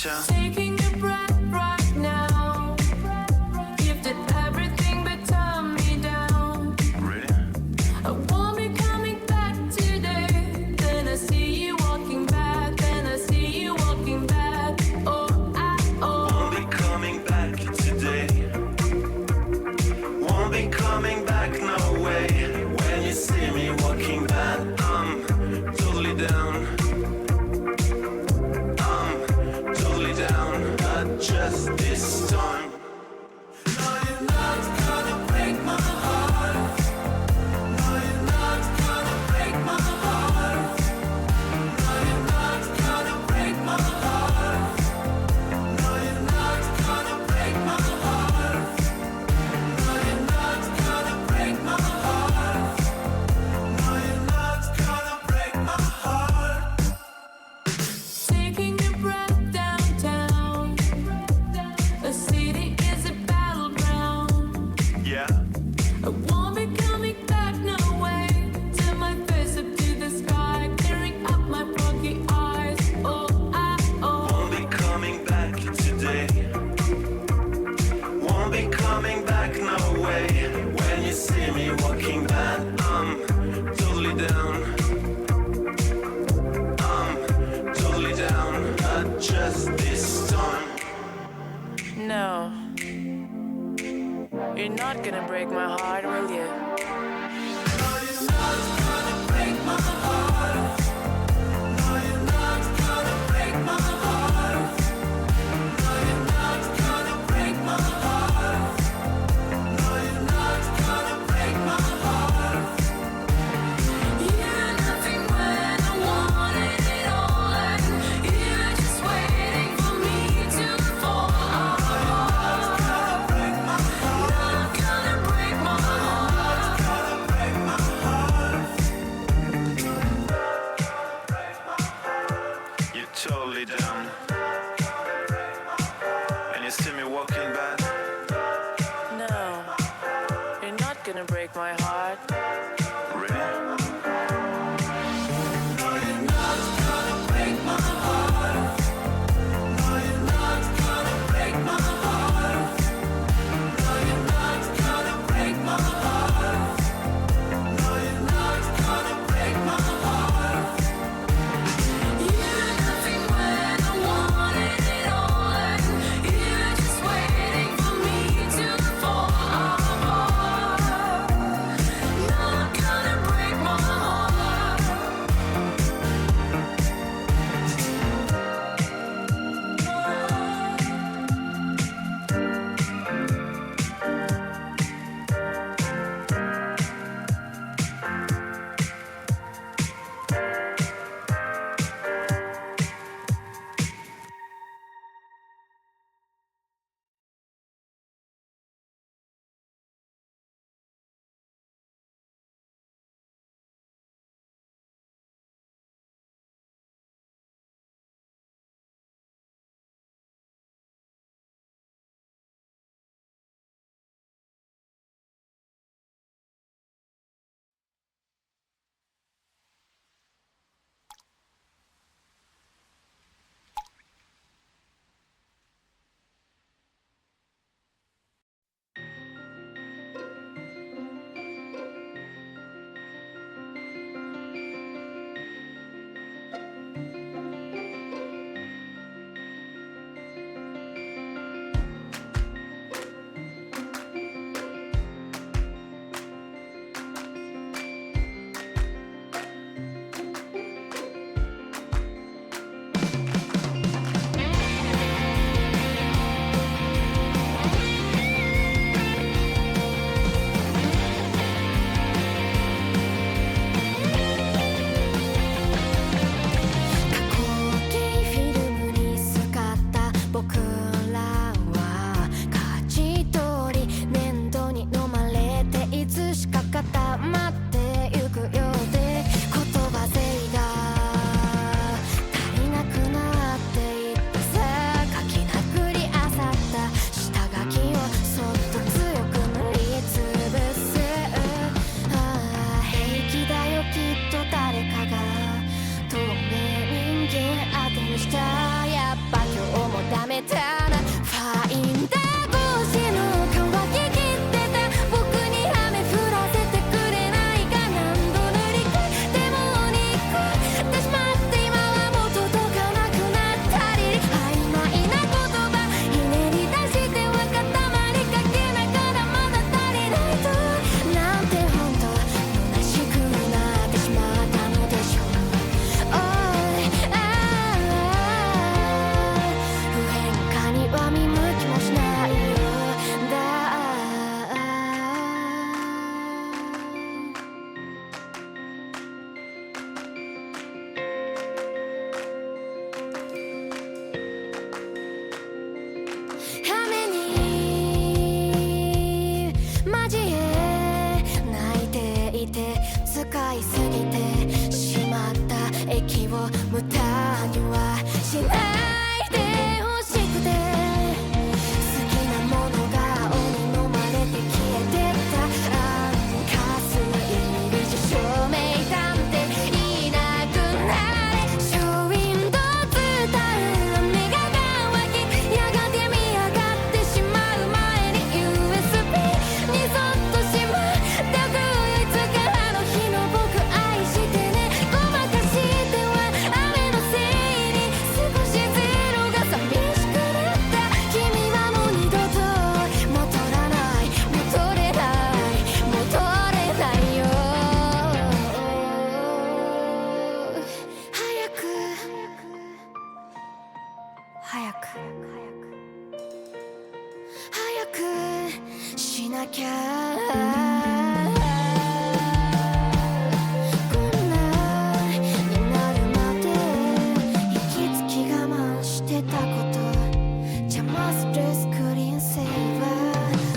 ya. Taking a breath right now. You've did everything but turn me down. Really? I won't be coming back today. Then I see you walking back. Then I see you walking back. Won't be coming back today. Won't be coming back, no way. When you see me walking back, I'm totally down. I'm totally down. Not just this time. No, you're not gonna break my heart. No, you're not gonna break my heart. No, you're not gonna break my heart. No, you're not gonna break my heart. No, you're not gonna break my heart. No, you're not gonna break my heart. Taking a breath downtown. The city is a battleground. Yeah. I won't be coming back, no way. Turn my face up to the sky, clearing up my foggy eyes. Won't be coming back today. Won't be coming back, no way. When you see me walking back, I'm totally down. I'm totally down. Not just this time. No, you're not gonna break my heart, will you? No, you're not gonna break my heart. No, you're not gonna break my heart. No, you're not gonna break my heart. No, you're not gonna break my heart. You're nothing when I wanted it all, and you're just waiting for me to fall. Not gonna break my heart. Not gonna break my heart. Gonna break my heart. You're totally down. And you see me walking back. No, you're not gonna break my heart. Really? No, you're not gonna break my heart. No, you're not gonna break my heart. No, you're not gonna break my heart. No, you're not gonna break my heart. You're nothing when I wanted it all, and you're just waiting for me to fall. Not gonna break my heart. 無駄にはしないでほしくて好きなものが鬼飲まれて消えてったかすい理事証明探偵いなくなれショーウィンドウ伝う目が乾きやがて見上がってしまう前に USB にそっとしまっておくいつかあの日の僕愛してねごまかしては雨のせいに少しゼロが寂しくなった君はもう二度と戻らない戻れない戻れないよ早く早く早くしなきゃこんなになるまで息つき我慢してたこと邪魔するスクリーンセーバ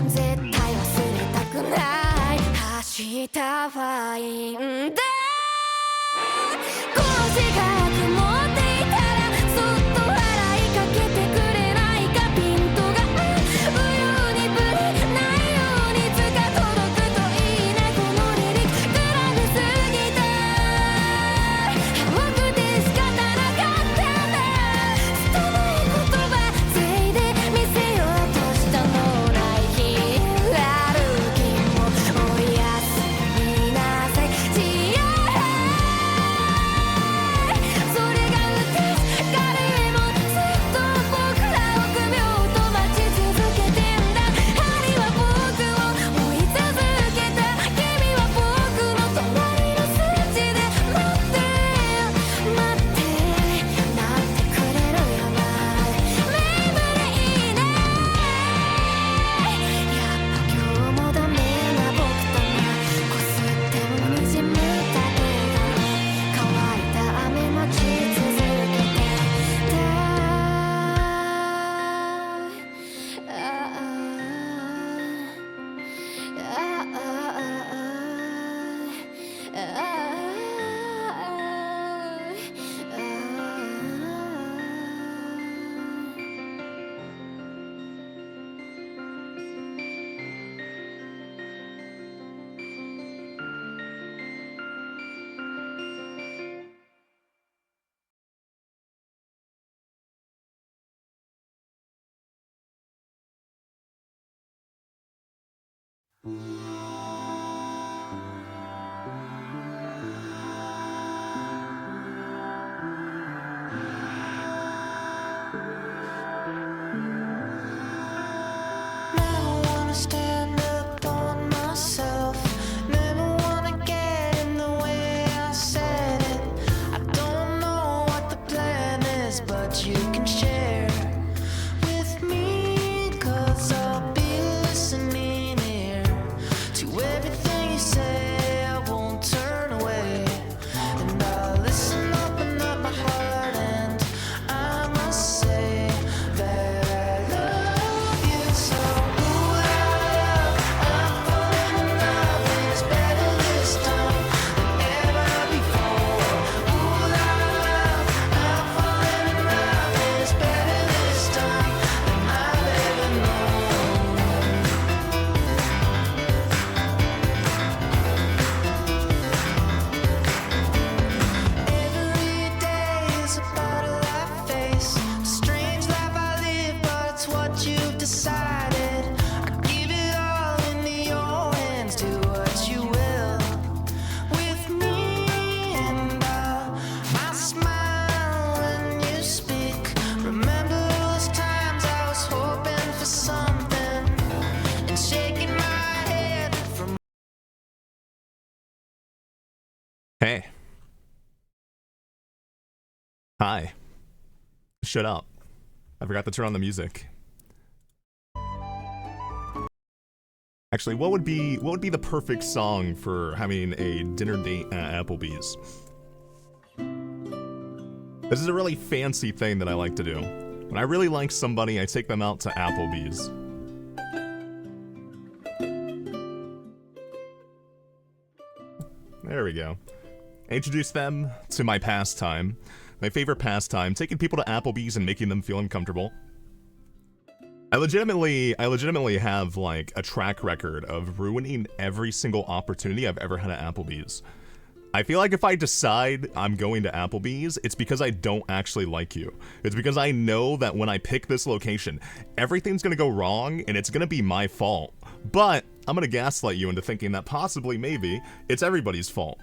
ー絶対忘れたくない明日はいいんだこの自覚持っていたらそっと払いかけてくれないかピントがブルーにぶれないようにいつか届くといいねこのリリックグラブすぎた僕で仕方なかったんだ拙い言葉全員で見せようとしたのない日歩きもおやすみなさい幸せそれが私彼へもずっと僕らを首をと待ち続けてんだ針は僕を追い続けた君は僕の隣の筋で待って待って待ってくれるよなメイブでいいねやっぱ今日もダメな僕だなこすってもにじむだけだ乾いた雨待ち続けてNever wanna stand up on myself. Never wanna get in the way. I said it. I don't know what the plan is, but you can share with me. 'Cause I'll be listening here to everything you say. I won't turn away. And I'll listen, open up my heart, and I must say that I love you so. Ooh, I'm falling in love, and it's better this time than ever before. Ooh, I'm falling in love, and it's better this time than I've ever known. Every day is about a life face. Strange life I live, but it's what you've decided. I give it all into your hands. Do what you will with me, and I smile when you speak. Remember those times I was hoping for something and shaking my head from. Hey. Hi. Shut up. I forgot to turn on the music. Actually, what would be the perfect song for having a dinner date at Applebee's? This is a really fancy thing that I like to do. When I really like somebody, I take them out to Applebee's. There we go. I introduce them to my pastime. My favorite pastime, taking people to Applebee's and making them feel uncomfortable. I legitimately have, like, a track record of ruining every single opportunity I've ever had at Applebee's. I feel like if I decide I'm going to Applebee's, it's because I don't actually like you. It's because I know that when I pick this location, everything's gonna go wrong, and it's gonna be my fault. But I'm gonna gaslight you into thinking that possibly, maybe, it's everybody's fault.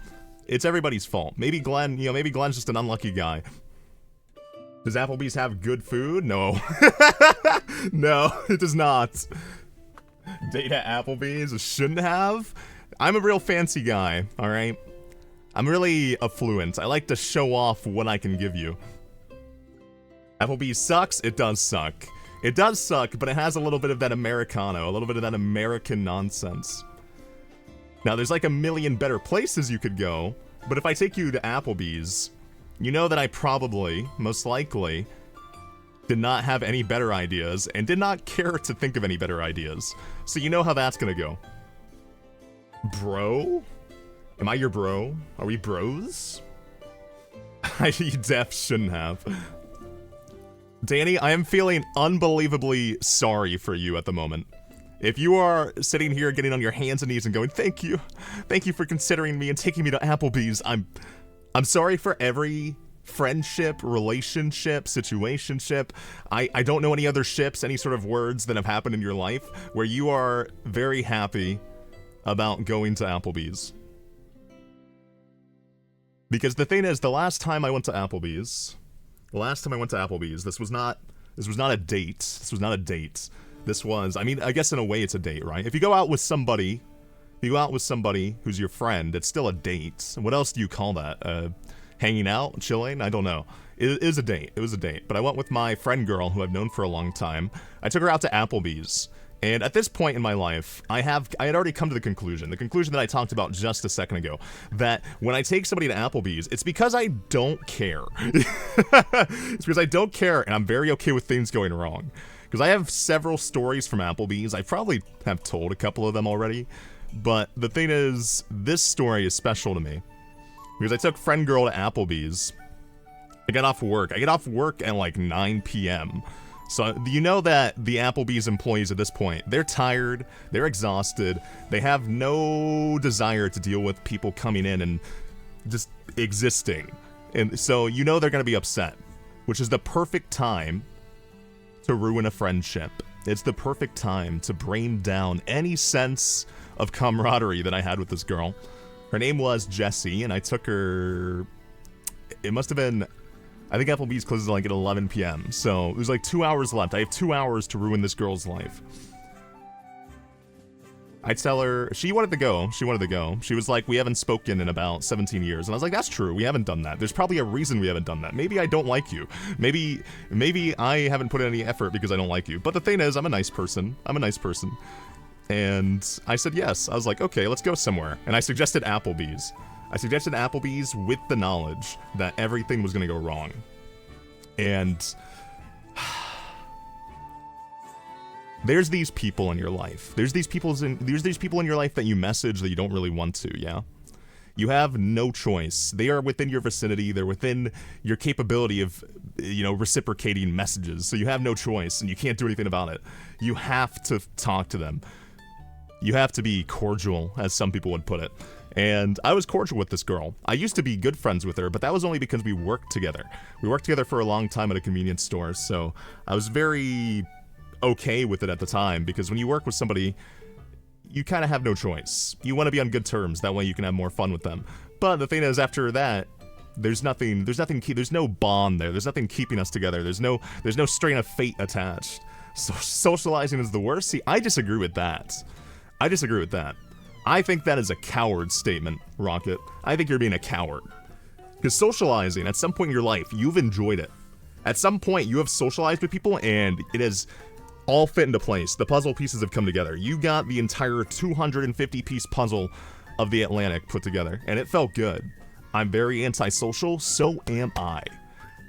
It's everybody's fault. Maybe Glen, maybe Glen's just an unlucky guy. Does Applebee's have good food? No. No, it does not. Date at Applebee's? It shouldn't have? I'm a real fancy guy, alright? I'm really affluent. I like to show off what I can give you. Applebee's sucks? It does suck. It does suck, but it has a little bit of that Americano, a little bit of that American nonsense. Now, there's like a million better places you could go, but if I take you to Applebee's, you know that I probably, most likely, did not have any better ideas and did not care to think of any better ideas. So you know how that's gonna go. Bro? Am I your bro? Are we bros? You def shouldn't have. Danny, I am feeling unbelievably sorry for you at the moment. If you are sitting here getting on your hands and knees and going, thank you for considering me and taking me to Applebee's, I'm sorry for every friendship, relationship, situationship. I don't know any other ships, any sort of words that have happened in your life where you are very happy about going to Applebee's. Because the thing is, the last time I went to Applebee's, this was not a date. This was not a date. This was, I mean, I guess in a way it's a date, right? If you go out with somebody who's your friend, it's still a date. What else do you call that? Hanging out? Chilling? I don't know. It is a date. It was a date. But I went with my friend girl who I've known for a long time. I took her out to Applebee's. And at this point in my life, I had already come to the conclusion that I talked about just a second ago, that when I take somebody to Applebee's, it's because I don't care. It's because I don't care, and I'm very okay with things going wrong. Because I have several stories from Applebee's. I probably have told a couple of them already. But the thing is, this story is special to me. Because I took friend girl to Applebee's. I get off work at like 9 p.m. So you know that the Applebee's employees at this point, they're tired, they're exhausted, they have no desire to deal with people coming in and just existing. And so you know they're going to be upset, which is the perfect time to ruin a friendship. It's the perfect time to brain down any sense of camaraderie that I had with this girl. Her name was Jessie, and I took her, it must have been, I think Applebee's closes like at 11 p.m. So it was like 2 hours left. I have 2 hours to ruin this girl's life. I tell her, she wanted to go. She was like, we haven't spoken in about 17 years. And I was like, that's true. We haven't done that. There's probably a reason we haven't done that. Maybe I don't like you. Maybe I haven't put in any effort because I don't like you. But the thing is, I'm a nice person. And I said yes. I was like, okay, let's go somewhere. And I suggested Applebee's. With the knowledge that everything was going to go wrong. And there's these people in your life. There's these people in your life that you message that you don't really want to, yeah? You have no choice. They are within your vicinity. They're within your capability of, reciprocating messages. So you have no choice, and you can't do anything about it. You have to talk to them. You have to be cordial, as some people would put it. And I was cordial with this girl. I used to be good friends with her, but that was only because we worked together. We worked together for a long time at a convenience store, so I was very okay with it at the time, because when you work with somebody, you kind of have no choice. You want to be on good terms, that way you can have more fun with them. But the thing is, after that, there's no bond there. There's nothing keeping us together. There's no strain of fate attached. So socializing is the worst. See, I disagree with that. I think that is a coward statement, Rocket. I think you're being a coward. Because socializing, at some point in your life, you've enjoyed it. At some point, you have socialized with people, and it has all fit into place. The puzzle pieces have come together. You got the entire 250-piece puzzle of the Atlantic put together, and it felt good. I'm very antisocial, so am I.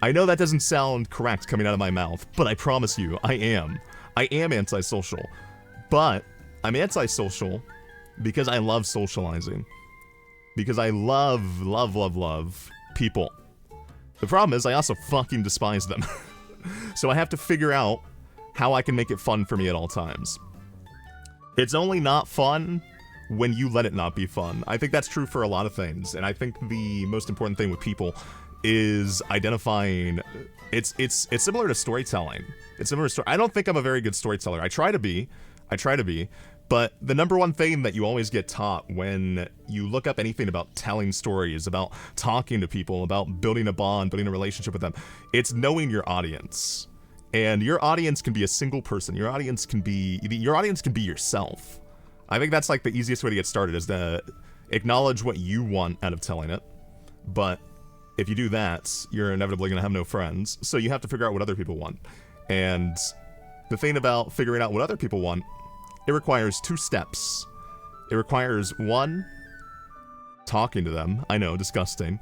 I know that doesn't sound correct coming out of my mouth, but I promise you, I am. I am antisocial. But I'm antisocial because I love socializing. Because I love people. The problem is I also fucking despise them. So I have to figure out how I can make it fun for me at all times. It's only not fun when you let it not be fun. I think that's true for a lot of things, and I think the most important thing with people is identifying. It's similar to storytelling. It's similar to I don't think I'm a very good storyteller. I try to be, but the number one thing that you always get taught when you look up anything about telling stories, about talking to people, about building a bond, building a relationship with them, it's knowing your audience. And your audience can be a single person. Your audience can be yourself. I think that's like the easiest way to get started, is to acknowledge what you want out of telling it. But if you do that, you're inevitably going to have no friends. So you have to figure out what other people want. And the thing about figuring out what other people want, it requires 2 steps. It requires 1, talking to them. I know, disgusting.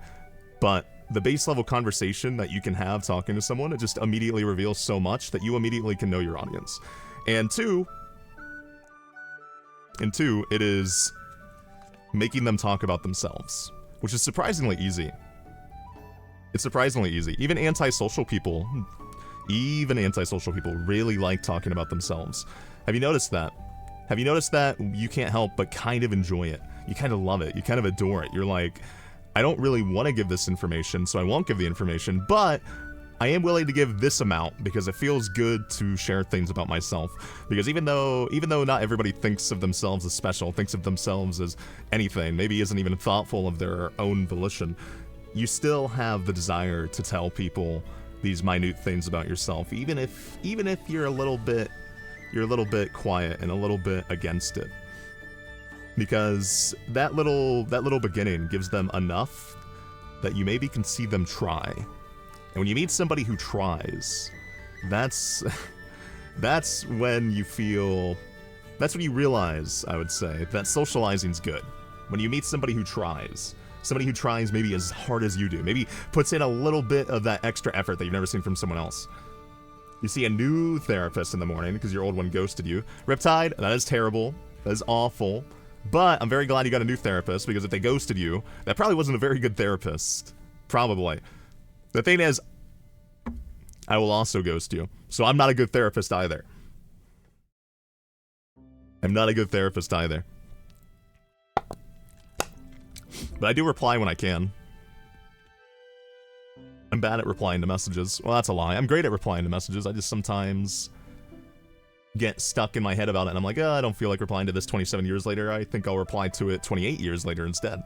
But the base level conversation that you can have talking to someone, it just immediately reveals so much that you immediately can know your audience. And two, it is making them talk about themselves, which is surprisingly easy. It's surprisingly easy. Even antisocial people really like talking about themselves. Have you noticed that? Have you noticed that you can't help but kind of enjoy it? You kind of love it. You kind of adore it. You're like, I don't really want to give this information, so I won't give the information, but I am willing to give this amount because it feels good to share things about myself. Because even though not everybody thinks of themselves as special, thinks of themselves as anything, maybe isn't even thoughtful of their own volition, you still have the desire to tell people these minute things about yourself, even if you're a little bit quiet and a little bit against it. Because that little beginning gives them enough that you maybe can see them try. And when you meet somebody who tries, that's when you realize, I would say, that socializing's good. When you meet somebody who tries maybe as hard as you do, maybe puts in a little bit of that extra effort that you've never seen from someone else. You see a new therapist in the morning because your old one ghosted you. Riptide, that is terrible. That is awful. But I'm very glad you got a new therapist, because if they ghosted you, that probably wasn't a very good therapist. Probably. The thing is, I will also ghost you. So I'm not a good therapist either. But I do reply when I can. I'm bad at replying to messages. Well, that's a lie. I'm great at replying to messages. I just sometimes get stuck in my head about it, and I'm like, I don't feel like replying to this 27 years later. I think I'll reply to it 28 years later instead.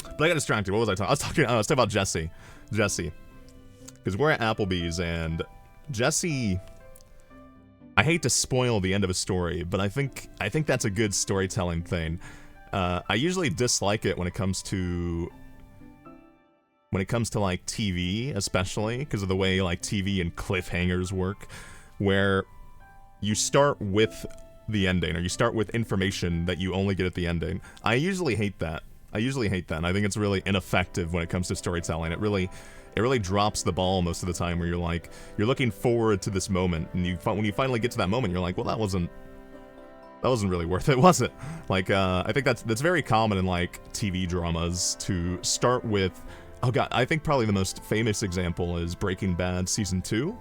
But I got distracted. What was I talking? I was talking about Jesse. Because we're at Applebee's, and Jesse, I hate to spoil the end of a story, but I think that's a good storytelling thing. I usually dislike it when it comes to like TV, especially because of the way like TV and cliffhangers work, where you start with the ending, or you start with information that you only get at the ending. I usually hate that, and I think it's really ineffective when it comes to storytelling. It really drops the ball most of the time, where you're looking forward to this moment, and when you finally get to that moment, you're like, well, that wasn't really worth it, was it? Like, I think that's very common in like TV dramas to start with. Oh god, I think probably the most famous example is Breaking Bad Season 2.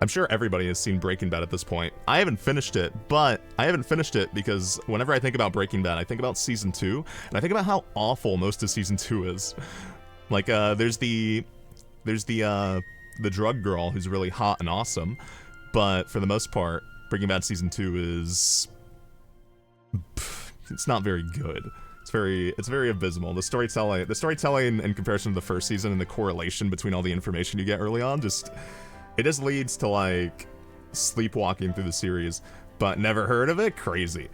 I'm sure everybody has seen Breaking Bad at this point. I haven't finished it, because whenever I think about Breaking Bad, I think about Season 2, and I think about how awful most of Season 2 is. Like, there's the drug girl who's really hot and awesome, but for the most part, Breaking Bad Season 2 is... it's not very good. It's very abysmal. The storytelling in comparison to the first season, and the correlation between all the information you get early on, it just leads to like sleepwalking through the series. But never heard of it? Crazy.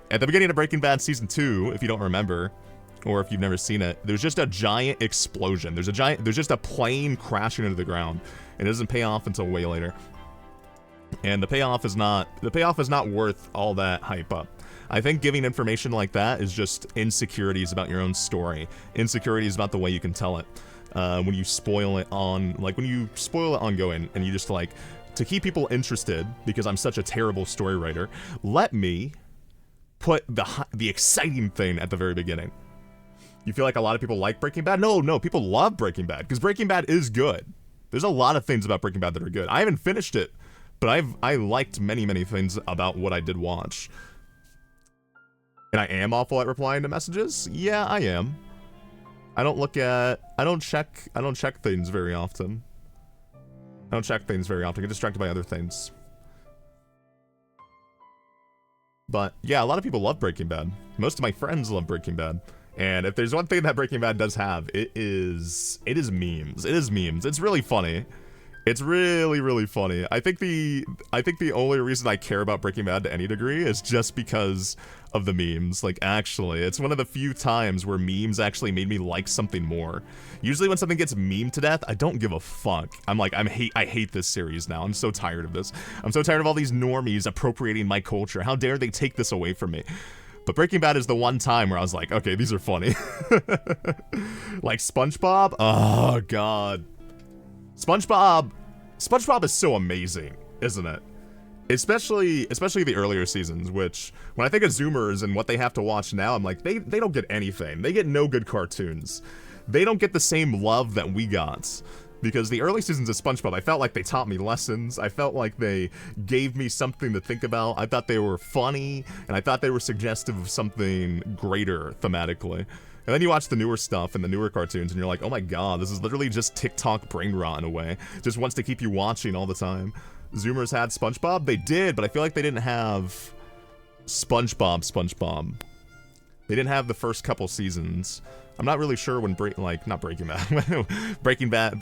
At the beginning of Breaking Bad Season 2, if you don't remember, or if you've never seen it, there's just a giant explosion. There's just a plane crashing into the ground, and it doesn't pay off until way later. And the payoff is not worth all that hype up. I think giving information like that is just insecurities about your own story. Insecurities about the way you can tell it. When you spoil it ongoing, and you just like, to keep people interested, because I'm such a terrible story writer, let me put the exciting thing at the very beginning. You feel like a lot of people like Breaking Bad? No, people love Breaking Bad because Breaking Bad is good. There's a lot of things about Breaking Bad that are good. I haven't finished it, but I liked many things about what I did watch. And I am awful at replying to messages? Yeah, I am. I don't check things very often. I don't check things very often. I get distracted by other things. But yeah, a lot of people love Breaking Bad. Most of my friends love Breaking Bad. And if there's one thing that Breaking Bad does have, it is memes. It is memes. It's really funny. It's really funny. I think the only reason I care about Breaking Bad to any degree is just because of the memes. Like, actually, it's one of the few times where memes actually made me like something more. Usually when something gets memed to death, I don't give a fuck. I'm like, I hate this series now. I'm so tired of this. I'm so tired of all these normies appropriating my culture. How dare they take this away from me? But Breaking Bad is the one time where I was like, okay, these are funny. Like SpongeBob? Oh, God. SpongeBob is so amazing, isn't it? Especially the earlier seasons, which, when I think of Zoomers and what they have to watch now, I'm like, they don't get anything. They get no good cartoons. They don't get the same love that we got. Because the early seasons of SpongeBob, I felt like they taught me lessons. I felt like they gave me something to think about. I thought they were funny, and I thought they were suggestive of something greater thematically. And then you watch the newer stuff and the newer cartoons, and you're like, oh my god, this is literally just TikTok brain rot in a way. Just wants to keep you watching all the time. Zoomers had SpongeBob? They did, but I feel like they didn't have SpongeBob. They didn't have the first couple seasons. I'm not really sure when not Breaking Bad. Breaking Bad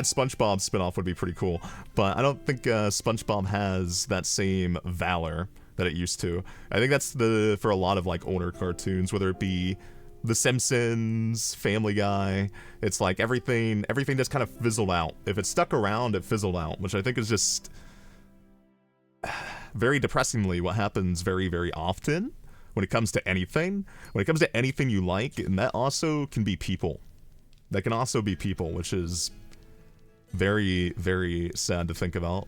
SpongeBob spinoff would be pretty cool, but I don't think SpongeBob has that same valor that it used to. I think that's for a lot of like older cartoons, whether it be The Simpsons, Family Guy. It's like everything just kind of fizzled out. If it stuck around, it fizzled out, which I think is just very depressingly what happens very often when it comes to anything. When it comes to anything you like, and that also can be people. That can also be people, which is very sad to think about.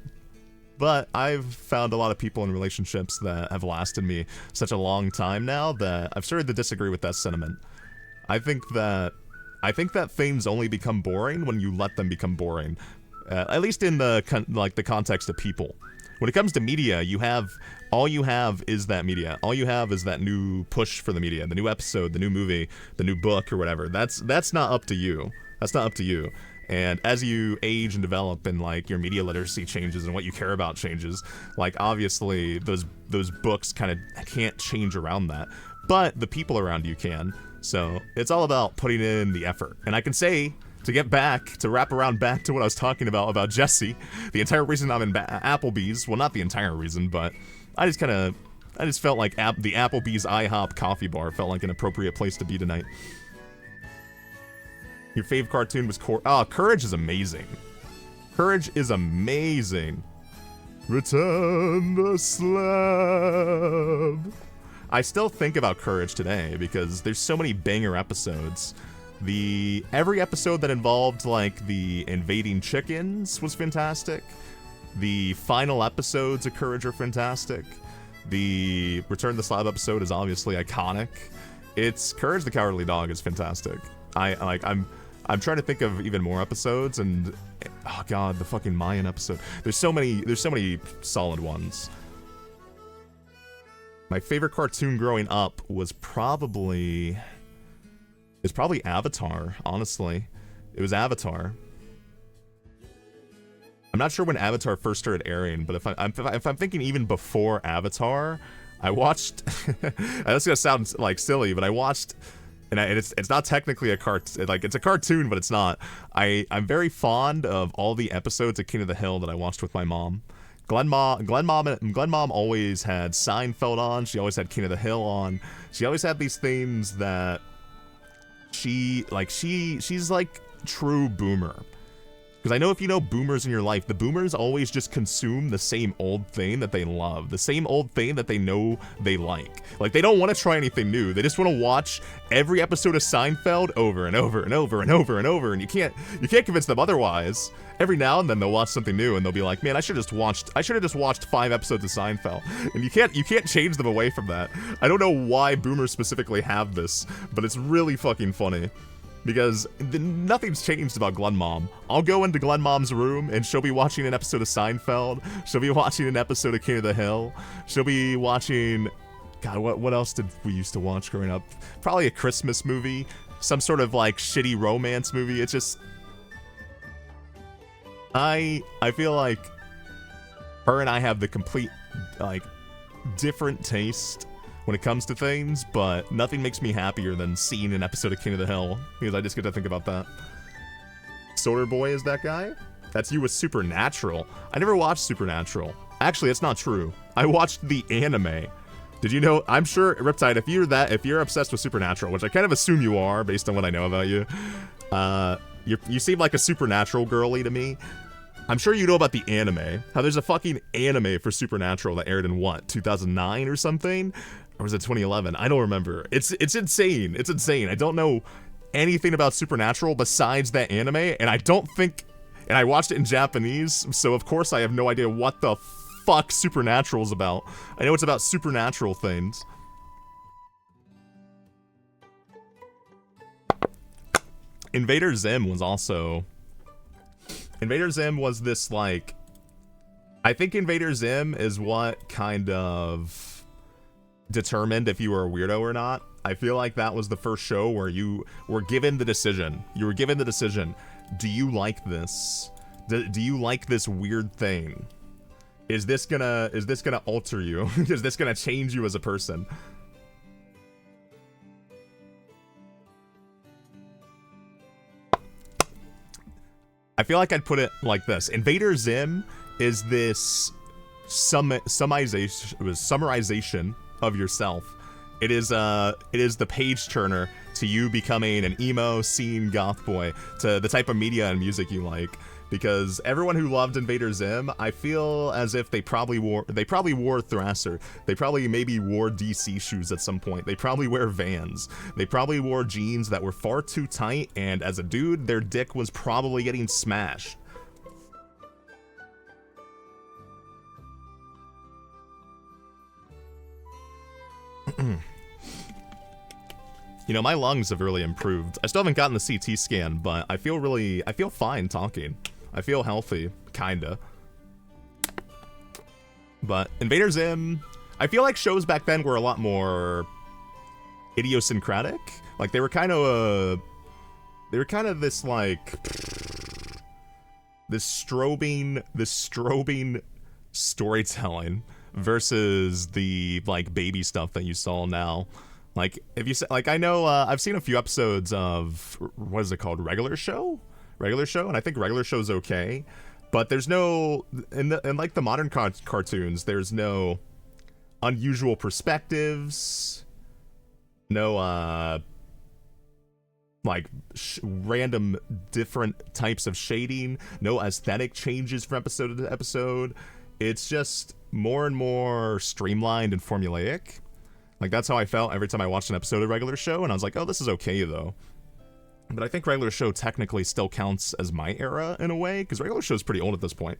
But I've found a lot of people in relationships that have lasted me such a long time now that I've started to disagree with that sentiment. I think that things only become boring when you let them become boring. At least in the context of people. When it comes to media, all you have is that media. All you have is that new push for the media, the new episode, the new movie, the new book or whatever. That's not up to you. That's not up to you. And as you age and develop and like your media literacy changes and what you care about changes, like obviously those books kind of can't change around that. But the people around you can. So it's all about putting in the effort. And I can say, to wrap around back to what I was talking about Jesse, the entire reason I'm in Applebee's, well, not the entire reason, but I just felt like the Applebee's IHOP coffee bar felt like an appropriate place to be tonight. Your fave cartoon was Courage is amazing. Courage is amazing. Return the slab. I still think about Courage today because there's so many banger episodes. Every episode that involved like the invading chickens was fantastic. The final episodes of Courage are fantastic. The Return the Slab episode is obviously iconic. It's Courage the Cowardly Dog is fantastic. I'm trying to think of even more episodes, and oh god, the fucking Mayan episode. There's so many solid ones. My favorite cartoon growing up was probably Avatar, honestly. It was Avatar. I'm not sure when Avatar first started airing, but if I'm thinking even before Avatar, I watched. That's gonna sound like silly, but I watched, and it's not technically a cartoon. Like it's a cartoon, but it's not. I'm very fond of all the episodes of King of the Hill that I watched with my mom. Glen Mom always had Seinfeld on. She always had King of the Hill on. She always had these things that she's like true boomer. Because I know if you know boomers in your life, the boomers always just consume the same old thing that they love, the same old thing that they know they like. Like, they don't want to try anything new. They just want to watch every episode of Seinfeld over and over and over and over and over, and you can't convince them otherwise. Every now and then they'll watch something new and they'll be like, man, I should have just watched 5 episodes of Seinfeld. And you can't change them away from that. I don't know why boomers specifically have this, but it's really fucking funny. Because nothing's changed about Glen Mom. I'll go into Glen Mom's room and she'll be watching an episode of Seinfeld. She'll be watching an episode of King of the Hill. She'll be watching... God, what else did we used to watch growing up? Probably a Christmas movie. Some sort of, like, shitty romance movie. It's just... I feel like her and I have the complete, like, different taste when it comes to things, but nothing makes me happier than seeing an episode of King of the Hill, because I just get to think about that. Solar Boy is that guy? That's you with Supernatural. I never watched Supernatural. Actually, it's not true. I watched the anime. Did you know? I'm sure, Riptide, if you're obsessed with Supernatural, which I kind of assume you are based on what I know about you, you seem like a Supernatural girly to me. I'm sure you know about the anime. How there's a fucking anime for Supernatural that aired in what, 2009 or something? Or was it 2011? I don't remember. It's insane. It's insane. I don't know anything about Supernatural besides that anime, and I watched it in Japanese, so of course I have no idea what the fuck Supernatural's about. I know it's about supernatural things. Invader Zim was also... Invader Zim was this, like... I think Invader Zim is what kind of determined if you were a weirdo or not. I feel like that was the first show where you were given the decision. You were given the decision. Do you like this? Do you like this weird thing? Is this gonna alter you? Is this gonna change you as a person? I feel like I'd put it like this. Invader Zim is this summarization of yourself. It is the page turner to you becoming an emo scene goth boy, to the type of media and music you like. Because everyone who loved Invader Zim, I feel as if they probably wore Thrasher. They probably maybe wore DC shoes at some point. They probably wear Vans. They probably wore jeans that were far too tight, and as a dude, their dick was probably getting smashed. You know, my lungs have really improved. I still haven't gotten the CT scan, but I feel fine talking. I feel healthy, kinda. But Invader Zim, I feel like shows back then were a lot more idiosyncratic. Like, they were kind of this, like, this strobing storytelling versus the, like, baby stuff that you saw now. Like, if you say, like, I know, I've seen a few episodes of, what is it called, Regular Show, and I think Regular Show's okay, but there's no, in like the modern cartoons, there's no unusual perspectives, no, like, random different types of shading, no aesthetic changes from episode to episode. It's just more and more streamlined and formulaic. Like, that's how I felt every time I watched an episode of Regular Show, and I was like, oh, this is okay, though. But I think Regular Show technically still counts as my era, in a way, because Regular Show's pretty old at this point.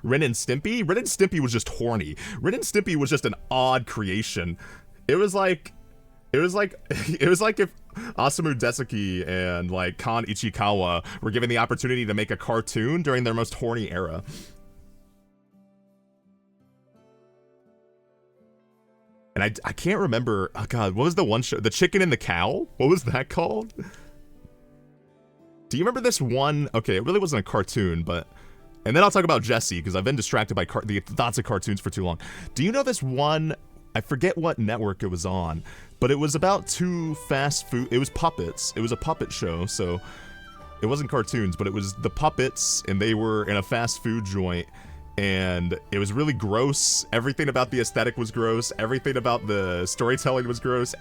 Ren and Stimpy was just horny. Ren and Stimpy was just an odd creation. It was like if Osamu Dezaki and, like, Kan Ichikawa were given the opportunity to make a cartoon during their most horny era. And I can't remember, oh god, what was the one show? The Chicken and the Cow? What was that called? Do you remember this one? Okay, it really wasn't a cartoon, but... And then I'll talk about Jessie, because I've been distracted by the thoughts of cartoons for too long. Do you know this one? I forget what network it was on, but it was about two fast food... It was puppets. It was a puppet show, so... It wasn't cartoons, but it was the puppets, and they were in a fast food joint. And it was really gross. Everything about the aesthetic was gross. Everything about the storytelling was gross.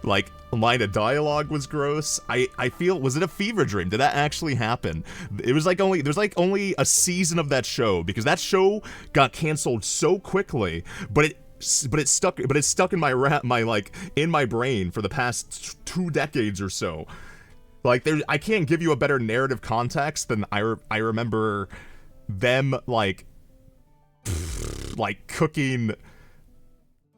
like line of dialogue was gross. I feel, was it a fever dream? Did that actually happen? It was like only, there's like only a season of that show, because that show got canceled so quickly, but it's stuck in in my brain for the past 2 decades or so. Like, I can't give you a better narrative context than I remember them like cooking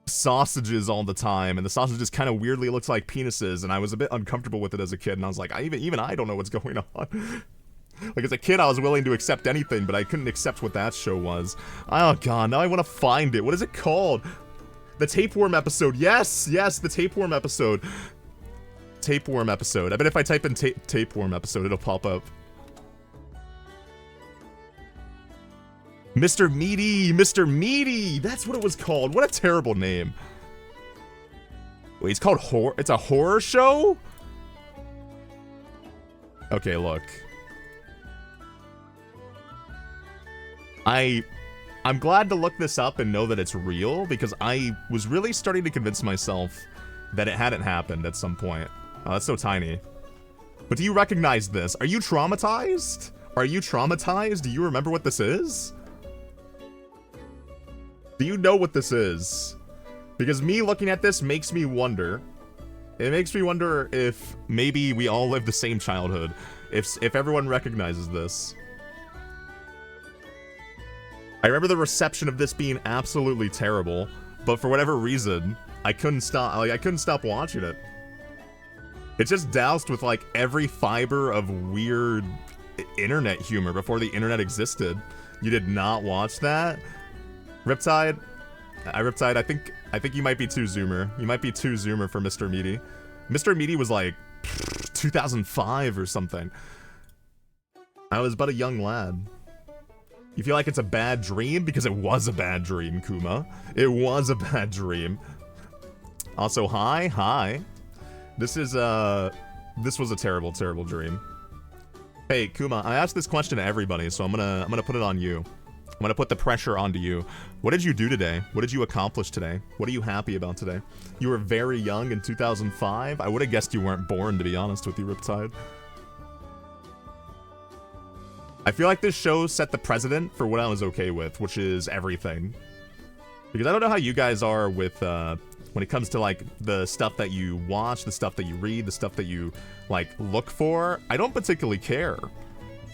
sausages all the time, and the sausages kind of weirdly looked like penises, and I was a bit uncomfortable with it as a kid, and I was like, even I don't know what's going on. Like, as a kid, I was willing to accept anything, but I couldn't accept what that show was. Oh god, now I want to find it. What is it called? The tapeworm episode. Yes, the tapeworm episode. Tapeworm episode. I bet if I type in tapeworm episode, it'll pop up. Mr. Meaty! That's what it was called. What a terrible name. Wait, it's called horror? It's a horror show? Okay, look. I'm glad to look this up and know that it's real, because I was really starting to convince myself that it hadn't happened at some point. Oh, that's so tiny. But do you recognize this? Are you traumatized? Are you traumatized? Do you remember what this is? Do you know what this is? Because me looking at this makes me wonder. It makes me wonder if maybe we all lived the same childhood. If everyone recognizes this. I remember the reception of this being absolutely terrible, but for whatever reason, I couldn't stop. Like, I couldn't stop watching it. It's just doused with like every fiber of weird internet humor before the internet existed. You did not watch that? Riptide? Riptide, I think you might be too zoomer. You might be too zoomer for Mr. Meaty. Mr. Meaty was like 2005 or something. I was but a young lad. You feel like it's a bad dream? Because it was a bad dream, Kuma. It was a bad dream. Also, hi. This was a terrible, terrible dream. Hey, Kuma, I asked this question to everybody, so I'm gonna put it on you. I'm gonna put the pressure onto you. What did you do today? What did you accomplish today? What are you happy about today? You were very young in 2005. I would have guessed you weren't born, to be honest with you, Riptide. I feel like this show set the precedent for what I was okay with, which is everything. Because I don't know how you guys are with, when it comes to, like, the stuff that you watch, the stuff that you read, the stuff that you, like, look for. I don't particularly care.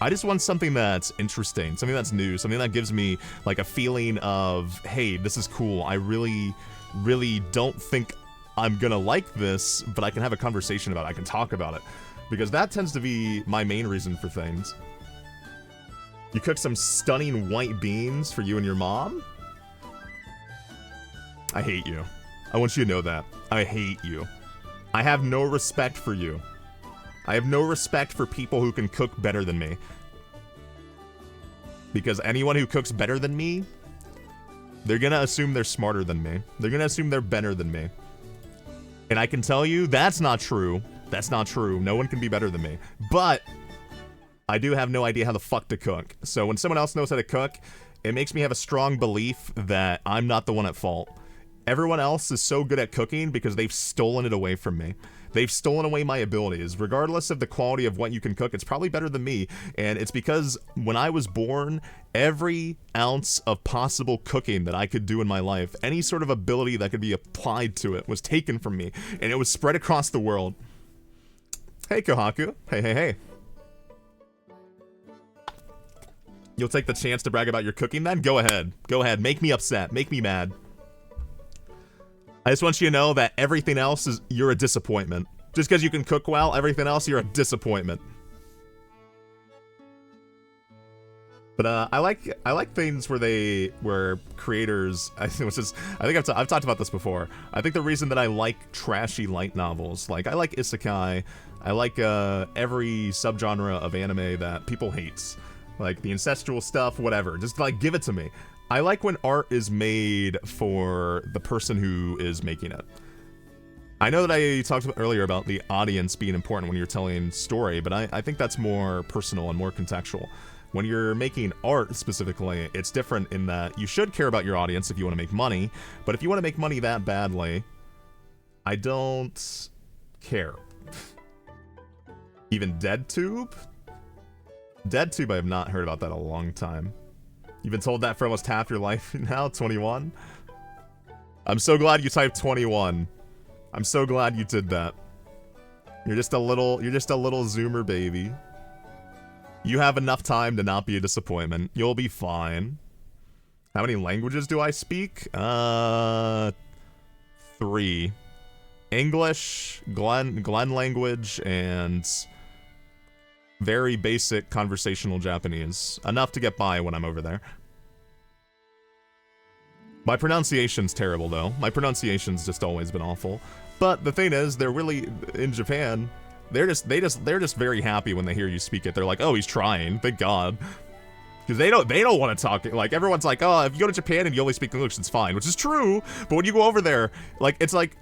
I just want something that's interesting, something that's new, something that gives me, like, a feeling of, hey, this is cool. I really, really don't think I'm gonna like this, but I can have a conversation about it. I can talk about it. Because that tends to be my main reason for things. You cook some stunning white beans for you and your mom? I hate you. I want you to know that. I hate you. I have no respect for you. I have no respect for people who can cook better than me. Because anyone who cooks better than me, they're gonna assume they're smarter than me. They're gonna assume they're better than me. And I can tell you, that's not true. That's not true. No one can be better than me. But I do have no idea how the fuck to cook. So when someone else knows how to cook, it makes me have a strong belief that I'm not the one at fault. Everyone else is so good at cooking because they've stolen it away from me. They've stolen away my abilities. Regardless of the quality of what you can cook, it's probably better than me. And it's because when I was born, every ounce of possible cooking that I could do in my life, any sort of ability that could be applied to it, was taken from me. And it was spread across the world. Hey, Kohaku. Hey. You'll take the chance to brag about your cooking then? Go ahead. Go ahead. Make me upset. Make me mad. I just want you to know that everything else is, you're a disappointment. Just because you can cook well, everything else, you're a disappointment. But I like things where creators, I've talked about this before. I think the reason that I like trashy light novels, like I like isekai, I like every subgenre of anime that people hate, like the incestual stuff, whatever. Just like give it to me. I like when art is made for the person who is making it. I know that I talked earlier about the audience being important when you're telling story, but I think that's more personal and more contextual. When you're making art specifically, it's different in that you should care about your audience if you want to make money, but if you want to make money that badly, I don't care. Even DeadTube? DeadTube, I have not heard about that in a long time. You've been told that for almost half your life now, 21? I'm so glad you typed 21. I'm so glad you did that. You're just a little Zoomer baby. You have enough time to not be a disappointment. You'll be fine. How many languages do I speak? 3. English, Glen language, and very basic conversational Japanese. Enough to get by when I'm over there. My pronunciation's terrible, though. My pronunciation's just always been awful. But the thing is, they're really, in Japan, they're just very happy when they hear you speak it. They're like, oh, he's trying, thank God. Because they don't want to talk, like, everyone's like, oh, if you go to Japan and you only speak English, it's fine, which is true, but when you go over there, like, it's like,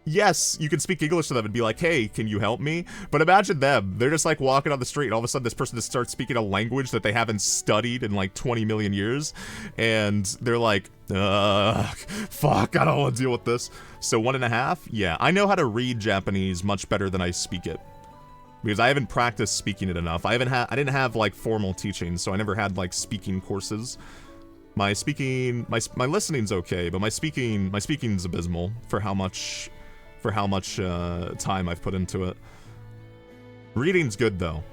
yes, you can speak English to them and be like, hey, can you help me? But imagine them. They're just like walking on the street and all of a sudden this person just starts speaking a language that they haven't studied in like 20 million years. And they're like, fuck, I don't want to deal with this. So 1.5? Yeah, I know how to read Japanese much better than I speak it. Because I haven't practiced speaking it enough. I didn't have like formal teaching, so I never had like speaking courses. My listening's okay, but my speaking's abysmal for how much time I've put into it. Reading's good though,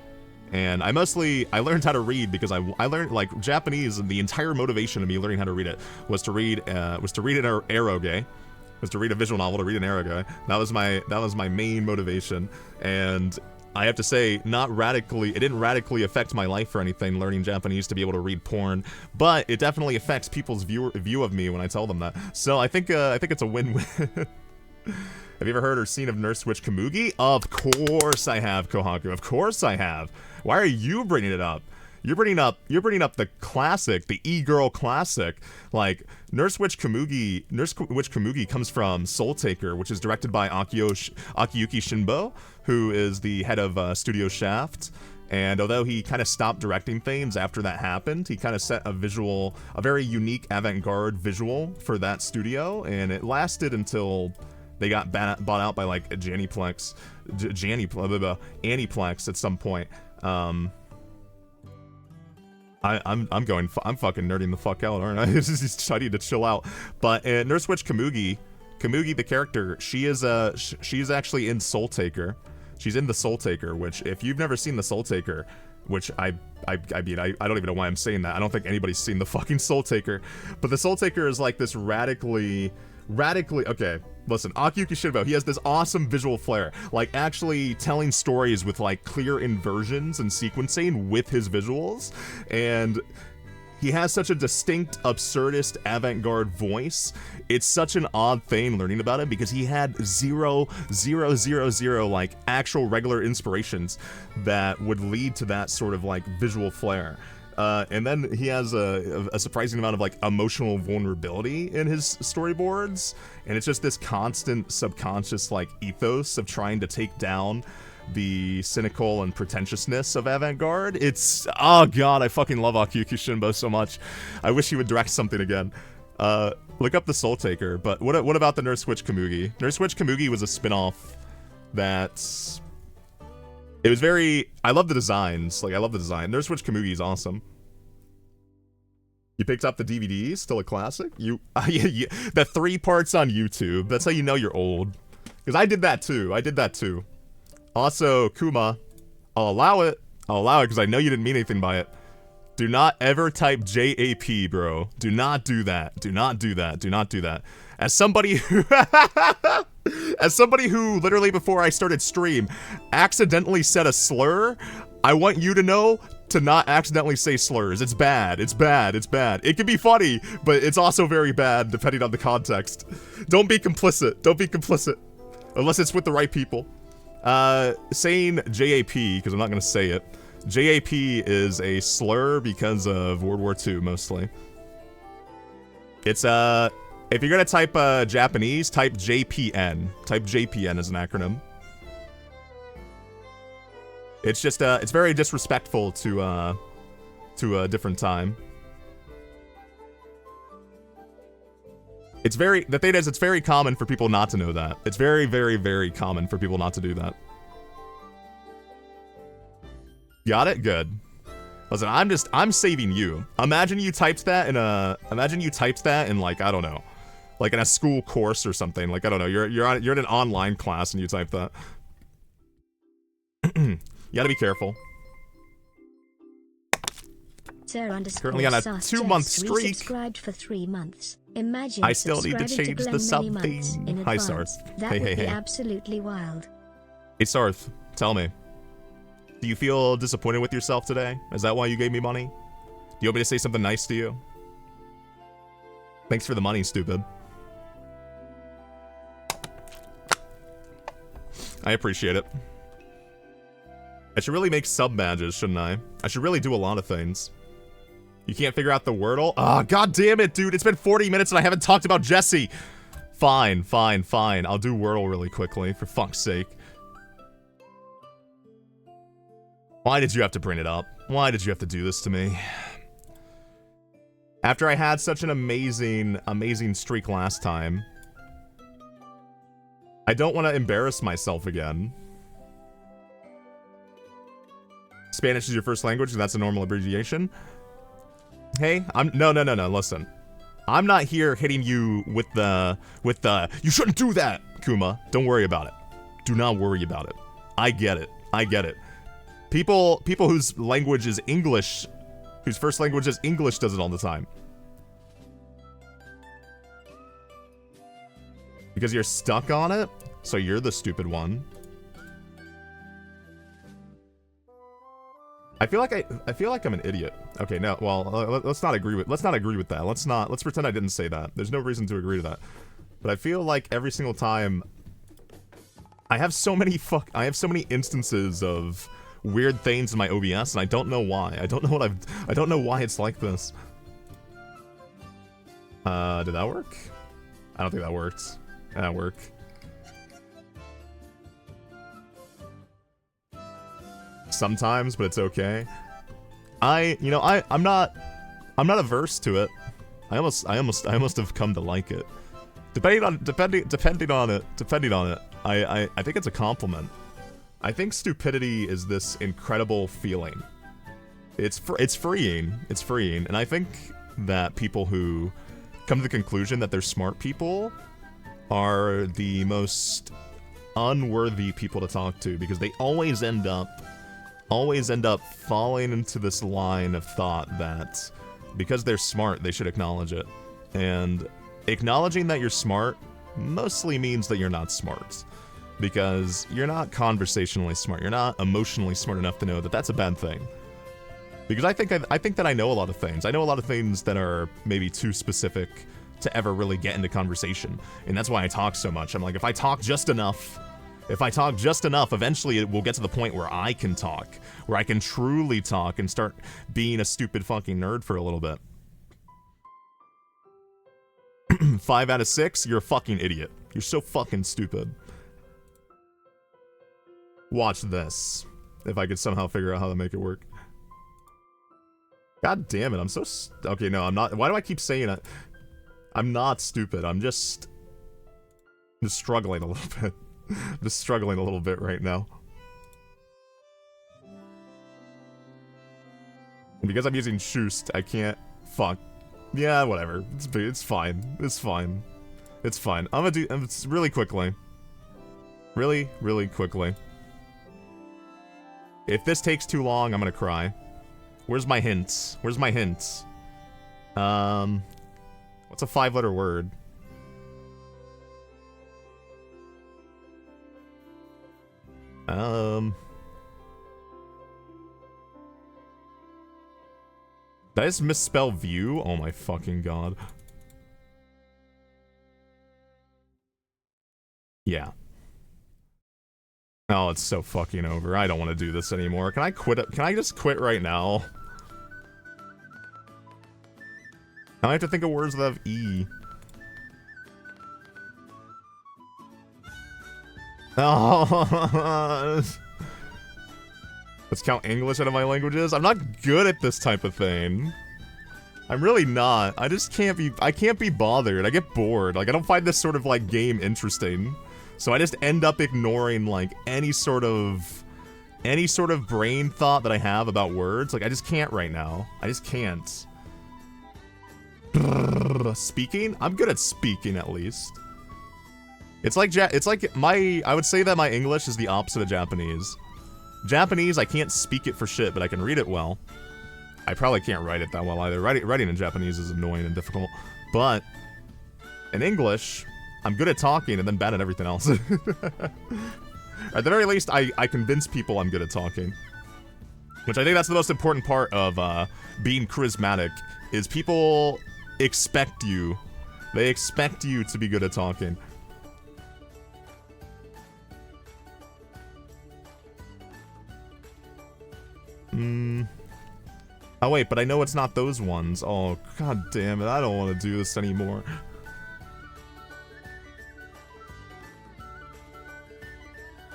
and I learned how to read because I learned like Japanese, and the entire motivation of me learning how to read it was to read an eroge, was to read a visual novel, to read an eroge. That was my main motivation, and I have to say, it didn't radically affect my life or anything, learning Japanese to be able to read porn, but it definitely affects people's view of me when I tell them that. So I think it's a win-win. Have you ever heard or seen of Nurse Witch Kamugi? Of course I have, Kohaku. Of course I have. Why are you bringing it up? You're bringing up the classic, the e-girl classic. Like, Nurse Witch Kamugi comes from Soul Taker, which is directed by Akiyuki Shinbo, who is the head of Studio Shaft. And although he kind of stopped directing things after that happened, he kind of set a very unique avant-garde visual for that studio, and it lasted until they got bought out by like Aniplex at some point. I'm fucking nerding the fuck out, aren't I? I need to chill out. But Nurse Witch Kamugi the character, she's actually in Soul Taker. She's in the Soul Taker, which if you've never seen the Soul Taker, which I mean, I don't even know why I'm saying that. I don't think anybody's seen the fucking Soul Taker. But the Soul Taker is like this radically, okay, listen, Akiyuki Shinbo, he has this awesome visual flair, like actually telling stories with like clear inversions and sequencing with his visuals, and he has such a distinct, absurdist, avant-garde voice. It's such an odd thing learning about him because he had zero, like actual regular inspirations that would lead to that sort of like visual flair. And then he has a surprising amount of like emotional vulnerability in his storyboards, and it's just this constant subconscious like ethos of trying to take down the cynical and pretentiousness of avant-garde. It's, oh god, I fucking love Akiyuki Shinbo so much. I wish he would direct something again. Look up the Soul Taker. But what about the Nurse Witch Kamugi? Nurse Witch Kamugi was a spin-off that it was very, I love the designs. Like, I love the design. Nurse Witch Kamugi is awesome. You picked up the DVD, still a classic? You, yeah, the 3 parts on YouTube. That's how you know you're old. Because I did that too. Also, Kuma, I'll allow it because I know you didn't mean anything by it. Do not ever type JAP, bro. Do not do that. Do not do that. Do not do that. As somebody who literally before I started stream accidentally said a slur, I want you to know to not accidentally say slurs. It's bad. It's bad. It's bad. It can be funny, but it's also very bad depending on the context. Don't be complicit. Don't be complicit. Unless it's with the right people. Saying JAP, because I'm not going to say it. JAP is a slur because of World War II, mostly. It's, if you're going to type, Japanese, type JPN. Type JPN as an acronym. It's just, it's very disrespectful to a different time. The thing is, it's very common for people not to know that. It's very, very, very common for people not to do that. Got it? Good. Listen, I'm saving you. Imagine you typed that in like, I don't know, like in a school course or something. Like, I don't know, you're in an online class and you type that. You gotta be careful. Currently on a 2-month streak. Subscribed for 3 months. Imagine I still need to change the sub theme. Hi, Sarth. That Hey, would hey, be hey. absolutely wild. Hey, Sarth, tell me. Do you feel disappointed with yourself today? Is that why you gave me money? Do you want me to say something nice to you? Thanks for the money, stupid. I appreciate it. I should really make sub badges, shouldn't I? I should really do a lot of things. You can't figure out the Wordle? Ah, god damn it, dude. It's been 40 minutes and I haven't talked about Jesse. Fine, fine, fine. I'll do Wordle really quickly, for fuck's sake. Why did you have to bring it up? Why did you have to do this to me? After I had such an amazing, amazing streak last time, I don't want to embarrass myself again. Spanish is your first language, and that's a normal abbreviation. Hey, no, listen. I'm not here hitting you with the, you shouldn't do that, Kuma. Don't worry about it. Do not worry about it. I get it. I get it. People whose language is English, whose first language is English, does it all the time. Because you're stuck on it, so you're the stupid one. I feel like I'm an idiot. Okay, no, well, let's not agree with that. Let's pretend I didn't say that. There's no reason to agree to that. But I feel like every single time I have so many instances of weird things in my OBS, and I don't know why. I don't know why it's like this. Did that work? I don't think that worked. That worked. Sometimes, but it's okay. I'm not averse to it. I almost have come to like it. Depending on it, I think it's a compliment. I think stupidity is this incredible feeling. It's freeing. It's freeing, and I think that people who come to the conclusion that they're smart people are the most unworthy people to talk to, because they always end up falling into this line of thought that because they're smart, they should acknowledge it. And acknowledging that you're smart mostly means that you're not smart, because you're not conversationally smart. You're not emotionally smart enough to know that that's a bad thing. Because I think that I know a lot of things. I know a lot of things that are maybe too specific to ever really get into conversation. And that's why I talk so much. I'm like, if I talk just enough, eventually it will get to the point where I can talk, where I can truly talk and start being a stupid fucking nerd for a little bit. 5 out of 6, you're a fucking idiot. You're so fucking stupid. Watch this. If I could somehow figure out how to make it work. God damn it, I'm so okay, no, I'm not. Why do I keep saying it? I'm not stupid. I'm just struggling a little bit. I'm just struggling a little bit right now. And because I'm using Shoost, I can't... Fuck. Yeah, whatever. It's fine. It's fine. It's fine. I'm gonna do... It's really quickly. Really, really quickly. If this takes too long, I'm gonna cry. Where's my hints? Where's my hints? What's a 5-letter word? Did I just misspell view? Oh my fucking god. Yeah. Oh, it's so fucking over. I don't want to do this anymore. Can I quit it? Can I just quit right now? I have to think of words that have E. Oh. Let's count English out of my languages. I'm not good at this type of thing. I'm really not. I just can't be, I can't be bothered. I get bored. Like, I don't find this sort of, like, game interesting. So I just end up ignoring, like, any sort of brain thought that I have about words. Like, I just can't right now. I just can't. Speaking? I'm good at speaking, at least. It's like I would say that my English is the opposite of Japanese. Japanese, I can't speak it for shit, but I can read it well. I probably can't write it that well either. Writing in Japanese is annoying and difficult. But in English, I'm good at talking and then bad at everything else. At the very least, I convince people I'm good at talking. Which I think that's the most important part of being charismatic, is people expect you. They expect you to be good at talking. Oh wait, but I know it's not those ones. Oh, god damn it, I don't want to do this anymore.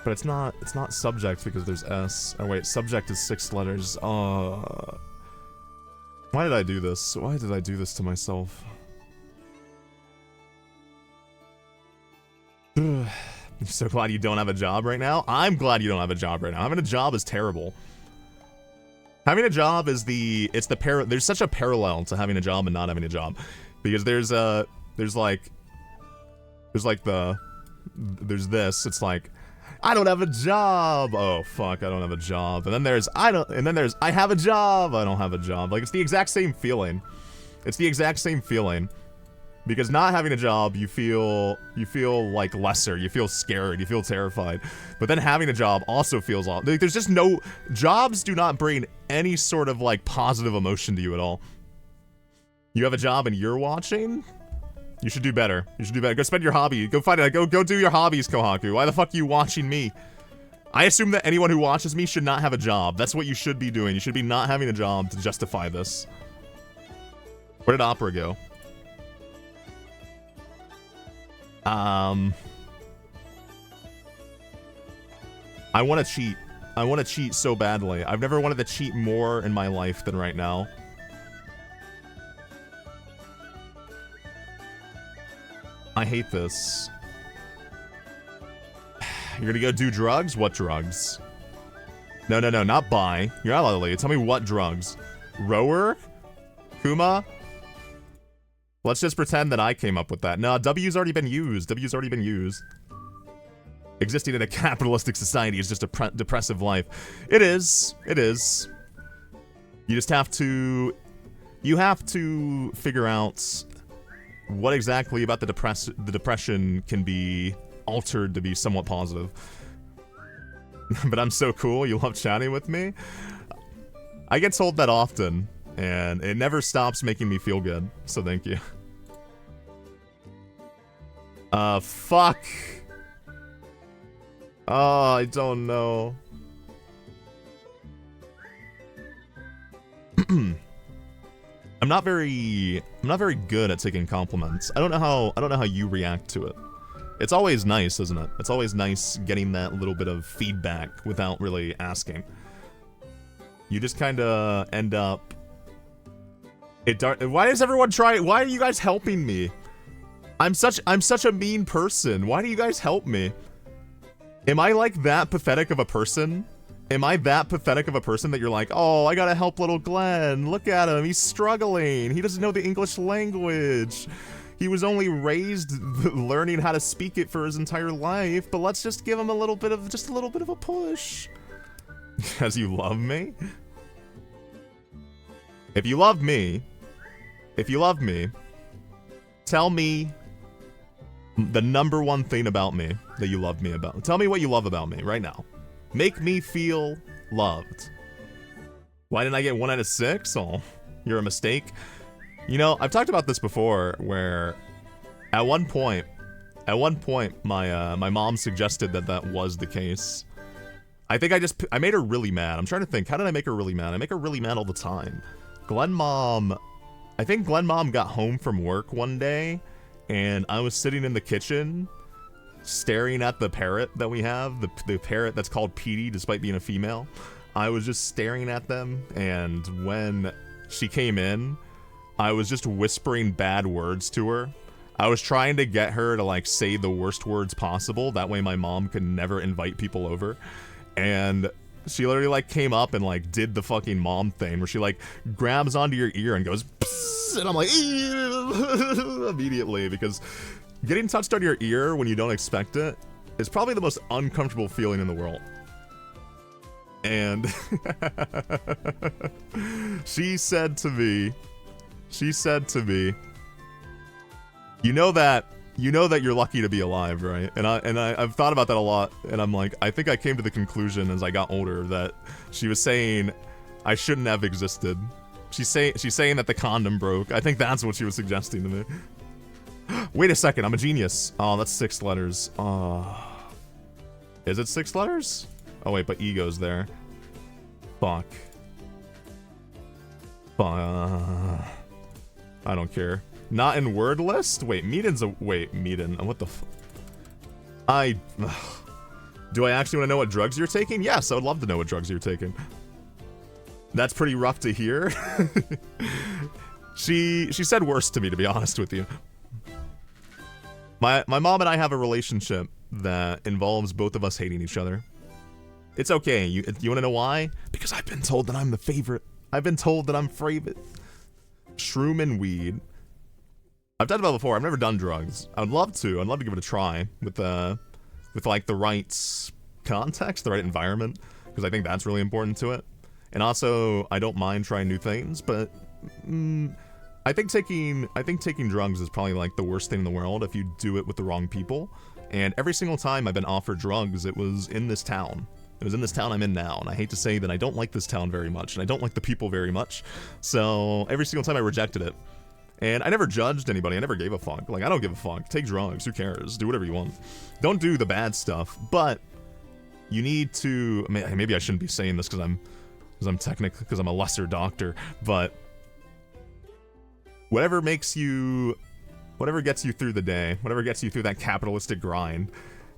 But it's not subject because there's S. Oh wait, subject is 6 letters. Why did I do this? Why did I do this to myself? I'm so glad you don't have a job right now. I'm glad you don't have a job right now. Having a job is terrible. Having a job is there's such a parallel to having a job and not having a job. Because there's this, it's like, I don't have a job. Oh fuck, I don't have a job. And then there's I have a job. I don't have a job. Like, it's the exact same feeling. It's the exact same feeling. Because not having a job, you feel like lesser, you feel scared, you feel terrified. But then having a job also feels like there's just no, jobs do not bring any sort of like positive emotion to you at all. You have a job and you're watching? You should do better. You should do better. Go spend your hobby. Go find it. Go do your hobbies, Kohaku. Why the fuck are you watching me? I assume that anyone who watches me should not have a job. That's what you should be doing. You should be not having a job to justify this. Where did Opera go? I want to cheat. I want to cheat so badly. I've never wanted to cheat more in my life than right now. I hate this. You're gonna go do drugs? What drugs? No, not buy. You're not allowed to leave. Tell me what drugs. Rower? Kuma? Let's just pretend that I came up with that. No, W's already been used. W's already been used. Existing in a capitalistic society is just a depressive life. It is. It is. You just have to... You have to figure out what exactly about the depression can be altered to be somewhat positive. But I'm so cool, you love chatting with me? I get told that often, and it never stops making me feel good, so thank you. Fuck. Oh, I don't know. I'm not very good at taking compliments. I don't know how you react to it. It's always nice, isn't it? It's always nice getting that little bit of feedback without really asking. You just kind of end up... Why does everyone try... Why are you guys helping me? I'm such a mean person. Why do you guys help me? Am I like that pathetic of a person? Am I that pathetic of a person that you're like, oh, I gotta help little Glen. Look at him. He's struggling. He doesn't know the English language. He was only raised learning how to speak it for his entire life, but let's just give him a little bit of a push. Because you love me? If you love me, tell me the number one thing about me that you love me about. Tell me what you love about me right now. Make me feel loved. Why didn't I get 1 out of 6? Oh, you're a mistake. You know, I've talked about this before, where at one point, my mom suggested that was the case. I think I made her really mad. I'm trying to think, how did I make her really mad? I make her really mad all the time. I think Glen Mom got home from work one day, and I was sitting in the kitchen, staring at the parrot that we have, the parrot that's called Petey, despite being a female. I was just staring at them, and when she came in, I was just whispering bad words to her. I was trying to get her to like say the worst words possible. That way my mom could never invite people over. And she literally like came up and like did the fucking mom thing where she like grabs onto your ear and goes, psst, and I'm like, immediately, because getting touched on your ear when you don't expect it is probably the most uncomfortable feeling in the world. And she said to me, you know that you're lucky to be alive, right? And I've thought about that a lot, and I'm like, I think I came to the conclusion as I got older that she was saying I shouldn't have existed. She's saying that the condom broke. I think that's what she was suggesting to me. Wait a second, I'm a genius. Oh, that's 6 letters. Is it 6 letters? Oh wait, but ego's there. Fuck. I don't care. Not in word list? Wait, Meaden. What the do I actually want to know what drugs you're taking? Yes, I would love to know what drugs you're taking. That's pretty rough to hear. She said worse to me, to be honest with you. My mom and I have a relationship that involves both of us hating each other. It's okay. You want to know why? Because I've been told that I'm the favorite. I've been told that I'm favorite. Shroom and weed. I've done it before. I've never done drugs. I'd love to. I'd love to give it a try with like the right context, the right environment, because I think that's really important to it. And also, I don't mind trying new things, but I think taking drugs is probably like the worst thing in the world if you do it with the wrong people. And every single time I've been offered drugs, it was in this town. It was in this town I'm in now, and I hate to say that I don't like this town very much, and I don't like the people very much. So every single time I rejected it. And I never judged anybody. I never gave a fuck. Like, I don't give a fuck. Take drugs. Who cares? Do whatever you want. Don't do the bad stuff. But you need to. Maybe I shouldn't be saying this because I'm a lesser doctor. But whatever gets you through the day, whatever gets you through that capitalistic grind.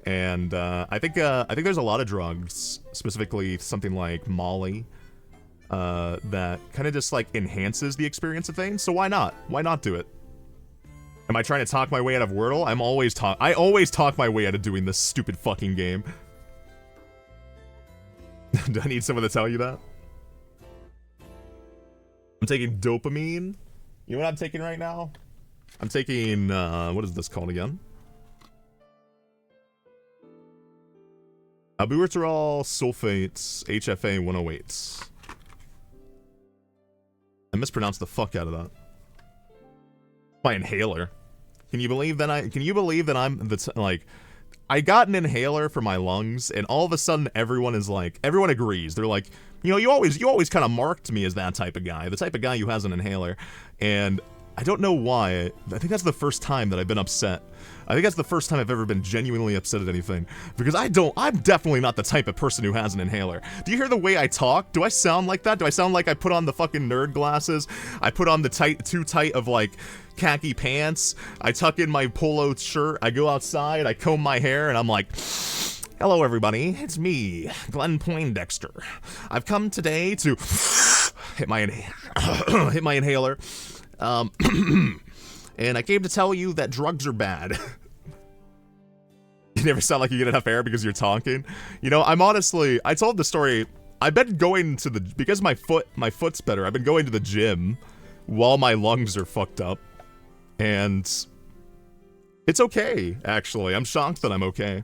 And I think there's a lot of drugs, specifically something like Molly, that kind of just like enhances the experience of things. So why not? Why not do it? Am I trying to talk my way out of Wordle? I always talk my way out of doing this stupid fucking game. Do I need someone to tell you that? I'm taking dopamine. You know what I'm taking right now? I'm taking, what is this called again? Albuterol sulfates HFA 108s. I mispronounced the fuck out of that. My inhaler. Can you believe that I'm like, I got an inhaler for my lungs, and all of a sudden everyone agrees. They're like, you always kind of marked me as that type of guy, the type of guy who has an inhaler. And I don't know why. I think that's the first time that I've been upset. I think that's the first time I've ever been genuinely upset at anything. Because I'm definitely not the type of person who has an inhaler. Do you hear the way I talk? Do I sound like that? Do I sound like I put on the fucking nerd glasses? I put on the too tight of like khaki pants. I tuck in my polo shirt. I go outside. I comb my hair, and I'm like, hello everybody, it's me, Glen Poindexter. I've come today to hit my inhaler. And I came to tell you that drugs are bad. You never sound like you get enough air because you're talking. I told the story. I've been going to because my foot's better. I've been going to the gym while my lungs are fucked up. And it's okay, actually. I'm shocked that I'm okay.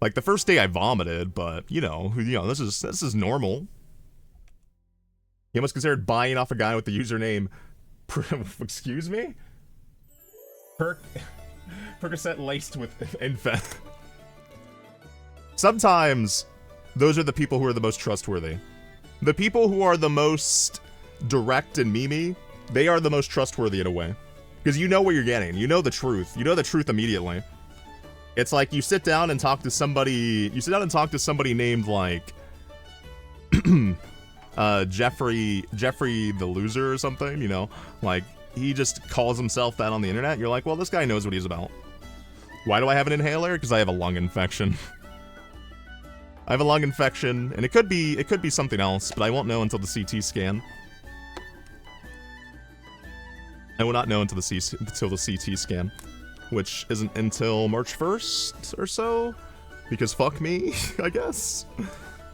Like, the first day I vomited, but, this is normal. You almost considered buying off a guy with the username, excuse me? Percocet laced with Infect. Sometimes, those are the people who are the most trustworthy. The people who are the most direct and memey, they are the most trustworthy in a way. Because you know what you're getting. You know the truth. You know the truth immediately. It's like you sit down and talk to somebody named like Jeffrey the Loser or something, like he just calls himself that on the internet. You're like, well, this guy knows what he's about. Why do I have an inhaler? Because I have a lung infection. I have a lung infection, and it could be something else, but I won't know until the CT scan. I will not know until the CT scan, which isn't until March 1st or so, because fuck me, I guess.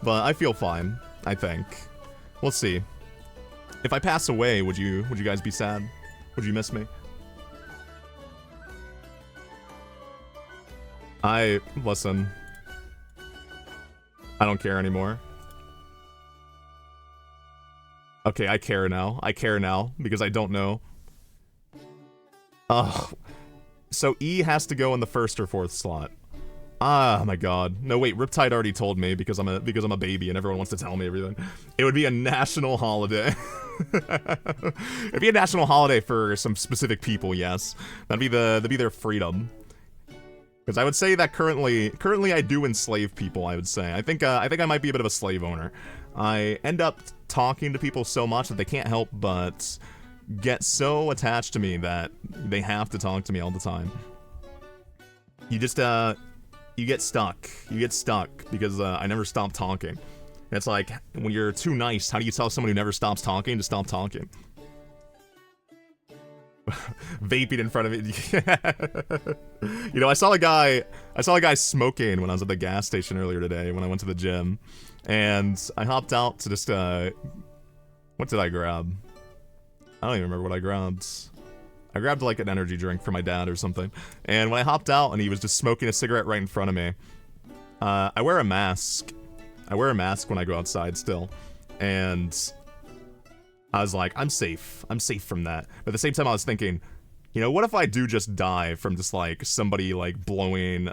But I feel fine, I think. We'll see. If I pass away, would you guys be sad? Would you miss me? Listen. I don't care anymore. Okay, I care now. I care now, because I don't know. Oh. So E has to go in the 1st or 4th slot. Ah, my god. No, wait, Riptide already told me because I'm a baby and everyone wants to tell me everything. It would be a national holiday. It'd be a national holiday for some specific people, yes. That'd be their freedom. Because I would say that currently I do enslave people, I would say. I think I might be a bit of a slave owner. I end up talking to people so much that they can't help but get so attached to me that they have to talk to me all the time. You just, you get stuck. You get stuck because I never stop talking. It's like, when you're too nice, how do you tell someone who never stops talking to stop talking? Vaping in front of it. You know, I saw a guy smoking when I was at the gas station earlier today when I went to the gym. And I hopped out to just, what did I grab? I don't even remember what I grabbed. I grabbed like an energy drink for my dad or something. And when I hopped out and he was just smoking a cigarette right in front of me, I wear a mask. I wear a mask when I go outside still. And I was like, I'm safe. I'm safe from that. But at the same time, I was thinking, you know, what if I do just die from just like somebody like blowing,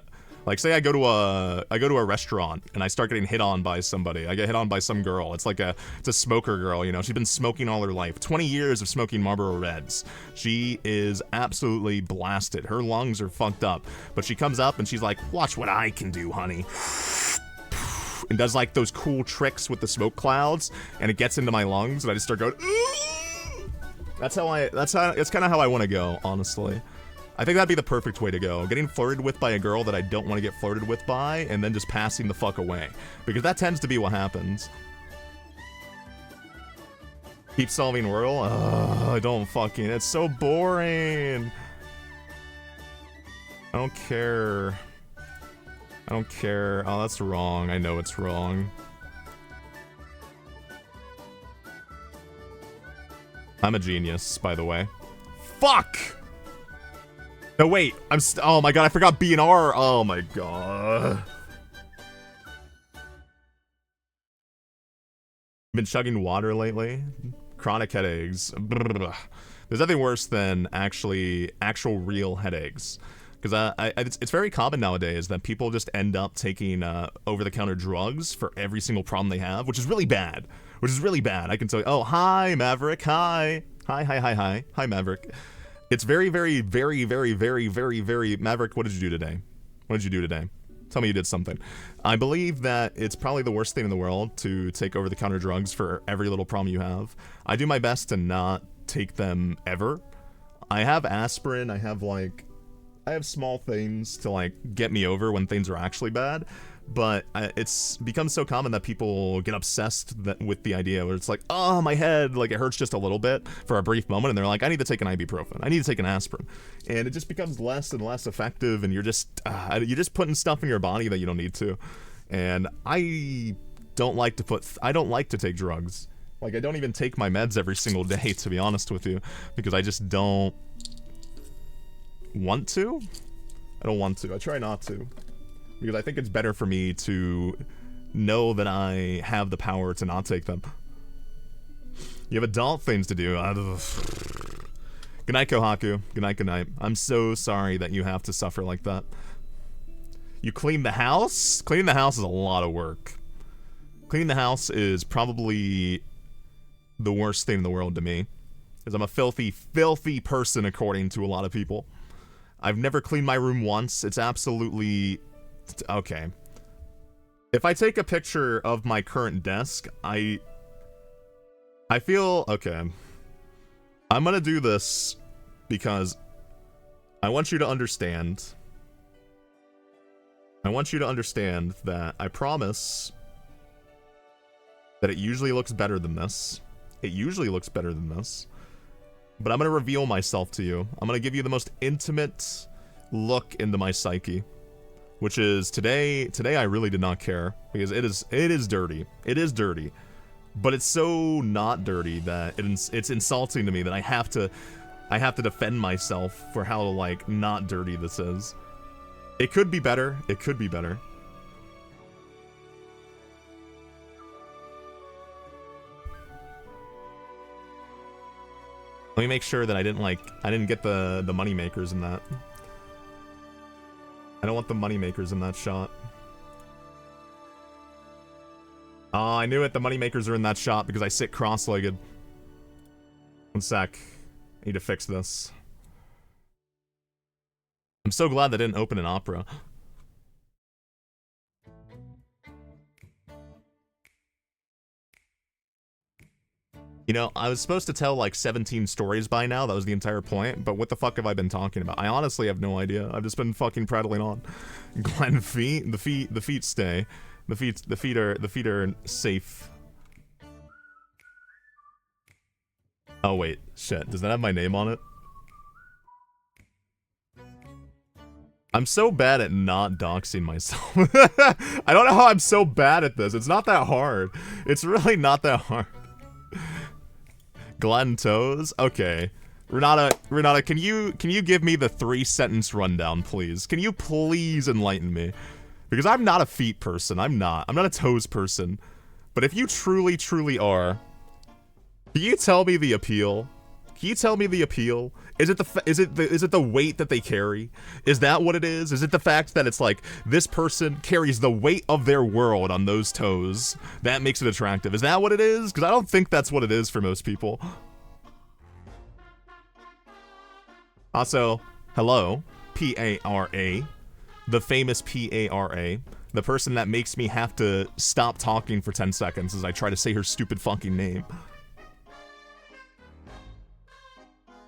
like say I go to a restaurant and I start getting hit on by somebody. I get hit on by some girl. It's a smoker girl, you know. She's been smoking all her life. 20 years of smoking Marlboro Reds. She is absolutely blasted. Her lungs are fucked up. But she comes up and she's like, watch what I can do, honey. And does like those cool tricks with the smoke clouds, and it gets into my lungs, and I just start going, ooh! That's kind of how I want to go, honestly. I think that'd be the perfect way to go. Getting flirted with by a girl that I don't want to get flirted with by, and then just passing the fuck away. Because that tends to be what happens. Keep solving Whirl? I don't fucking, it's so boring. I don't care. I don't care. Oh, that's wrong. I know it's wrong. I'm a genius, by the way. Fuck! No, wait. Oh my god, I forgot B and R. Oh my god. Been chugging water lately? Chronic headaches. There's nothing worse than actual real headaches. Because it's very common nowadays that people just end up taking over-the-counter drugs for every single problem they have, which is really bad. Which is really bad. I can tell you. Oh, hi, Maverick. Hi. Hi, Maverick. It's very, very, very, very, very, very, very... Maverick, what did you do today? What did you do today? Tell me you did something. I believe that it's probably the worst thing in the world to take over-the-counter drugs for every little problem you have. I do my best to not take them ever. I have aspirin. I have small things to, like, get me over when things are actually bad, but it's become so common that people get obsessed with the idea where it's like, oh, my head, like, it hurts just a little bit for a brief moment, and they're like, I need to take an ibuprofen. I need to take an aspirin. And it just becomes less and less effective, and you're just putting stuff in your body that you don't need to. And I don't like to take drugs. Like, I don't even take my meds every single day, to be honest with you, because I just don't want to? I don't want to. I try not to. Because I think it's better for me to know that I have the power to not take them. You have adult things to do. Good night, Kohaku. Good night, good night. I'm so sorry that you have to suffer like that. You clean the house? Cleaning the house is a lot of work. Cleaning the house is probably the worst thing in the world to me. Because I'm a filthy, filthy person according to a lot of people. I've never cleaned my room once. It's absolutely... Okay. If I take a picture of my current desk, I feel... Okay. I'm gonna do this because I want you to understand. I want you to understand that I promise that it usually looks better than this. It usually looks better than this. But I'm gonna reveal myself to you. I'm gonna give you the most intimate look into my psyche. Which is today I really did not care. Because it is dirty. It is dirty. But it's so not dirty that it's insulting to me that I have to defend myself for how, like, not dirty this is. It could be better. It could be better. Let me make sure that I didn't get the money makers in that. I don't want the money makers in that shot. Oh, I knew it. The money makers are in that shot because I sit cross-legged. One sec. I need to fix this. I'm so glad they didn't open an opera. You know, I was supposed to tell like 17 stories by now. That was the entire point. But what the fuck have I been talking about? I honestly have no idea. I've just been fucking prattling on. Glen feet, the feet stay. The feet are safe. Oh wait, shit. Does that have my name on it? I'm so bad at not doxing myself. I don't know how I'm so bad at this. It's not that hard. It's really not that hard. Glen toes? Okay. Renata, can you give me the 3-sentence rundown, please? Can you please enlighten me? Because I'm not a feet person. I'm not a toes person. But if you truly, truly are, can you tell me the appeal? Can you tell me the appeal? Is it the weight that they carry? Is that what it is? Is it the fact that it's like this person carries the weight of their world on those toes? That makes it attractive. Is that what it is? Because I don't think that's what it is for most people. Also, hello, P-A-R-A. The famous P-A-R-A. The person that makes me have to stop talking for 10 seconds as I try to say her stupid fucking name.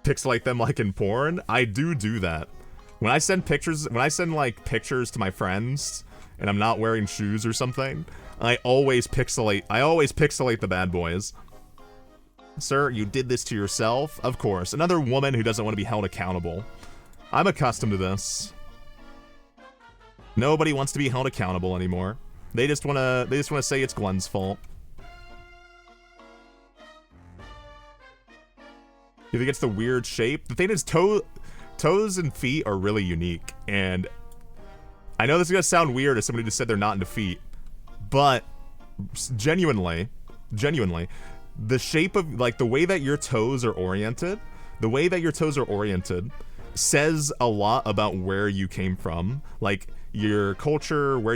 Pixelate them like in porn? I do that. When I send like pictures to my friends and I'm not wearing shoes or something, I always pixelate the bad boys. Sir, you did this to yourself? Of course. Another woman who doesn't want to be held accountable. I'm accustomed to this. Nobody wants to be held accountable anymore. They just wanna say it's Glen's fault. You think it's the weird shape? The thing is, toes and feet are really unique, and I know this is gonna sound weird as somebody just said they're not into feet, but genuinely, the shape of, like, the way that your toes are oriented, says a lot about where you came from, like your culture, where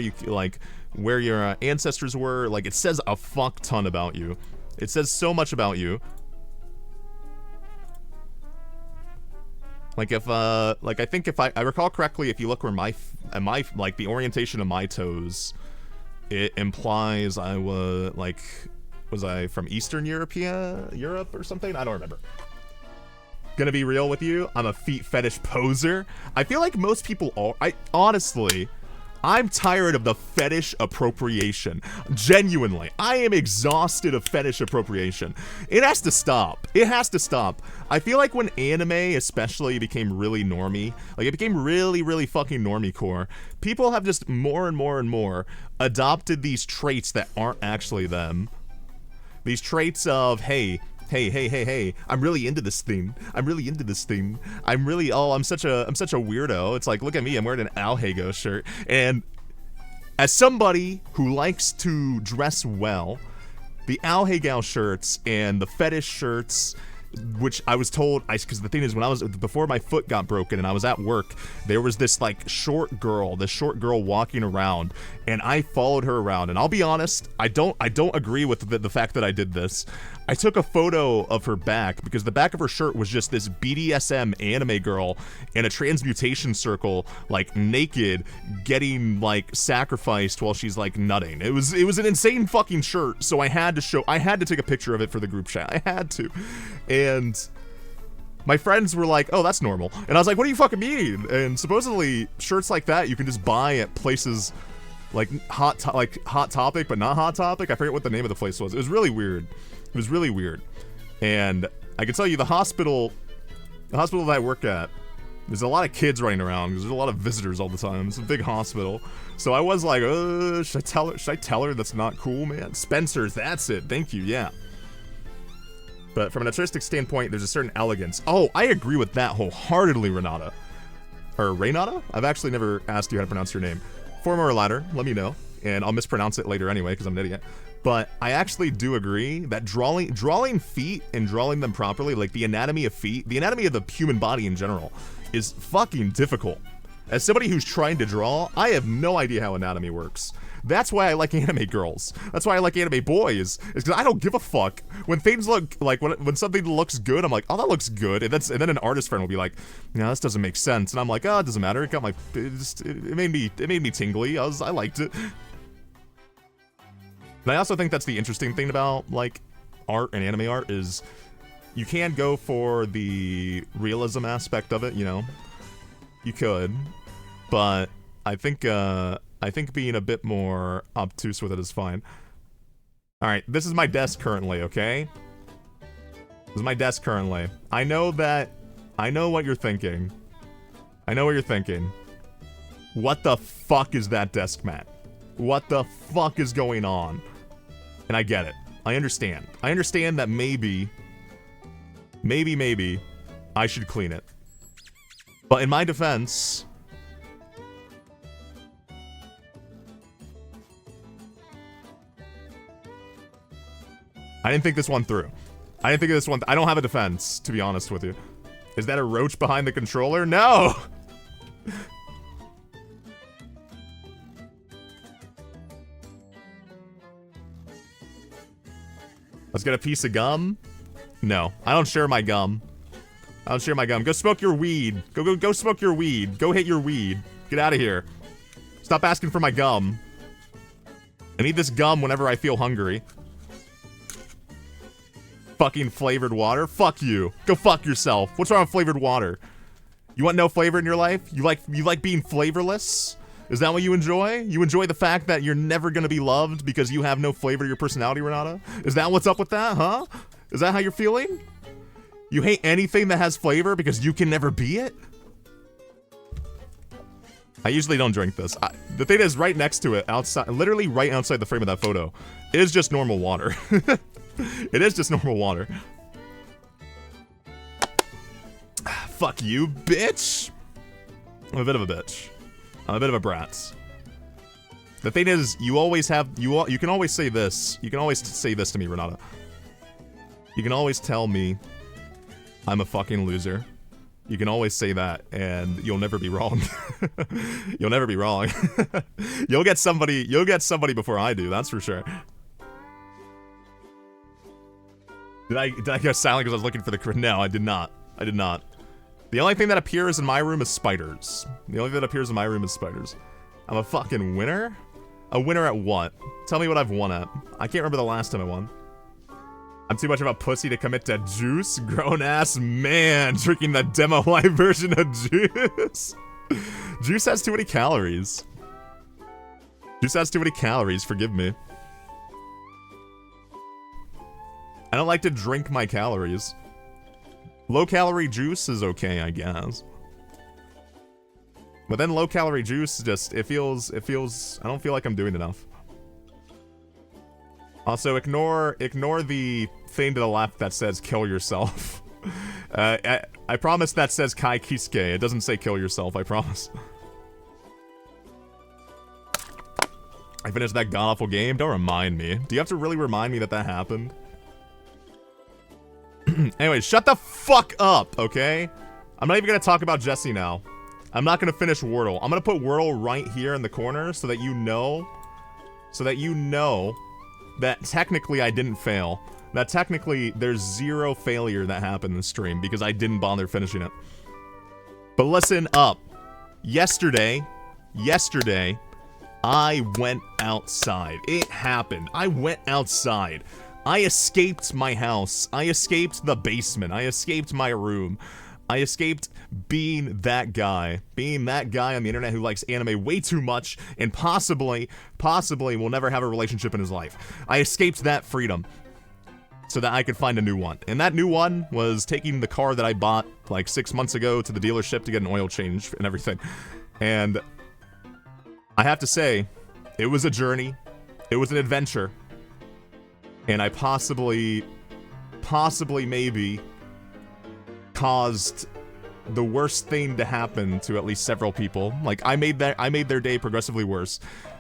your ancestors were. Like, it says a fuck ton about you. It says so much about you. Like, if, like, I think if I recall correctly, if you look where like, the orientation of my toes, it implies I was I from Eastern Europe or something? I don't remember. Gonna be real with you, I'm a feet fetish poser. I feel like most people are. Honestly, I'm tired of the fetish appropriation. Genuinely, I am exhausted of fetish appropriation. It has to stop. It has to stop. I feel like when anime especially became really normie, like it became really, really fucking normie core, people have just more and more and more adopted these traits that aren't actually them. These traits of, hey, I'm really into this thing. I'm such a weirdo. It's like, look at me, I'm wearing an Alhego shirt. And as somebody who likes to dress well, the Alhego shirts and the fetish shirts, which I was told, because the thing is, before my foot got broken and I was at work, there was this like short girl walking around, and I followed her around, and I'll be honest, I don't agree with the fact that I did this. I took a photo of her back because the back of her shirt was just this BDSM anime girl in a transmutation circle, like naked, getting like sacrificed while she's like nutting. It was an insane fucking shirt, so I had to take a picture of it for the group chat. I had to. And my friends were like, oh, that's normal. And I was like, what do you fucking mean? And supposedly shirts like that you can just buy at places like Hot Topic, but not Hot Topic. I forget what the name of the place was. It was really weird. And I can tell you, the hospital The hospital that I work at, there's a lot of kids running around because there's a lot of visitors all the time. It's a big hospital. So I was like, should I tell her that's not cool, man? Spencer's, that's it. Thank you, yeah. But from an artistic standpoint, there's a certain elegance. Oh, I agree with that wholeheartedly, Renata. Or Renata? I've actually never asked you how to pronounce your name. Former or latter, let me know. And I'll mispronounce it later anyway, because I'm an idiot. But I actually do agree that drawing feet and drawing them properly, like the anatomy of feet, the anatomy of the human body in general, is fucking difficult. As somebody who's trying to draw, I have no idea how anatomy works. That's why I like anime girls. That's why I like anime boys. Is because I don't give a fuck. When things look like, when something looks good, I'm like, oh, that looks good. And then an artist friend will be like, no, this doesn't make sense. And I'm like, oh, it doesn't matter. It got it made me tingly. I liked it. And I also think that's the interesting thing about like art and anime art is you can go for the realism aspect of it, you know. You could, but I think being a bit more obtuse with it is fine. All right, this is my desk currently, okay? This is my desk currently. I know what you're thinking. I know what you're thinking. What the fuck is that desk mat? What the fuck is going on? And I get it. I understand. I understand that maybe I should clean it. But in my defense, I didn't think this one through. I didn't think of this one. I don't have a defense, to be honest with you. Is that a roach behind the controller? No! Let's get a piece of gum. No, I don't share my gum. I don't share my gum. Go smoke your weed. Go smoke your weed. Go hit your weed. Get out of here. Stop asking for my gum. I need this gum whenever I feel hungry. Fucking flavored water? Fuck you. Go fuck yourself. What's wrong with flavored water? You want no flavor in your life? You like being flavorless? Is that what you enjoy? You enjoy the fact that you're never gonna be loved because you have no flavor to your personality, Renata? Is that what's up with that, huh? Is that how you're feeling? You hate anything that has flavor because you can never be it? I usually don't drink this. The thing is, right next to it, outside, literally right outside the frame of that photo, is just normal water. It is just normal water. Fuck you, bitch. I'm a bit of a bitch. I'm a bit of a brat. The thing is, you always have, you can always say this. You can always say this to me, Renata. You can always tell me I'm a fucking loser. You can always say that, and you'll never be wrong. You'll never be wrong. You'll get somebody before I do, that's for sure. Did I go silent because I was looking for the... No, I did not. I did not. The only thing that appears in my room is spiders. The only thing that appears in my room is spiders. I'm a fucking winner? A winner at what? Tell me what I've won at. I can't remember the last time I won. I'm too much of a pussy to commit to juice? Grown-ass man drinking the demo light version of juice. Juice has too many calories. Juice has too many calories, forgive me. I don't like to drink my calories. Low-calorie juice is okay, I guess. But then low-calorie juice just, it feels, I don't feel like I'm doing enough. Also, ignore the thing to the left that says kill yourself. I promise that says Kai Kisuke. It doesn't say kill yourself, I promise. I finished that god-awful game? Don't remind me. Do you have to really remind me that that happened? Anyway, shut the fuck up, okay? I'm not even gonna talk about Jesse now. I'm not gonna finish Wordle. I'm gonna put Wordle right here in the corner so that you know that technically I didn't fail. That technically there's zero failure that happened in the stream because I didn't bother finishing it. But listen up. Yesterday, I went outside. It happened. I went outside. I escaped my house. I escaped the basement. I escaped my room. I escaped being that guy on the internet who likes anime way too much and possibly will never have a relationship in his life. I escaped that freedom. so that I could find a new one. And that new one was taking the car that I bought like 6 months ago to the dealership to get an oil change and everything. And I have to say, it was a journey. It was an adventure. And I possibly maybe caused the worst thing to happen to at least several people. Like, I made their day progressively worse.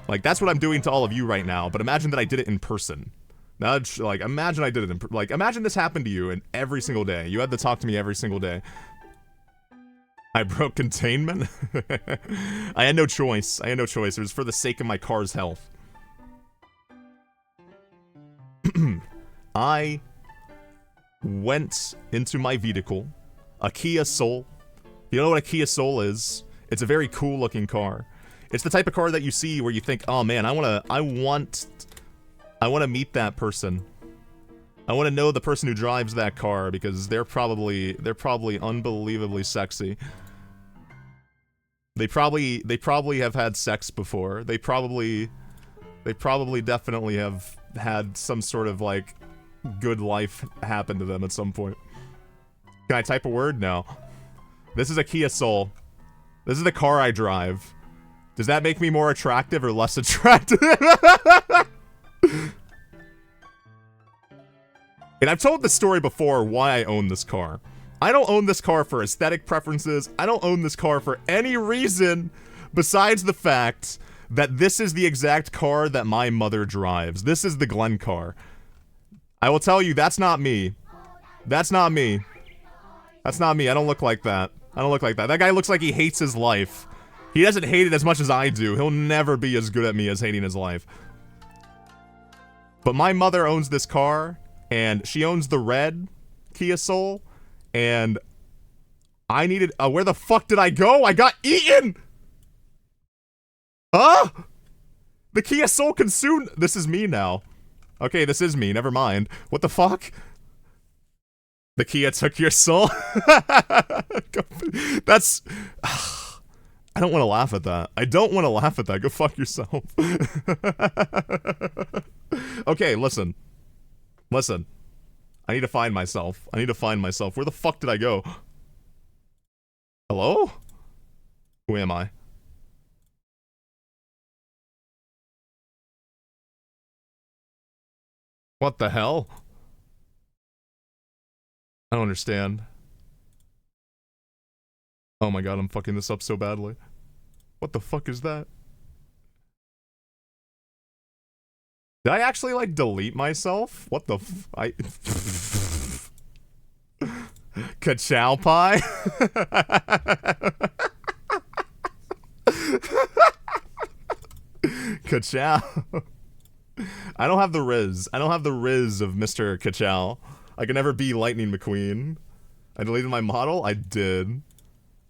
Like, that's what I'm doing to all of you right now, but imagine that I did it in person. Now, like, imagine I did it like, imagine this happened to you every single day. You had to talk to me every single day. I broke containment? I had no choice. It was for the sake of my car's health. I went into my vehicle, a Kia Soul. You know what a Kia Soul is? It's a very cool looking car. It's the type of car that you see where you think, oh man, I want to meet that person. I want to know the person who drives that car because they're probably unbelievably sexy. They probably have had sex before. They probably definitely have had some sort of like good life happen to them at some point. Can I type a word? No. This is a Kia Soul. This is the car I drive. Does that make me more attractive or less attractive? And I've told the story before why I own this car. I don't own this car for aesthetic preferences. I don't own this car for any reason besides the fact that this is the exact car that my mother drives. This is the Glen car. I will tell you, that's not me. That's not me. That's not me. I don't look like that. That guy looks like he hates his life. He doesn't hate it as much as I do. He'll never be as good at me as hating his life. But my mother owns this car, and she owns the red Kia Soul, and I needed... where the fuck did I go? I got eaten! Huh? The Kia Soul consumed... This is me now. Okay, this is me. Never mind. What the fuck? The Kia took your soul? That's... I don't want to laugh at that. Go fuck yourself. Okay, listen. I need to find myself. Where the fuck did I go? Hello? Who am I? What the hell? I don't understand. Oh my god, I'm fucking this up so badly. What the fuck is that? Did I actually, like, delete myself? What the I... Ka-chow pie? Ka-chow. I don't have the riz. of Mr. Ka-chow. I can never be Lightning McQueen. I deleted my model? I did,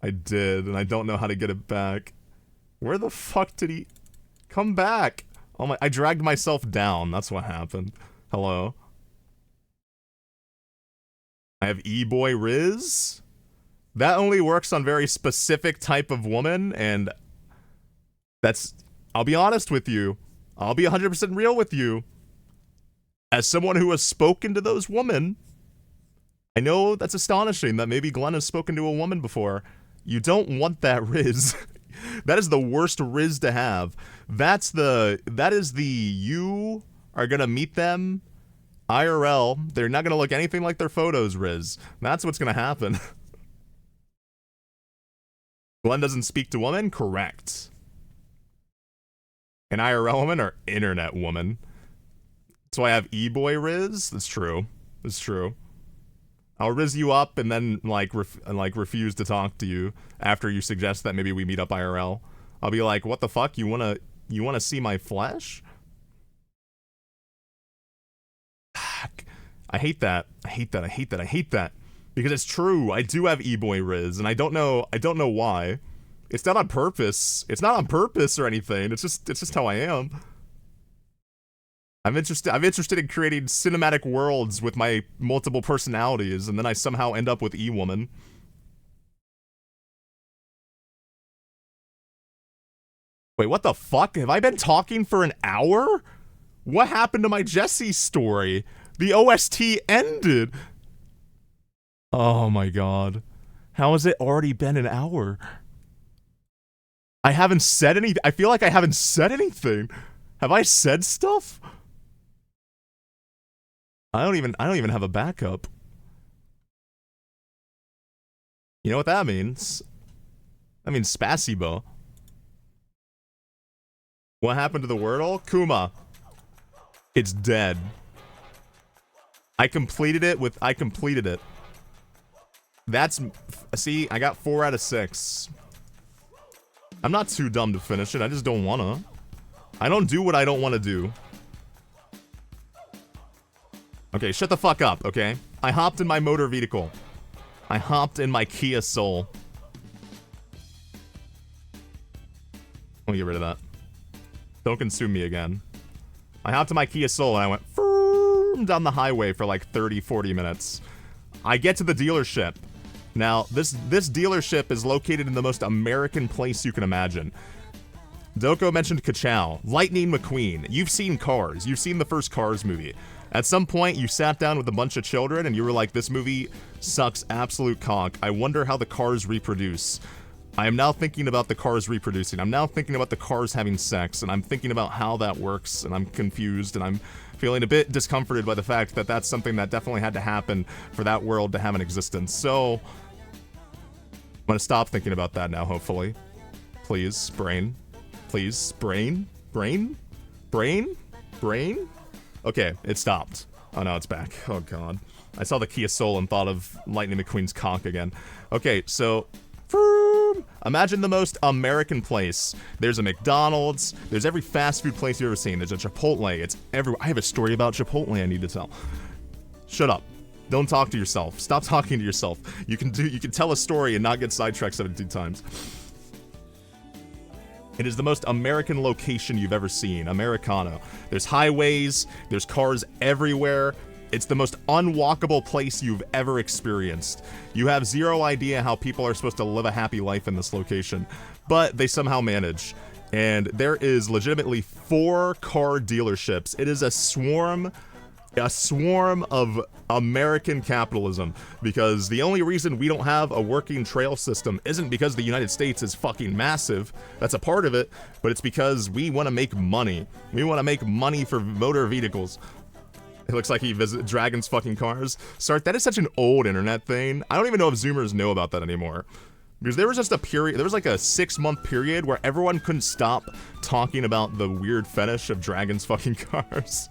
and I don't know how to get it back. Where the fuck did he... Come back! Oh my... I dragged myself down. That's what happened. Hello? I have E-boy Riz? That only works on very specific type of woman, and... That's... I'll be honest with you. I'll be 100% real with you. As someone who has spoken to those women, I know that's astonishing that maybe Glen has spoken to a woman before. You don't want that Riz. That is the worst Riz to have. That is the you are gonna meet them IRL. They're not gonna look anything like their photos Riz. That's what's gonna happen. Glen doesn't speak to women? Correct. An IRL woman or internet woman? That's why I have E-boy Riz? That's true. I'll Riz you up and then, like, refuse to talk to you after you suggest that maybe we meet up IRL. I'll be like, what the fuck? You wanna see my flesh? I hate that. Because it's true. I do have E-boy Riz, and I don't know why. It's not on purpose. Or anything. It's just how I am. I'm interested in creating cinematic worlds with my multiple personalities, and then I somehow end up with E-woman. Wait, what the fuck? Have I been talking for an hour? What happened to my Jesse story? The OST ended. Oh my god. How has it already been an hour? I haven't said anything. I feel like I haven't said anything. Have I said stuff? I don't even have a backup. You know what that means? That means spasibo. What happened to the Wordle? Kuma. It's dead. I completed it. That's, see, I got 4 out of 6. I'm not too dumb to finish it, I just don't wanna. I don't do what I don't wanna do. Okay, shut the fuck up, okay? I hopped in my motor vehicle. I hopped in my Kia Soul. Let me get rid of that. Don't consume me again. I hopped in my Kia Soul and I went down the highway for like 30-40 minutes. I get to the dealership. Now, this dealership is located in the most American place you can imagine. Doko mentioned Kachow. Lightning McQueen. You've seen Cars. You've seen the first Cars movie. At some point, you sat down with a bunch of children and you were like, this movie sucks absolute cock. I wonder how the cars reproduce. I am now thinking about the cars reproducing. I'm now thinking about the cars having sex, and I'm thinking about how that works, and I'm confused, and I'm feeling a bit discomforted by the fact that that's something that definitely had to happen for that world to have an existence. So, I'm gonna stop thinking about that now, hopefully. Please, brain. Please, brain? Brain? Brain? Brain? Okay, it stopped. Oh no, it's back. Oh god. I saw the Kia Soul and thought of Lightning McQueen's cock again. Okay, so... Imagine the most American place. There's a McDonald's. There's every fast food place you've ever seen. There's a Chipotle. It's everywhere. I have a story about Chipotle I need to tell. Shut up. Don't talk to yourself. Stop talking to yourself. You can tell a story and not get sidetracked 17 times. It is the most American location you've ever seen. Americano. There's highways. There's cars everywhere. It's the most unwalkable place you've ever experienced. You have zero idea how people are supposed to live a happy life in this location, but they somehow manage. And there is legitimately 4 car dealerships. It is a swarm of American capitalism, because the only reason we don't have a working trail system isn't because the United States is fucking massive. That's a part of it, but it's because we want to make money. We want to make money for motor vehicles. It looks like he visited Dragon's fucking cars. Start. That is such an old internet thing. I don't even know if Zoomers know about that anymore. Because there was just a period, there was like a 6-month period where everyone couldn't stop talking about the weird fetish of Dragon's fucking cars.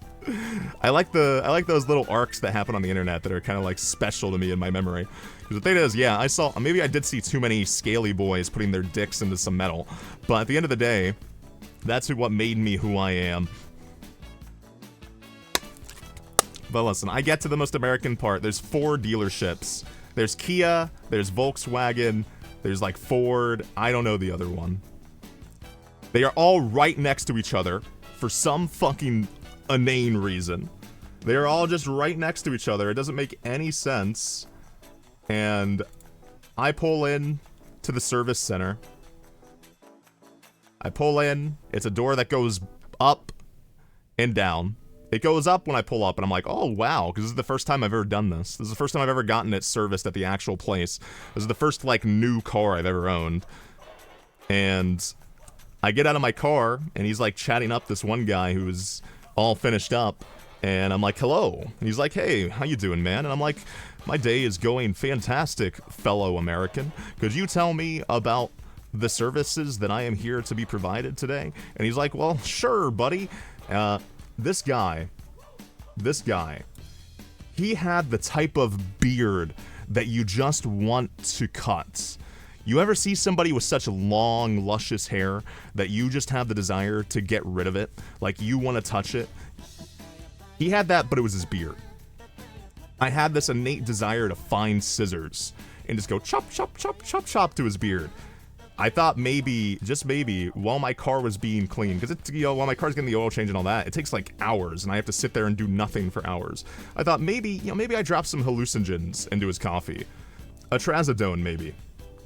I like those little arcs that happen on the internet that are kind of like special to me in my memory. Because the thing is, yeah, maybe I did see too many scaly boys putting their dicks into some metal. But at the end of the day, that's what made me who I am. But listen, I get to the most American part. There's 4 dealerships. There's Kia, there's Volkswagen, there's like Ford, I don't know the other one. They are all right next to each other for some fucking inane reason. They are all just right next to each other. It doesn't make any sense. And I pull in to the service center. I pull in. It's a door that goes up and down. It goes up when I pull up, and I'm like, oh, wow, because this is the first time I've ever done this. This is the first time I've ever gotten it serviced at the actual place. This is the first, like, new car I've ever owned. And I get out of my car, and he's, like, chatting up this one guy who's all finished up. And I'm like, hello. And he's like, hey, how you doing, man? And I'm like, my day is going fantastic, fellow American. Could you tell me about the services that I am here to be provided today? And he's like, well, sure, buddy. This guy, he had the type of beard that you just want to cut. You ever see somebody with such long, luscious hair that you just have the desire to get rid of it? Like, you want to touch it? He had that, but it was his beard. I had this innate desire to find scissors and just go chop, chop, chop, chop, chop to his beard. I thought maybe, just maybe, while my car was being cleaned, because while my car's getting the oil change and all that, it takes like hours, and I have to sit there and do nothing for hours. I thought maybe I dropped some hallucinogens into his coffee. A trazodone, maybe.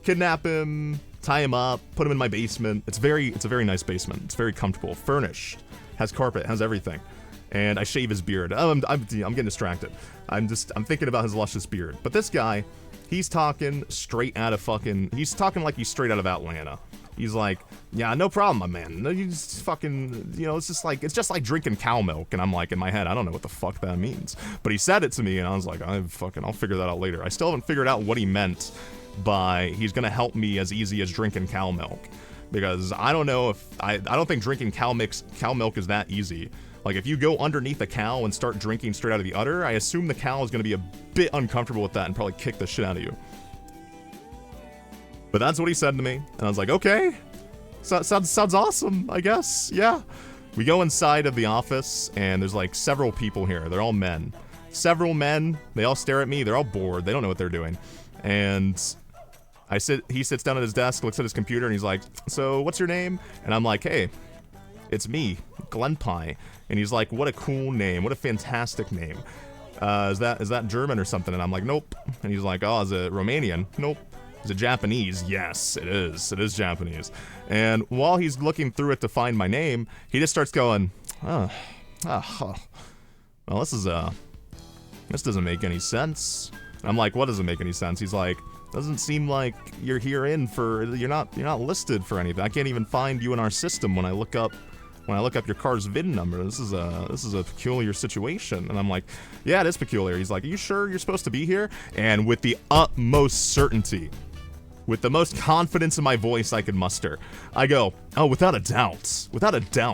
Kidnap him, tie him up, put him in my basement. It's a very nice basement. It's very comfortable, furnished, has carpet, has everything. and I shave his beard. I'm getting distracted. I'm thinking about his luscious beard. But this guy, he's talking straight out of he's talking like he's straight out of Atlanta. He's like, yeah, no problem, my man. No, you just fucking, it's just like drinking cow milk. And I'm like, in my head, I don't know what the fuck that means. But he said it to me, and I was like, I'll figure that out later. I still haven't figured out what he meant by he's gonna help me as easy as drinking cow milk. Because I don't know if, I don't think drinking cow milk is that easy. Like, if you go underneath a cow and start drinking straight out of the udder, I assume the cow is gonna be a bit uncomfortable with that and probably kick the shit out of you. But that's what he said to me, and I was like, okay, sounds awesome, I guess, yeah. We go inside of the office, and there's like several people here. They're all men. Several men, they all stare at me, they're all bored, they don't know what they're doing. And he sits down at his desk, looks at his computer, and he's like, so what's your name? And I'm like, hey, it's me, Glenpai. And he's like, what a cool name, what a fantastic name. Is that German or something? And I'm like, nope. And he's like, oh, is it Romanian? Nope. Is it Japanese? Yes, it is. It is Japanese. And while he's looking through it to find my name, he just starts going, well, this doesn't make any sense. And I'm like, what doesn't make any sense? He's like, doesn't seem like you're you're not listed for anything. I can't even find you in our system when I look up your car's VIN number. This is a peculiar situation. And I'm like, yeah, it is peculiar. He's like, are you sure you're supposed to be here? And with the utmost certainty, with the most confidence in my voice I could muster, I go, oh, without a doubt,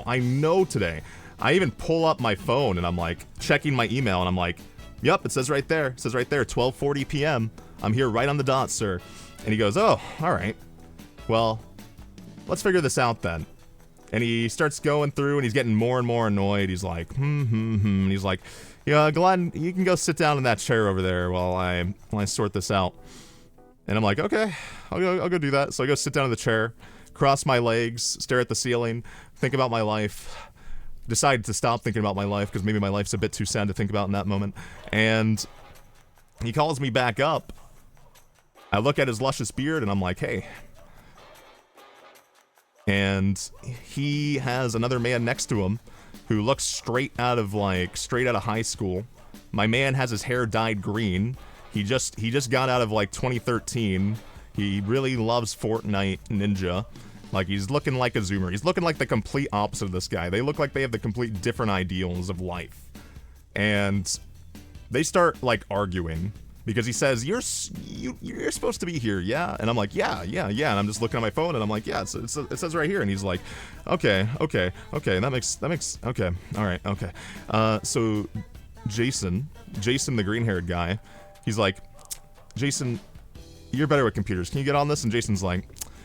I know today. I even pull up my phone and I'm like checking my email and I'm like, yep, it says right there, 12:40 p.m. I'm here right on the dot, sir. And he goes, oh, all right. Well, let's figure this out then. And he starts going through and he's getting more and more annoyed. He's like, And he's like, yeah, Glenn, you can go sit down in that chair over there while I sort this out. And I'm like, okay, I'll go do that. So I go sit down in the chair, cross my legs, stare at the ceiling, think about my life. Decided to stop thinking about my life because maybe my life's a bit too sad to think about in that moment. And he calls me back up. I look at his luscious beard and I'm like, hey. And he has another man next to him who looks straight out of high school. My man has his hair dyed green. He just got out of 2013. He really loves Fortnite Ninja. Like, he's looking like a Zoomer. He's looking like the complete opposite of this guy. They look like they have the complete different ideals of life. And they start arguing because he says, you're supposed to be here, yeah? And I'm like, yeah. And I'm just looking at my phone and I'm like, yeah, it says right here. And he's like, okay, that makes, okay, all right, okay. So Jason, the green-haired guy, he's like, Jason, you're better with computers. Can you get on this? And Jason's like,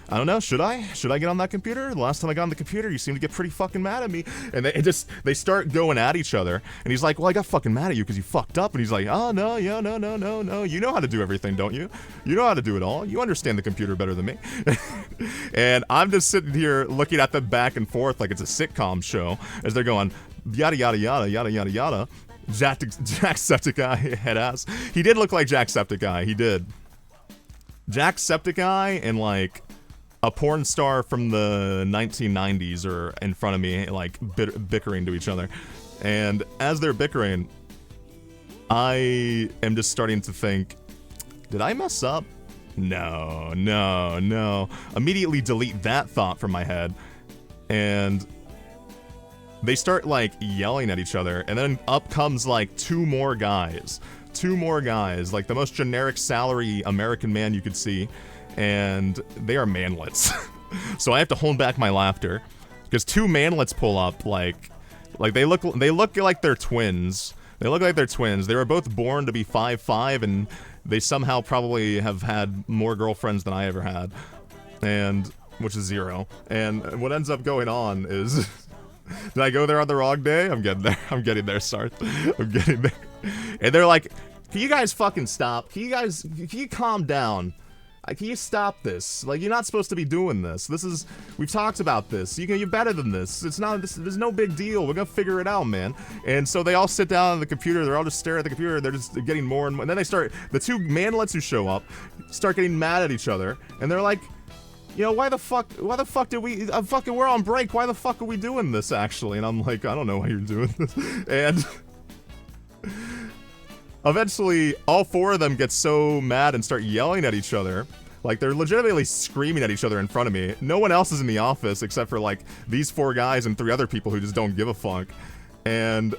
I don't know, should I get on that computer? The last time I got on the computer, you seemed to get pretty fucking mad at me. And they start going at each other. And he's like, well, I got fucking mad at you because you fucked up. And he's like, oh, no, yeah, no. You know how to do everything, don't you? You know how to do it all. You understand the computer better than me. And I'm just sitting here looking at them back and forth like it's a sitcom show as they're going, yada, yada, yada, yada, yada, yada. Jacksepticeye head ass. He did look like Jacksepticeye. He did. Jacksepticeye and a porn star from the 1990s are in front of me, bickering to each other. And as they're bickering, I am just starting to think, did I mess up? No. Immediately delete that thought from my head. And they start, yelling at each other. And then up comes, two more guys. The most generic salary American man you could see. And they are manlets. So I have to hold back my laughter because two manlets pull up they look like they're twins. They were both born to be 5'5", and they somehow probably have had more girlfriends than I ever had, and which is 0. And what ends up going on is did I go there on the wrong day? I'm getting there, Sarth. I'm getting there. And they're like, can you guys fucking stop? Can you calm down? Can you stop this? You're not supposed to be doing this. We've talked about this. You're better than this. There's no big deal. We're gonna figure it out, man. And so they all sit down on the computer. They're all just staring at the computer. They're just getting more and more. And then the two manlets who show up start getting mad at each other. And they're like, you know, why the fuck did we, we're on break, why the fuck are we doing this, actually? And I'm like, I don't know why you're doing this. And eventually, all four of them get so mad and start yelling at each other. Like, they're legitimately screaming at each other in front of me. No one else is in the office except for, like, these 4 guys and 3 other people who just don't give a fuck. And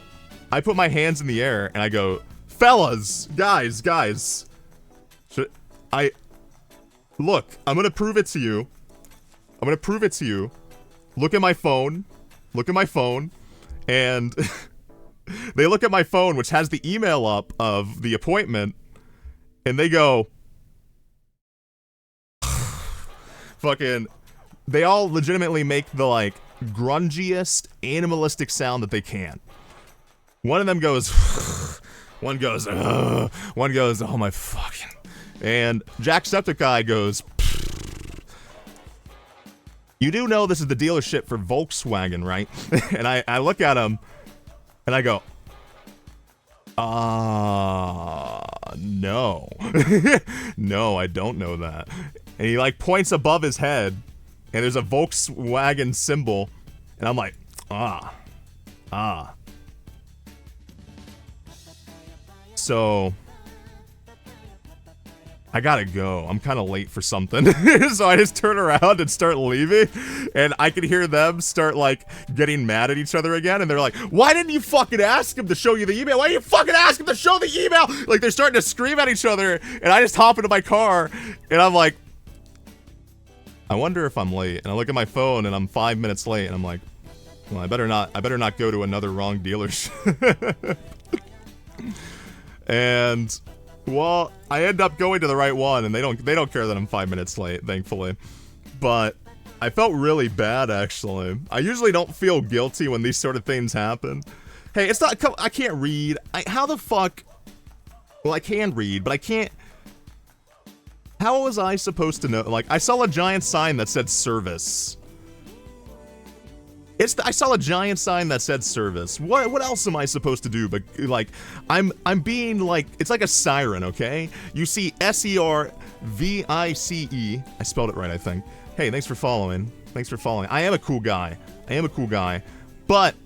I put my hands in the air and I go, fellas, guys. Look, I'm gonna prove it to you. Look at my phone. And they look at my phone, which has the email up of the appointment, and they go, fucking, they all legitimately make the, like, grungiest, animalistic sound that they can. One of them goes, one goes, oh my fucking, and Jacksepticeye goes, you do know this is the dealership for Volkswagen, right? And I look at him, and I go, no. No, I don't know that. And he, like, points above his head, and there's a Volkswagen symbol, and I'm like, So, I gotta go. I'm kind of late for something. So I just turn around and start leaving, and I can hear them start, like, getting mad at each other again, and they're like, why didn't you fucking ask him to show you the email? Why didn't you fucking ask him to show the email? Like, they're starting to scream at each other, and I just hop into my car, and I'm like, I wonder if I'm late. And I look at my phone, and I'm 5 minutes late, and I'm like, well, I better not go to another wrong dealership. And, well, I end up going to the right one, and they don't care that I'm 5 minutes late, thankfully. But I felt really bad, actually. I usually don't feel guilty when these sort of things happen. Hey, it's not, I can't read. How the fuck? Well, I can read, but I can't. How was I supposed to know? Like, I saw a giant sign that said service. I saw a giant sign that said service. What else am I supposed to do? But, like, I'm being, like, it's like a siren, okay? You see SERVICE. I spelled it right, I think. Hey, thanks for following. I am a cool guy. But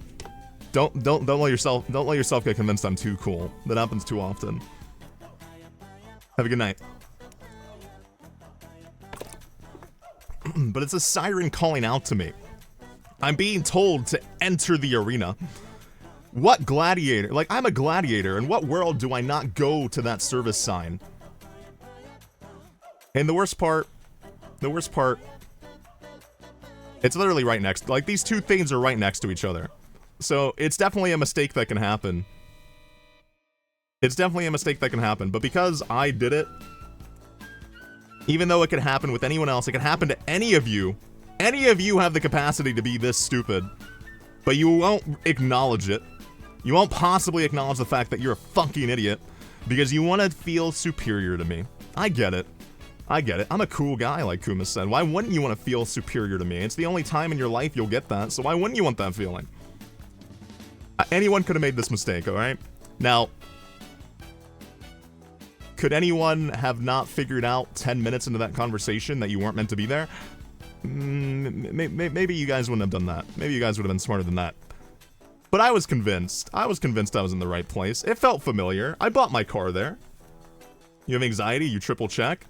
don't let yourself get convinced I'm too cool. That happens too often. Have a good night. But it's a siren calling out to me. I'm being told to enter the arena. What gladiator? Like, I'm a gladiator. In what world do I not go to that service sign? And the worst part, it's literally right next. Like, these two things are right next to each other. So, it's definitely a mistake that can happen. But because I did it, even though it could happen with anyone else, it could happen to any of you. Any of you have the capacity to be this stupid, but you won't acknowledge it. You won't possibly acknowledge the fact that you're a fucking idiot because you want to feel superior to me. I get it. I'm a cool guy, like Kuma said. Why wouldn't you want to feel superior to me? It's the only time in your life you'll get that, so why wouldn't you want that feeling? Anyone could have made this mistake, alright? Now, could anyone have not figured out 10 minutes into that conversation that you weren't meant to be there? Maybe you guys wouldn't have done that. Maybe you guys would have been smarter than that. But I was convinced. I was in the right place. It felt familiar. I bought my car there. You have anxiety? You triple check?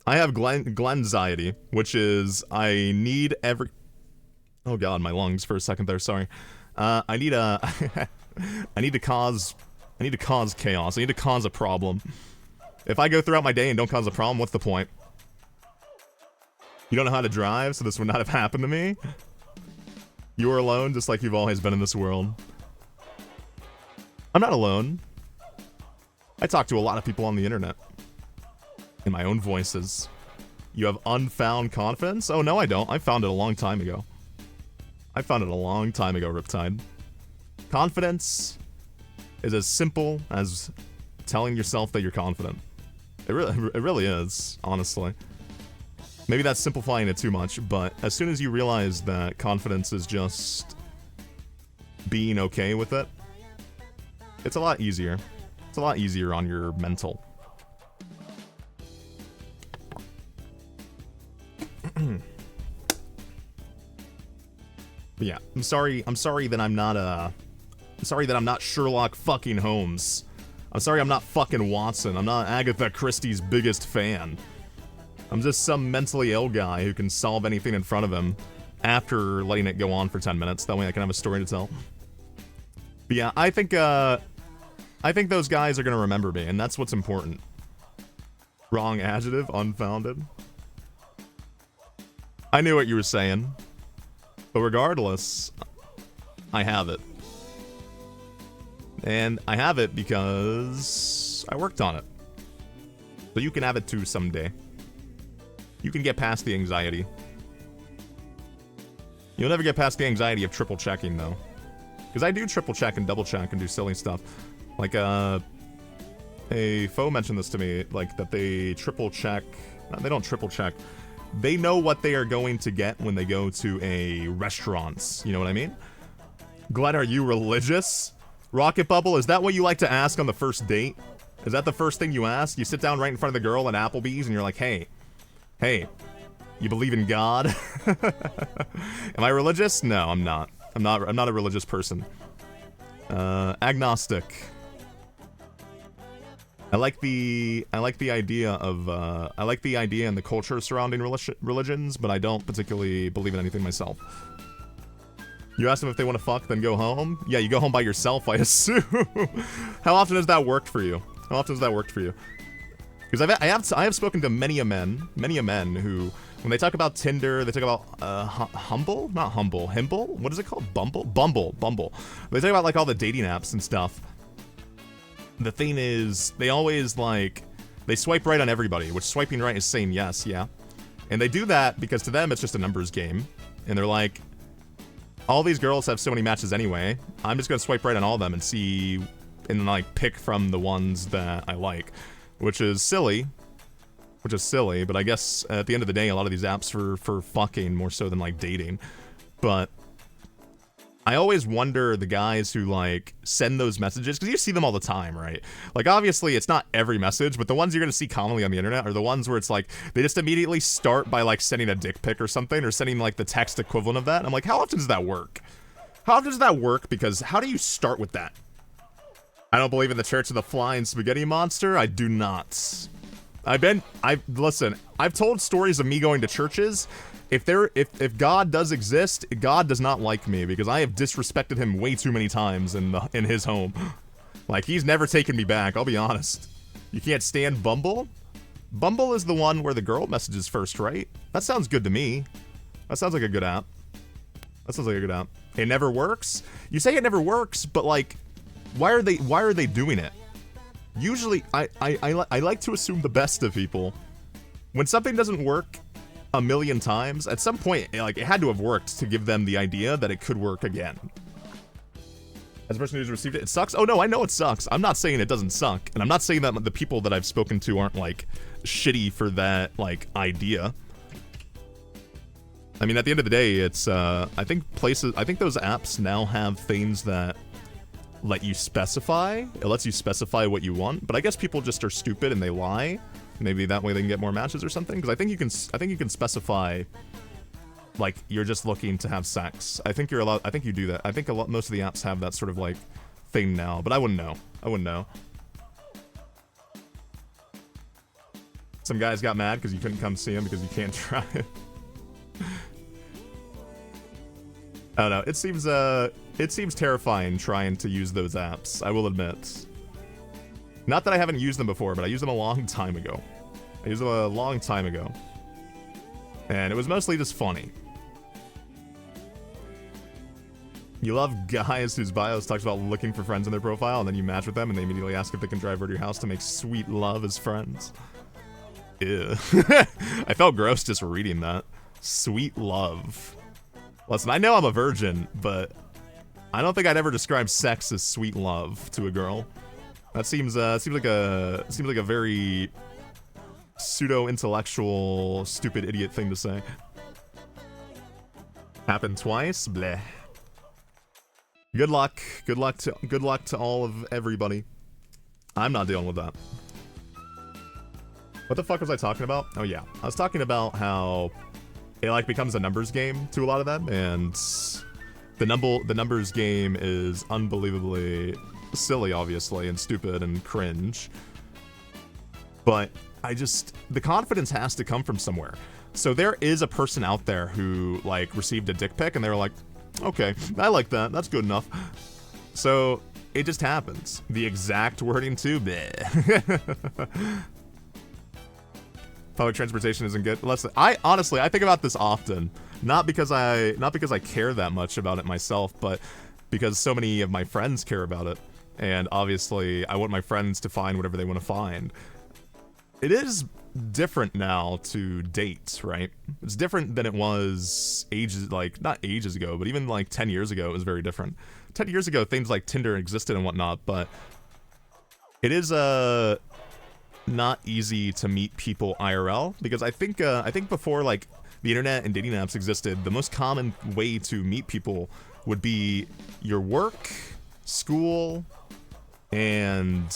I have Glenanxiety, which is I need every... Oh god, my lungs for a second there, sorry. I need to cause chaos. I need to cause a problem. If I go throughout my day and don't cause a problem, what's the point? You don't know how to drive, so this would not have happened to me? You are alone, just like you've always been in this world. I'm not alone. I talk to a lot of people on the internet. In my own voices. You have unfound confidence? Oh, no, I don't. I found it a long time ago. Riptide. Confidence is as simple as telling yourself that you're confident. It really is, honestly. Maybe that's simplifying it too much, but as soon as you realize that confidence is just being okay with it, it's a lot easier. It's a lot easier on your mental. But yeah, I'm sorry that I'm not Sherlock fucking Holmes. I'm sorry I'm not fucking Watson. I'm not Agatha Christie's biggest fan. I'm just some mentally ill guy who can solve anything in front of him after letting it go on for 10 minutes. That way I can have a story to tell. But yeah, I think those guys are gonna remember me, and that's what's important. Wrong adjective, unfounded. I knew what you were saying. But regardless, I have it. And I have it because I worked on it. So you can have it too someday. You can get past the anxiety. You'll never get past the anxiety of triple checking, though. Because I do triple check and double check and do silly stuff. Like, a foe mentioned this to me, like, that they triple check. No, they don't triple check. They know what they are going to get when they go to a restaurant. You know what I mean? Glen, are you religious? Rocket Bubble, is that what you like to ask on the first date? Is that the first thing you ask? You sit down right in front of the girl at Applebee's and you're like, hey, you believe in God? Am I religious? No, I'm not. I'm not a religious person. Agnostic. I like the idea of I like the idea and the culture surrounding religions, but I don't particularly believe in anything myself. You ask them if they want to fuck, then go home? Yeah, you go home by yourself, I assume. How often has that worked for you? How often has that worked for you? Because I have spoken to many a men who, when they talk about Tinder, they talk about Humble? Not Humble. Himble? What is it called? Bumble? Bumble. They talk about like all the dating apps and stuff. The thing is, they always like, they swipe right on everybody, which swiping right is saying yes, yeah. And they do that because to them it's just a numbers game. And they're like, all these girls have so many matches anyway, I'm just gonna swipe right on all of them and see, and like pick from the ones that I like. Which is silly, but I guess at the end of the day, a lot of these apps for fucking more so than like dating. But I always wonder the guys who like send those messages, because you see them all the time, right? Like obviously it's not every message, but the ones you're gonna see commonly on the internet are the ones where it's like they just immediately start by like sending a dick pic or something, or sending like the text equivalent of that. I'm like, how often does that work? How often does that work? Because how do you start with that? I don't believe in the Church of the Flying Spaghetti Monster. I do not. Listen, I've told stories of me going to churches. If God does exist, God does not like me because I have disrespected him way too many times in his home. Like, he's never taken me back, I'll be honest. You can't stand Bumble? Bumble is the one where the girl messages first, right? That sounds good to me. That sounds like a good app. It never works? You say it never works, but like, why are they doing it? Usually, I like to assume the best of people. When something doesn't work a million times, at some point, like, it had to have worked to give them the idea that it could work again. As a person who's received it, it sucks? Oh no, I know it sucks. I'm not saying it doesn't suck, and I'm not saying that the people that I've spoken to aren't, like, shitty for that, like, idea. I mean, at the end of the day, it's, I think those apps now have things that let you specify. It lets you specify what you want, but I guess people just are stupid and they lie. Maybe that way they can get more matches or something. Because I think you can specify, like, you're just looking to have sex. I think you're allowed. I think you do that. I think most of the apps have that sort of like thing now, but I wouldn't know. Some guys got mad because you couldn't come see him because you can't drive. I don't know. It seems terrifying trying to use those apps, I will admit. Not that I haven't used them before, but I used them a long time ago. And it was mostly just funny. You love guys whose bios talks about looking for friends in their profile, and then you match with them, and they immediately ask if they can drive over to your house to make sweet love as friends. Ew. I felt gross just reading that. Sweet love. Listen, I know I'm a virgin, but I don't think I'd ever describe sex as sweet love to a girl. That seems like a very pseudo-intellectual, stupid idiot thing to say. Happened twice? Bleh. Good luck to all of everybody. I'm not dealing with that. What the fuck was I talking about? Oh yeah, I was talking about how it like becomes a numbers game to a lot of them, and the numbers game is unbelievably silly, obviously, and stupid and cringe. But the confidence has to come from somewhere. So there is a person out there who like received a dick pic and they were like, okay, I like that. That's good enough. So it just happens. The exact wording too. Bleh. Public transportation isn't good. I think about this often. Not because I care that much about it myself, but because so many of my friends care about it. And obviously, I want my friends to find whatever they want to find. It is different now to date, right? It's different than it was not ages ago, but even like 10 years ago, it was very different. 10 years ago, things like Tinder existed and whatnot, but it is not easy to meet people IRL, because I think before like the internet and dating apps existed, the most common way to meet people would be your work, school, and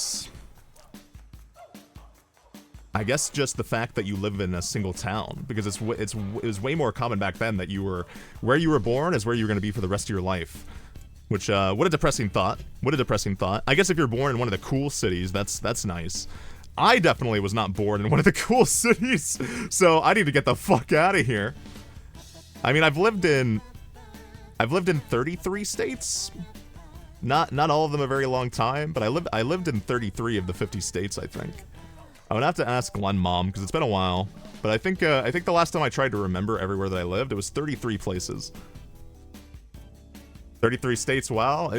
I guess just the fact that you live in a single town, because it was way more common back then that where you were born is where you were going to be for the rest of your life. Which what a depressing thought. What a depressing thought. I guess if you're born in one of the cool cities, that's nice. I definitely was not born in one of the cool cities, so I need to get the fuck out of here. I mean, I've lived in 33 states. Not all of them a very long time, but I lived in 33 of the 50 states, I think. I would have to ask Glen Mom, because it's been a while. But I think the last time I tried to remember everywhere that I lived, it was 33 places. 33 states, wow.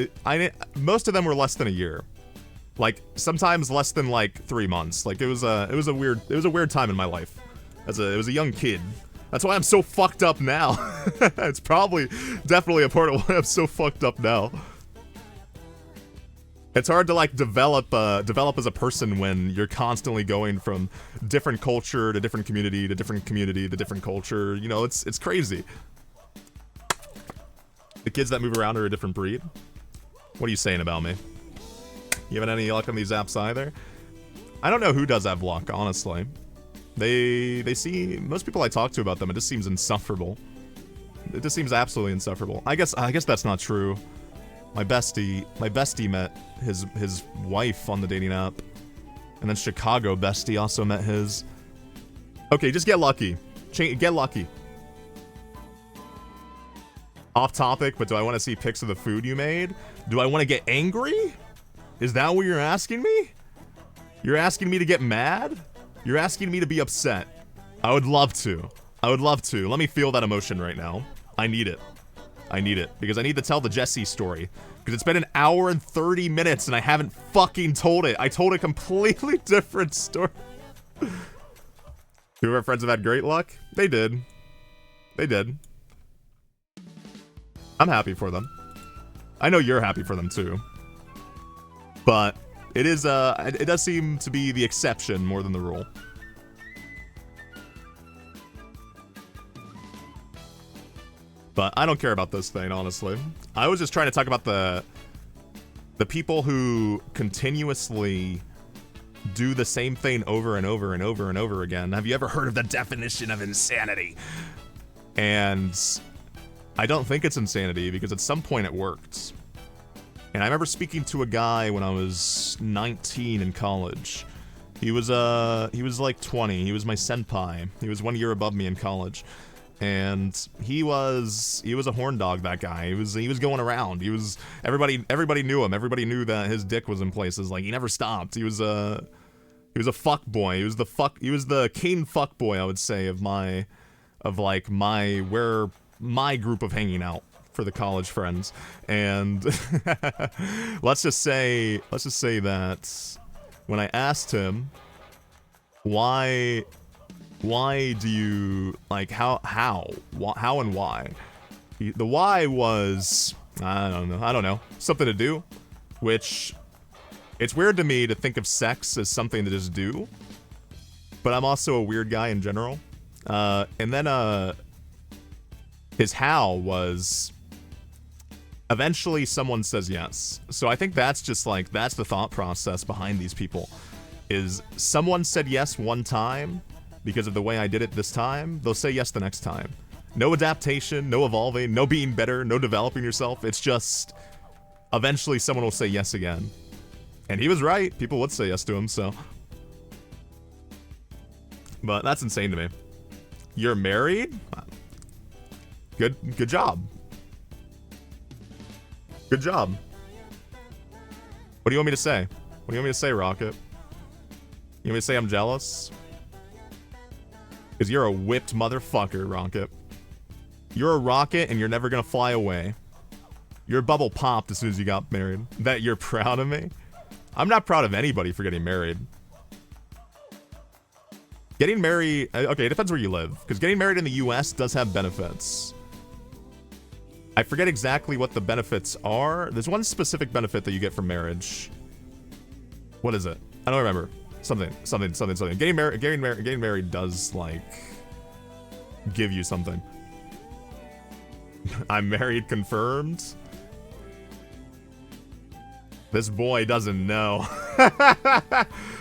Most of them were less than a year. Like, sometimes less than, like, 3 months. Like, it was a weird time in my life. It was a young kid. That's why I'm so fucked up now. It's definitely a part of why I'm so fucked up now. It's hard to like develop as a person when you're constantly going from different culture to different community to different community to different culture. You know, it's crazy. The kids that move around are a different breed. What are you saying about me? You haven't any luck on these apps either? I don't know who does have luck, honestly. They see most people I talk to about them, it just seems insufferable. It just seems absolutely insufferable. I guess that's not true. My bestie met his wife on the dating app. And then Chicago bestie also met his. Okay, just get lucky. Get lucky. Off topic, but do I want to see pics of the food you made? Do I want to get angry? Is that what you're asking me? You're asking me to get mad? You're asking me to be upset. I would love to. Let me feel that emotion right now. I need it. Because I need to tell the Jesse story. Because it's been an hour and 30 minutes and I haven't fucking told it. I told a completely different story. Two of our friends have had great luck? They did. I'm happy for them. I know you're happy for them too. But it does seem to be the exception more than the rule. But I don't care about this thing, honestly. I was just trying to talk about the people who continuously do the same thing over and over and over and over again. Have you ever heard of the definition of insanity? And I don't think it's insanity, because at some point it worked. And I remember speaking to a guy when I was 19 in college. He was like 20. He was my senpai. He was 1 year above me in college. And he was a horn dog, that guy. He was going around. Everybody knew him. Everybody knew that his dick was in places. Like, he never stopped. He was a fuck boy. He was the king fuck boy, I would say, where my group of hanging out for the college friends. And let's just say that when I asked him why do you, like, how and why? The why was, I don't know, something to do, which, it's weird to me to think of sex as something to just do, but I'm also a weird guy in general. And then, his how was, eventually someone says yes. So I think that's just like, that's the thought process behind these people, is someone said yes one time, because of the way I did it this time, they'll say yes the next time. No adaptation, no evolving, no being better, no developing yourself. It's just eventually someone will say yes again. And he was right. People would say yes to him, so. But that's insane to me. You're married? Good job. Good job. What do you want me to say? What do you want me to say, Rocket? You want me to say I'm jealous? Because you're a whipped motherfucker, Rocket. You're a rocket and you're never gonna fly away. Your bubble popped as soon as you got married. That you're proud of me? I'm not proud of anybody for getting married. Getting married... Okay, it depends where you live. Because getting married in the US does have benefits. I forget exactly what the benefits are. There's one specific benefit that you get from marriage. What is it? I don't remember. Something. Getting married does, like, give you something. I'm married, confirmed. This boy doesn't know.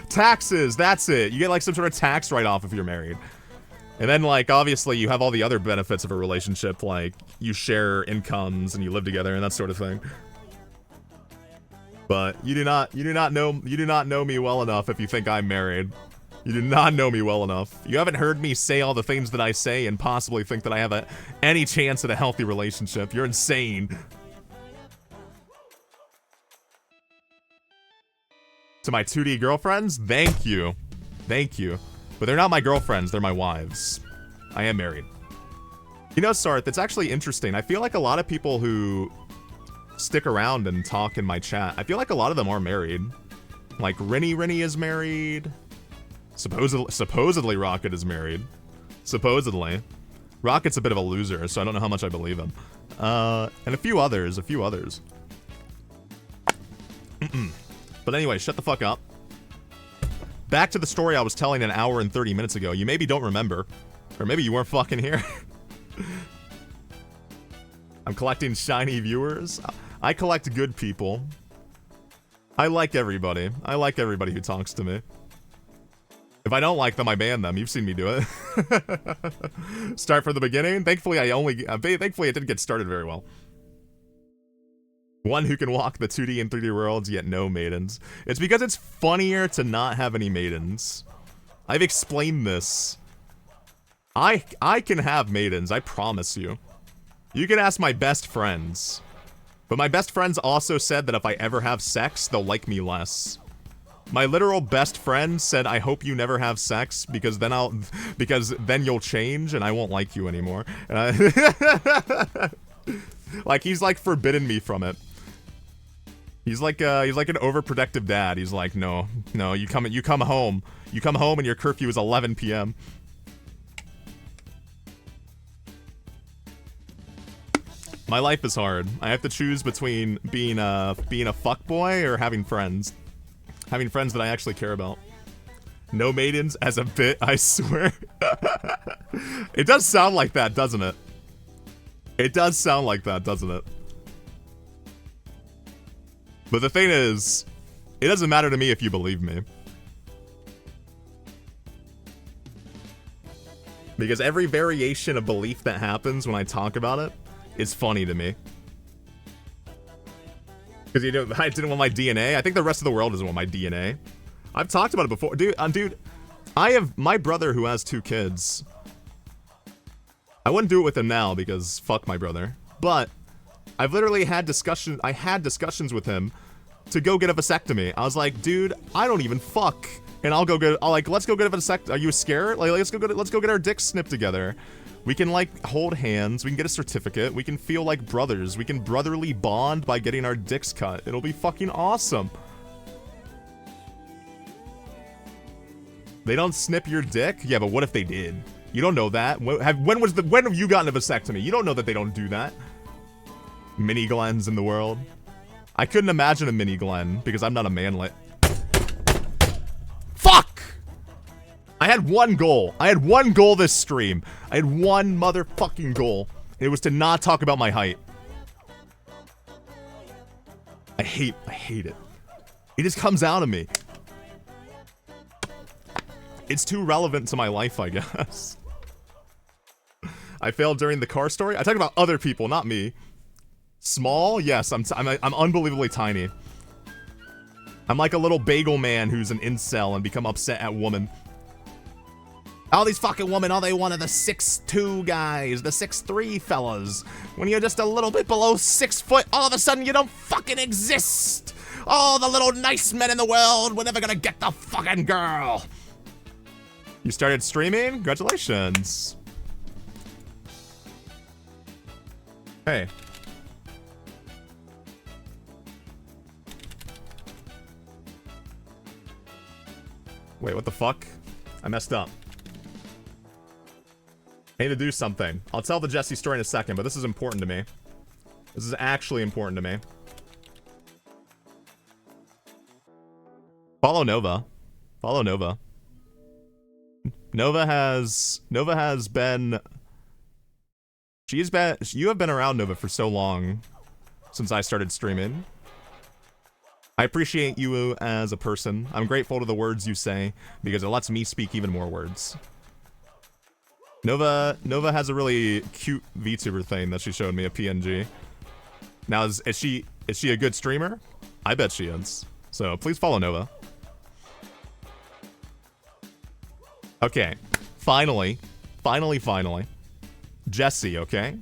Taxes, that's it. You get, like, some sort of tax write-off if you're married. And then, like, obviously, you have all the other benefits of a relationship, like, you share incomes and you live together and that sort of thing. But you do not know me well enough if you think I'm married. You do not know me well enough. You haven't heard me say all the things that I say and possibly think that I have any chance at a healthy relationship. You're insane. To my 2D girlfriends, thank you. Thank you. But they're not my girlfriends, they're my wives. I am married. You know, Sarth, it's actually interesting. I feel like a lot of people who stick around and talk in my chat, I feel like a lot of them are married. Like, Rennie is married. Supposedly Rocket is married. Supposedly. Rocket's a bit of a loser, so I don't know how much I believe him. And a few others. But anyway, shut the fuck up. Back to the story I was telling an hour and 30 minutes ago. You maybe don't remember. Or maybe you weren't fucking here. I'm collecting shiny viewers. I collect good people. I like everybody. I like everybody who talks to me. If I don't like them, I ban them. You've seen me do it. Start from the beginning. Thankfully, thankfully it didn't get started very well. One who can walk the 2D and 3D worlds, yet no maidens. It's because it's funnier to not have any maidens. I've explained this. I can have maidens, I promise you. You can ask my best friends. But my best friends also said that if I ever have sex, they'll like me less. My literal best friend said, I hope you never have sex, because then you'll change and I won't like you anymore. And like, he's like forbidden me from it. He's like an overprotective dad. He's like, no, you come home. You come home and your curfew is 11 p.m. My life is hard. I have to choose between being a fuckboy or having friends. Having friends that I actually care about. No maidens as a bit, I swear. It does sound like that, doesn't it? It does sound like that, doesn't it? But the thing is, it doesn't matter to me if you believe me. Because every variation of belief that happens when I talk about it is funny to me. Because I didn't want my DNA. I think the rest of the world doesn't want my DNA. I've talked about it before. Dude, I have my brother who has 2 kids. I wouldn't do it with him now because fuck my brother. But I've literally had discussions with him to go get a vasectomy. I was like, dude, I don't even fuck. And let's go get a vasectomy. Are you scared? Like, let's go get our dicks snipped together. We can, like, hold hands. We can get a certificate. We can feel like brothers. We can brotherly bond by getting our dicks cut. It'll be fucking awesome. They don't snip your dick? Yeah, but what if they did? You don't know that. When have you gotten a vasectomy? You don't know that they don't do that. Mini Glens in the world. I couldn't imagine a mini Glen because I'm not a manlet. Fuck! I had one goal. I had one goal this stream. I had one motherfucking goal. It was to not talk about my height. I hate it. It just comes out of me. It's too relevant to my life, I guess. I failed during the car story. I talk about other people, not me. Small? Yes, I'm unbelievably tiny. I'm like a little bagel man who's an incel and become upset at women. All these fucking women, all they want are the 6'2" guys, the 6'3" fellas. When you're just a little bit below 6 foot, all of a sudden you don't fucking exist. All the little nice men in the world, we're never gonna get the fucking girl. You started streaming? Congratulations. Hey. Wait, what the fuck? I messed up. I need to do something. I'll tell the Jesse story in a second, but this is important to me. This is actually important to me. Follow Nova. Follow Nova. Nova has been... You have been around, Nova, for so long since I started streaming. I appreciate you as a person. I'm grateful to the words you say because it lets me speak even more words. Nova has a really cute VTuber thing that she showed me, a PNG. Now, is she a good streamer? I bet she is. So please follow Nova. Okay, finally. Jesse, okay?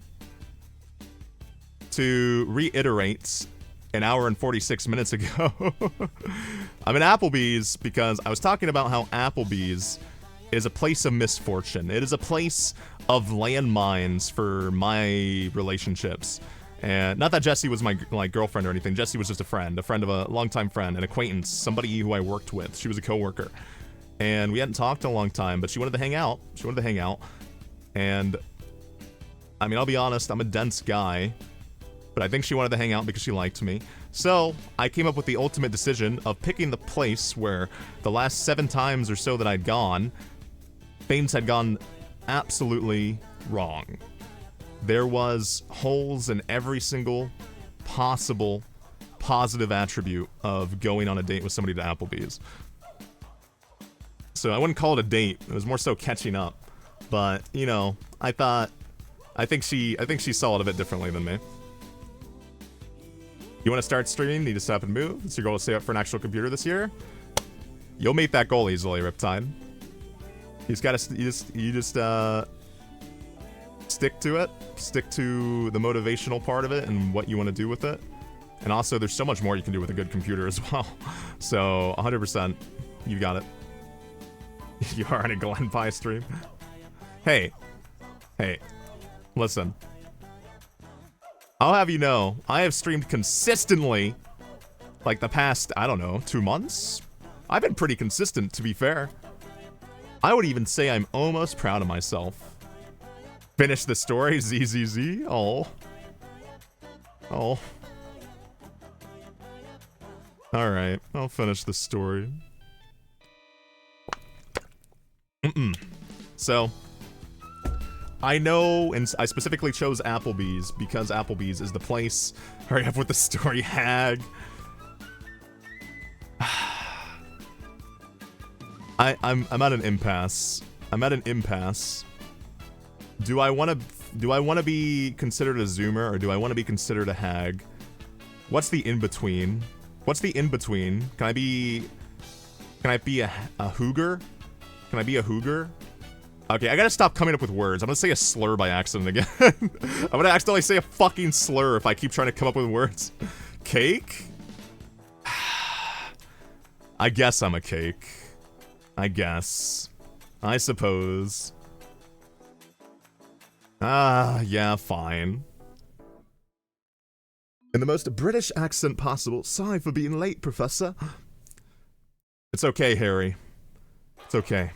To reiterate, an hour and 46 minutes ago, I'm in Applebee's because I was talking about how Applebee's is a place of misfortune. It is a place of landmines for my relationships. And not that Jessie was my girlfriend or anything. Jessie was just a friend of a longtime friend, an acquaintance, somebody who I worked with. She was a coworker. And we hadn't talked in a long time, but she wanted to hang out. And, I mean, I'll be honest, I'm a dense guy. But I think she wanted to hang out because she liked me. So, I came up with the ultimate decision of picking the place where the last 7 times or so that I'd gone, things had gone absolutely wrong. There was holes in every single possible positive attribute of going on a date with somebody to Applebee's. So I wouldn't call it a date. It was more so catching up. But, you know, I think she saw it a bit differently than me. You want to start streaming? Need to stop and move? It's your goal to stay up for an actual computer this year? You'll meet that goal easily, Riptide. You just stick to it. Stick to the motivational part of it and what you want to do with it. And also, there's so much more you can do with a good computer as well. So, 100%, you got it. You are on a Glenpai stream. Hey, listen. I'll have you know, I have streamed consistently, like the past, I don't know, 2 months? I've been pretty consistent, to be fair. I would even say I'm almost proud of myself. Finish the story, ZZZ, oh. Alright, I'll finish the story. So, I know, and I specifically chose Applebee's because Applebee's is the place. Hurry up with the story, hag. I'm at an impasse. Do I want to be considered a Zoomer or do I want to be considered a hag? What's the in between? Can I be a hooger? Can I be a hooger? Okay, I gotta stop coming up with words. I'm gonna say a slur by accident again. I'm gonna accidentally say a fucking slur if I keep trying to come up with words. Cake? I guess I'm a cake. I suppose. Yeah, fine. In the most British accent possible. Sorry for being late, Professor. It's okay, Harry. It's okay.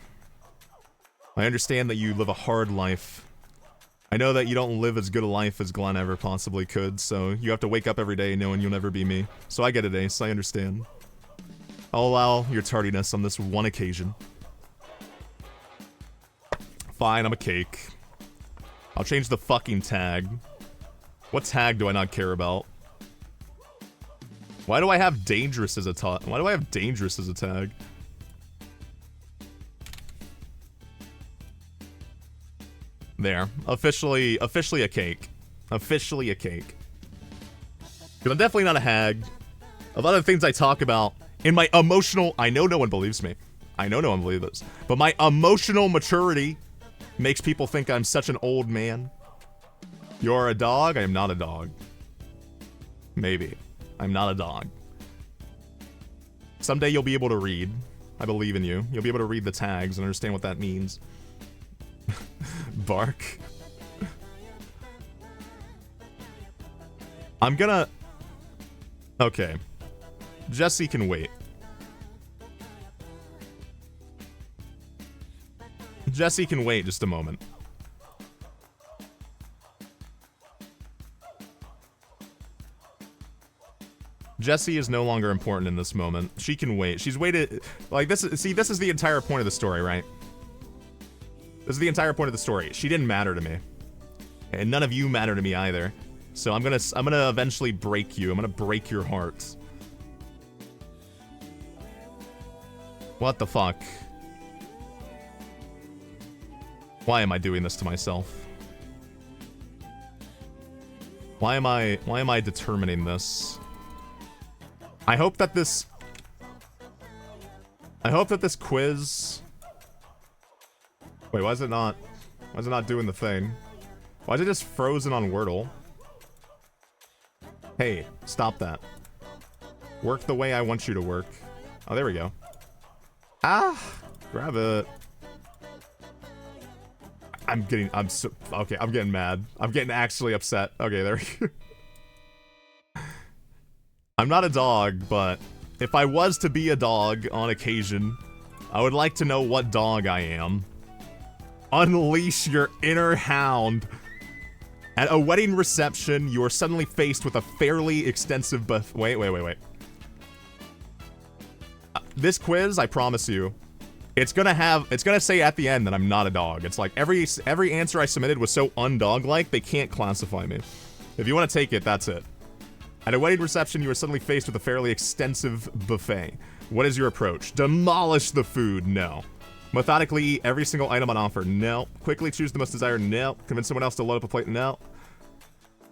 I understand that you live a hard life. I know that you don't live as good a life as Glen ever possibly could, so you have to wake up every day knowing you'll never be me. So I get it, Ace. I understand. I'll allow your tardiness on this one occasion. Fine, I'm a cake. I'll change the fucking tag. What tag do I not care about? Why do I have dangerous as a tag? There. Officially a cake. Officially a cake. Because I'm definitely not a hag. A lot of things I talk about in my emotional... I know no one believes me. I know no one believes this. But my emotional maturity makes people think I'm such an old man. You're a dog? I am not a dog. Maybe. I'm not a dog. Someday you'll be able to read. I believe in you. You'll be able to read the tags and understand what that means. Bark. I'm gonna... Okay. Jesse can wait. Jesse can wait just a moment. Jessie is no longer important in this moment. She can wait. She's waited... Like, this is... See, this is the entire point of the story, right? This is the entire point of the story. She didn't matter to me. And none of you matter to me either. So I'm gonna eventually break you. I'm gonna break your heart. What the fuck? Why am I doing this to myself? Why am I determining this? I hope that this quiz... Wait, why is it not doing the thing? Why is it just frozen on Wordle? Hey, stop that. Work the way I want you to work. Oh, there we go. Ah! Grab it. I'm getting mad. I'm getting actually upset. Okay, there we go. I'm not a dog, but if I was to be a dog on occasion, I would like to know what dog I am. Unleash your inner hound. At a wedding reception, you are suddenly faced with a fairly extensive wait. This quiz, I promise you, it's gonna say at the end that I'm not a dog. It's like every answer I submitted was so undog-like, they can't classify me. If you want to take it, that's it. At a wedding reception, you are suddenly faced with a fairly extensive buffet. What is your approach? Demolish the food? No. Methodically eat every single item on offer? No. Quickly choose the most desired? No. Convince someone else to load up a plate? No.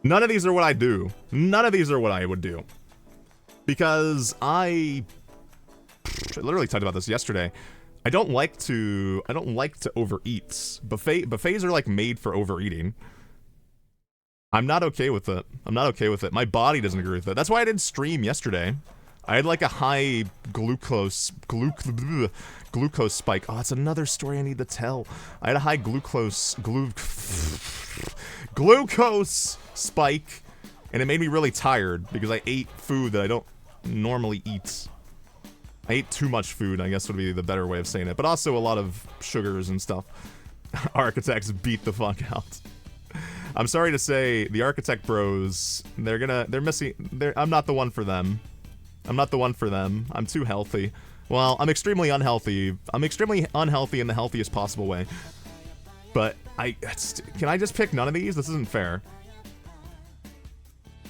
None of these are what I do. None of these are what I would do. Because I literally talked about this yesterday. I don't like to overeat. Buffets are like made for overeating. I'm not okay with it. I'm not okay with it. My body doesn't agree with it. That's why I didn't stream yesterday. I had like a high glucose spike. Oh, that's another story I need to tell. I had a high glucose spike, and it made me really tired because I ate food that I don't normally eat. I ate too much food, I guess would be the better way of saying it, but also a lot of sugars and stuff. Architects beat the fuck out. I'm sorry to say, the architect bros, I'm not the one for them. I'm not the one for them. I'm too healthy. Well, I'm extremely unhealthy. I'm extremely unhealthy in the healthiest possible way. But can I just pick none of these? This isn't fair.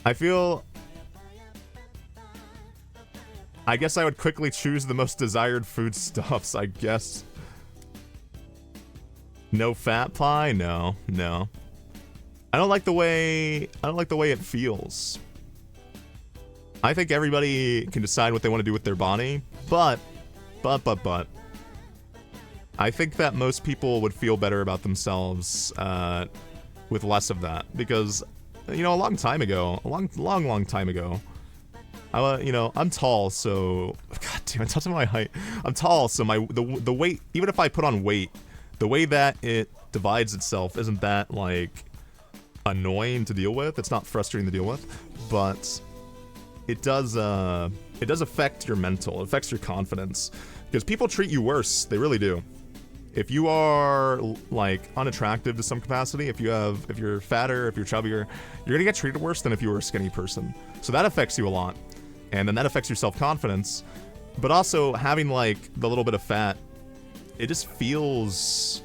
I guess I would quickly choose the most desired foodstuffs, I guess. No fat pie? No. I don't like the way it feels. I think everybody can decide what they want to do with their body, but I think that most people would feel better about themselves with less of that, because a long time ago, long time ago, I'm tall, so god damn it, touch my height. I'm tall, so the weight, even if I put on weight, the way that it divides itself isn't that like annoying to deal with. It's not frustrating to deal with, but it does affect your mental. It affects your confidence, because people treat you worse. They really do. If you are like unattractive to some capacity, if you're fatter, if you're chubbier, you're gonna get treated worse than if you were a skinny person. So that affects you a lot, and then that affects your self-confidence. But also having like the little bit of fat, it just feels,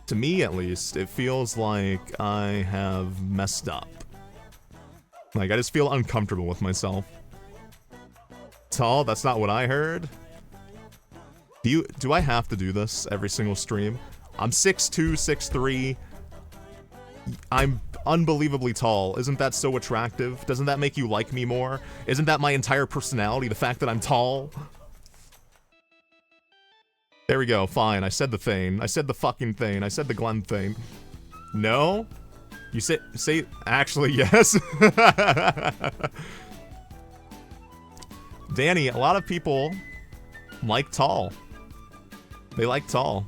to me at least, it feels like I have messed up. Like, I just feel uncomfortable with myself. Tall? That's not what I heard. Do I have to do this every single stream? I'm 6'2", 6'3". I'm unbelievably tall. Isn't that so attractive? Doesn't that make you like me more? Isn't that my entire personality, the fact that I'm tall? There we go, fine. I said the thing. I said the fucking thing. I said the Glen thing. No? You say actually, yes. Danny, a lot of people like tall. They like tall.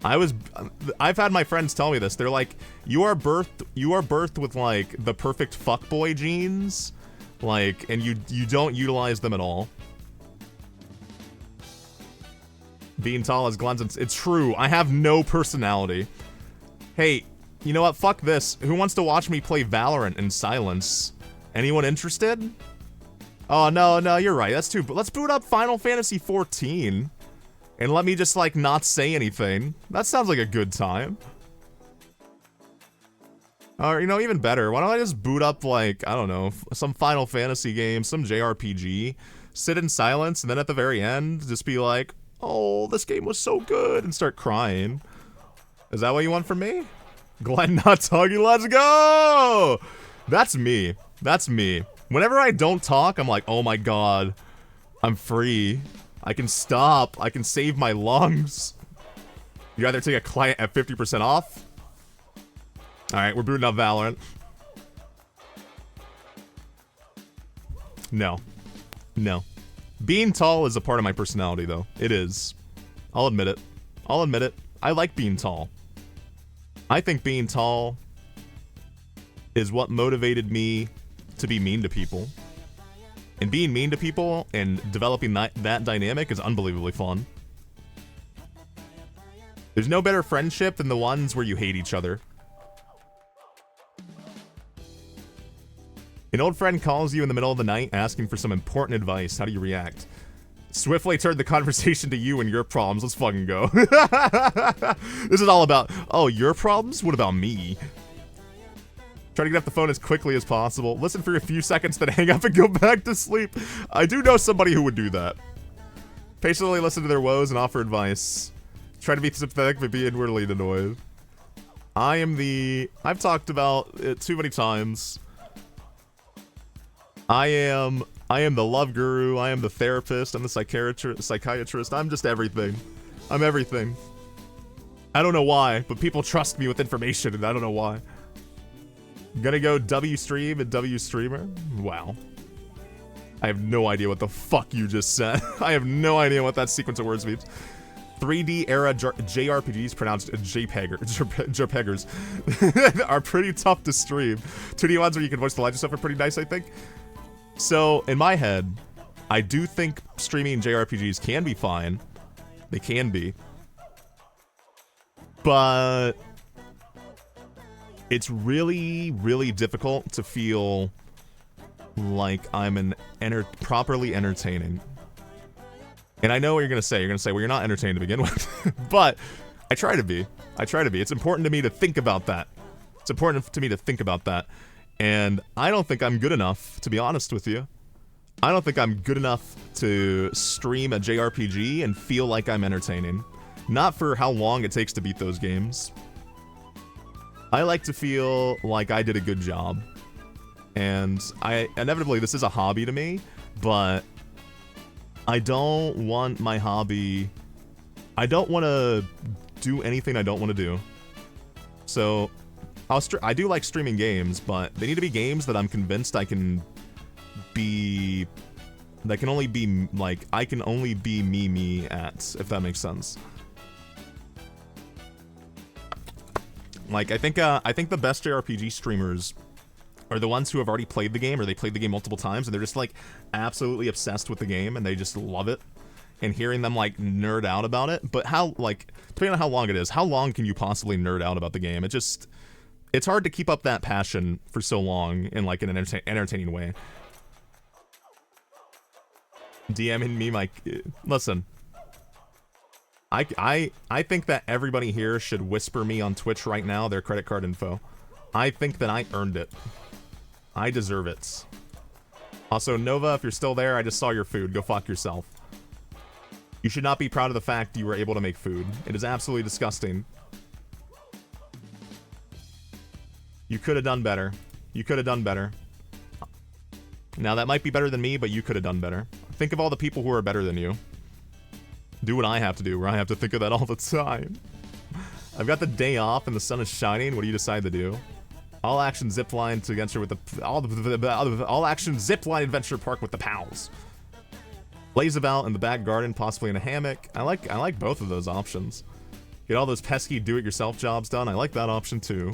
I've had my friends tell me this. They're like, you are birthed with like the perfect fuckboy genes, like, and you don't utilize them at all. Being tall is Glen's. It's true. I have no personality. Hey, you know what? Fuck this. Who wants to watch me play Valorant in silence? Anyone interested? Oh, no, you're right. That's too... Let's boot up Final Fantasy 14. And let me just, like, not say anything. That sounds like a good time. Or, you know, even better. Why don't I just boot up, like, I don't know, some Final Fantasy game, some JRPG, sit in silence, and then at the very end, just be like, oh, this game was so good, and start crying. Is that what you want from me? Glen not talking, let's go! That's me. That's me. Whenever I don't talk, I'm like, oh my god, I'm free. I can stop. I can save my lungs. You either take a client at 50% off. Alright, we're booting up Valorant. No. No. Being tall is a part of my personality, though. It is. I'll admit it. I'll admit it. I like being tall. I think being tall is what motivated me to be mean to people. And being mean to people and developing that dynamic is unbelievably fun. There's no better friendship than the ones where you hate each other. An old friend calls you in the middle of the night asking for some important advice. How do you react? Swiftly turn the conversation to you and your problems. Let's fucking go. This is all about, oh, your problems? What about me? Try to get off the phone as quickly as possible. Listen for a few seconds, then hang up and go back to sleep. I do know somebody who would do that. Patiently listen to their woes and offer advice. Try to be sympathetic, but be inwardly annoyed. I've talked about it too many times. I am the love guru. I am the therapist. I'm the psychiatrist. I'm just everything. I'm everything. I don't know why, but people trust me with information, and I don't know why. I'm gonna go W stream and W streamer. Wow. I have no idea what the fuck you just said. I have no idea what that sequence of words means. 3D era JRPGs, pronounced JPEGers, are pretty tough to stream. 2D ones where you can voice the lines and stuff are pretty nice, I think. So, in my head, I do think streaming JRPGs can be fine. They can be. But it's really, really difficult to feel like I'm properly entertaining. And I know what you're gonna say. You're gonna say, well, you're not entertained to begin with. But I try to be. I try to be. It's important to me to think about that. It's important to me to think about that. And I don't think I'm good enough, to be honest with you. I don't think I'm good enough to stream a JRPG and feel like I'm entertaining. Not for how long it takes to beat those games. I like to feel like I did a good job. And inevitably, this is a hobby to me, but I don't want my hobby... I don't want to do anything I don't want to do. So, I do like streaming games, but they need to be games that I'm convinced I can be... That can only be, like, I can only be me at, if that makes sense. Like, I think the best JRPG streamers are the ones who have already played the game, or they played the game multiple times, and they're just, like, absolutely obsessed with the game, and they just love it. And hearing them, like, nerd out about it. But how, like, depending on how long it is, how long can you possibly nerd out about the game? It's hard to keep up that passion for so long in, like, an entertaining way. DMing me, like, listen. I think that everybody here should whisper me on Twitch right now their credit card info. I think that I earned it. I deserve it. Also, Nova, if you're still there, I just saw your food. Go fuck yourself. You should not be proud of the fact you were able to make food. It is absolutely disgusting. You could have done better. You could have done better. Now, that might be better than me, but you could have done better. Think of all the people who are better than you. Do what I have to do, where I have to think of that all the time. I've got the day off and the sun is shining. What do you decide to do? All action zipline to adventure with the all action zipline adventure park with the pals. Lays about in the back garden, possibly in a hammock. I like both of those options. Get all those pesky do-it-yourself jobs done. I like that option too.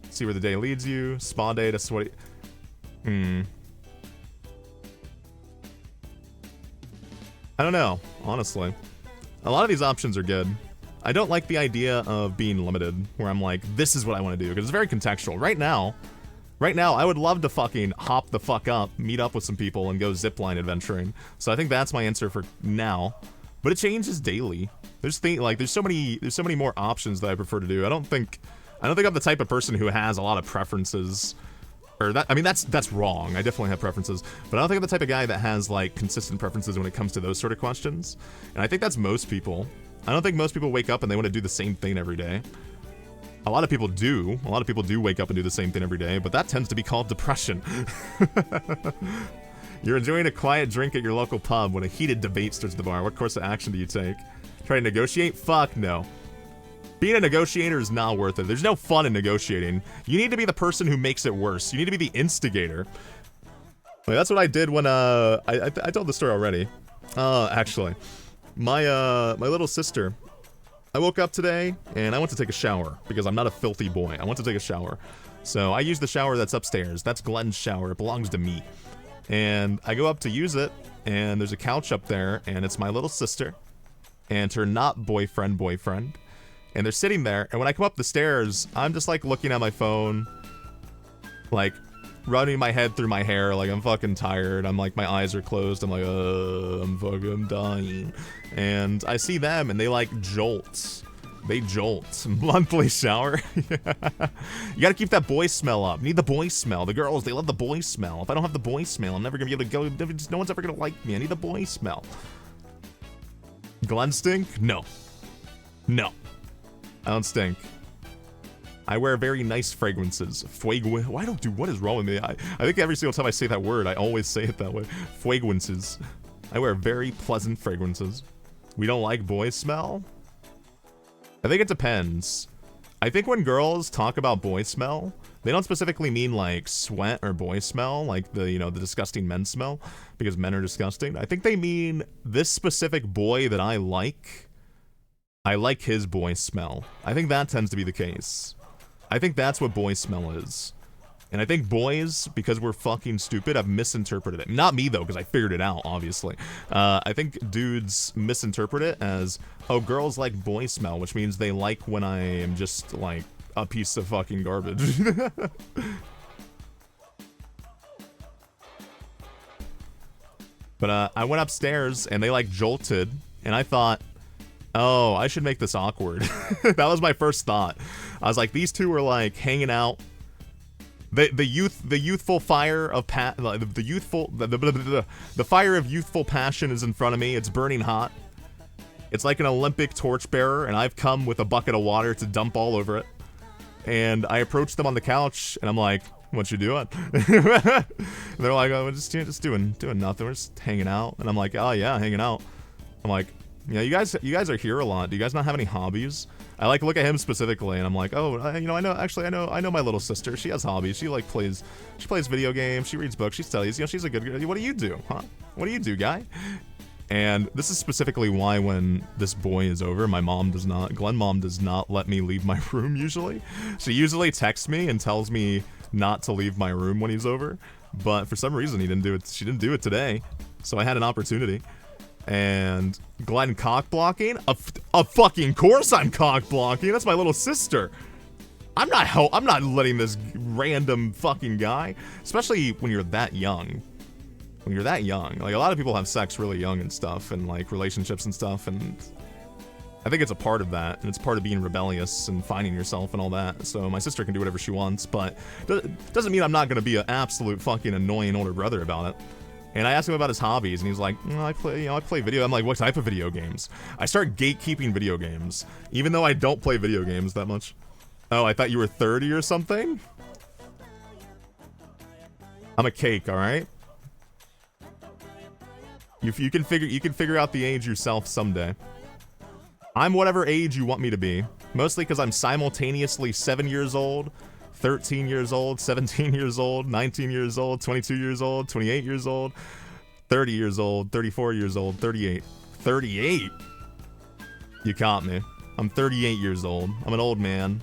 See where the day leads you. Spa day to sweaty. I don't know, honestly. A lot of these options are good. I don't like the idea of being limited, where I'm like, this is what I want to do, because it's very contextual. Right now, I would love to fucking hop the fuck up, meet up with some people, and go zipline adventuring. So I think that's my answer for now. But it changes daily. There's so many more options that I prefer to do. I don't think I'm the type of person who has a lot of preferences. Or that, I mean, that's wrong. I definitely have preferences, but I don't think I'm the type of guy that has like consistent preferences when it comes to those sort of questions. And I think that's most people. I don't think most people wake up and they want to do the same thing every day. A lot of people do. A lot of people do wake up and do the same thing every day, but that tends to be called depression. You're enjoying a quiet drink at your local pub when a heated debate starts at the bar. What course of action do you take? Try to negotiate? Fuck no. Being a negotiator is not worth it. There's no fun in negotiating. You need to be the person who makes it worse. You need to be the instigator. Like, that's what I did when I told the story already. Actually, my little sister. I woke up today and I went to take a shower because I'm not a filthy boy. I went to take a shower, so I use the shower that's upstairs. That's Glen's shower. It belongs to me. And I go up to use it, and there's a couch up there, and it's my little sister and her not boyfriend. And they're sitting there, and when I come up the stairs, I'm just like looking at my phone, like running my head through my hair, like I'm fucking tired. I'm like, my eyes are closed. I'm like, I'm fucking dying. And I see them, and they like jolt. They jolt. Monthly shower. You gotta keep that boy smell up. You need the boy smell. The girls, they love the boy smell. If I don't have the boy smell, I'm never gonna be able to go. No one's ever gonna like me. I need the boy smell. Glen stink? No. No. I don't stink. I wear very nice fragrances. What is wrong with me? I think every single time I say that word, I always say it that way. Fragrances. I wear very pleasant fragrances. We don't like boy smell? I think it depends. I think when girls talk about boy smell, they don't specifically mean like sweat or boy smell, like the disgusting men smell, because men are disgusting. I think they mean this specific boy that I like his boy smell. I think that tends to be the case. I think that's what boy smell is. And I think boys, because we're fucking stupid, have misinterpreted it. Not me, though, because I figured it out, obviously. I think dudes misinterpret it as, oh, girls like boy smell, which means they like when I am just, like, a piece of fucking garbage. But I went upstairs, and they, like, jolted, and I thought, oh, I should make this awkward. That was my first thought. I was like, these two were like hanging out. The youthful fire of the fire of youthful passion is in front of me. It's burning hot. It's like an Olympic torchbearer, and I've come with a bucket of water to dump all over it. And I approached them on the couch, and I'm like, "What you doing?" And they're like, "Oh, we're just doing nothing. We're just hanging out." And I'm like, "Oh yeah, hanging out." I'm like, yeah, you guys are here a lot. Do you guys not have any hobbies? I like look at him specifically, and I'm like, oh, I know my little sister. She has hobbies. She plays video games. She reads books. She studies. She's a good girl. What do you do, huh? What do you do, guy? And this is specifically why when this boy is over, Glen mom does not let me leave my room usually. She usually texts me and tells me not to leave my room when he's over, but for some reason she didn't do it today, so I had an opportunity. And Glen cock blocking? A fucking course I'm cock blocking. That's my little sister. I'm not letting this random fucking guy, especially when you're that young. When you're that young, like a lot of people have sex really young and stuff, and like relationships and stuff, and I think it's a part of that, and it's part of being rebellious and finding yourself and all that. So my sister can do whatever she wants, but doesn't mean I'm not gonna be an absolute fucking annoying older brother about it. And I asked him about his hobbies, and he's like, I play video. I'm like, what type of video games? I start gatekeeping video games, even though I don't play video games that much. Oh, I thought you were 30 or something? I'm a cake, all right? You can figure out the age yourself someday. I'm whatever age you want me to be. Mostly because I'm simultaneously 7 years old, 13 years old, 17 years old, 19 years old, 22 years old, 28 years old, 30 years old, 34 years old, 38. 38? You caught me. I'm 38 years old. I'm an old man.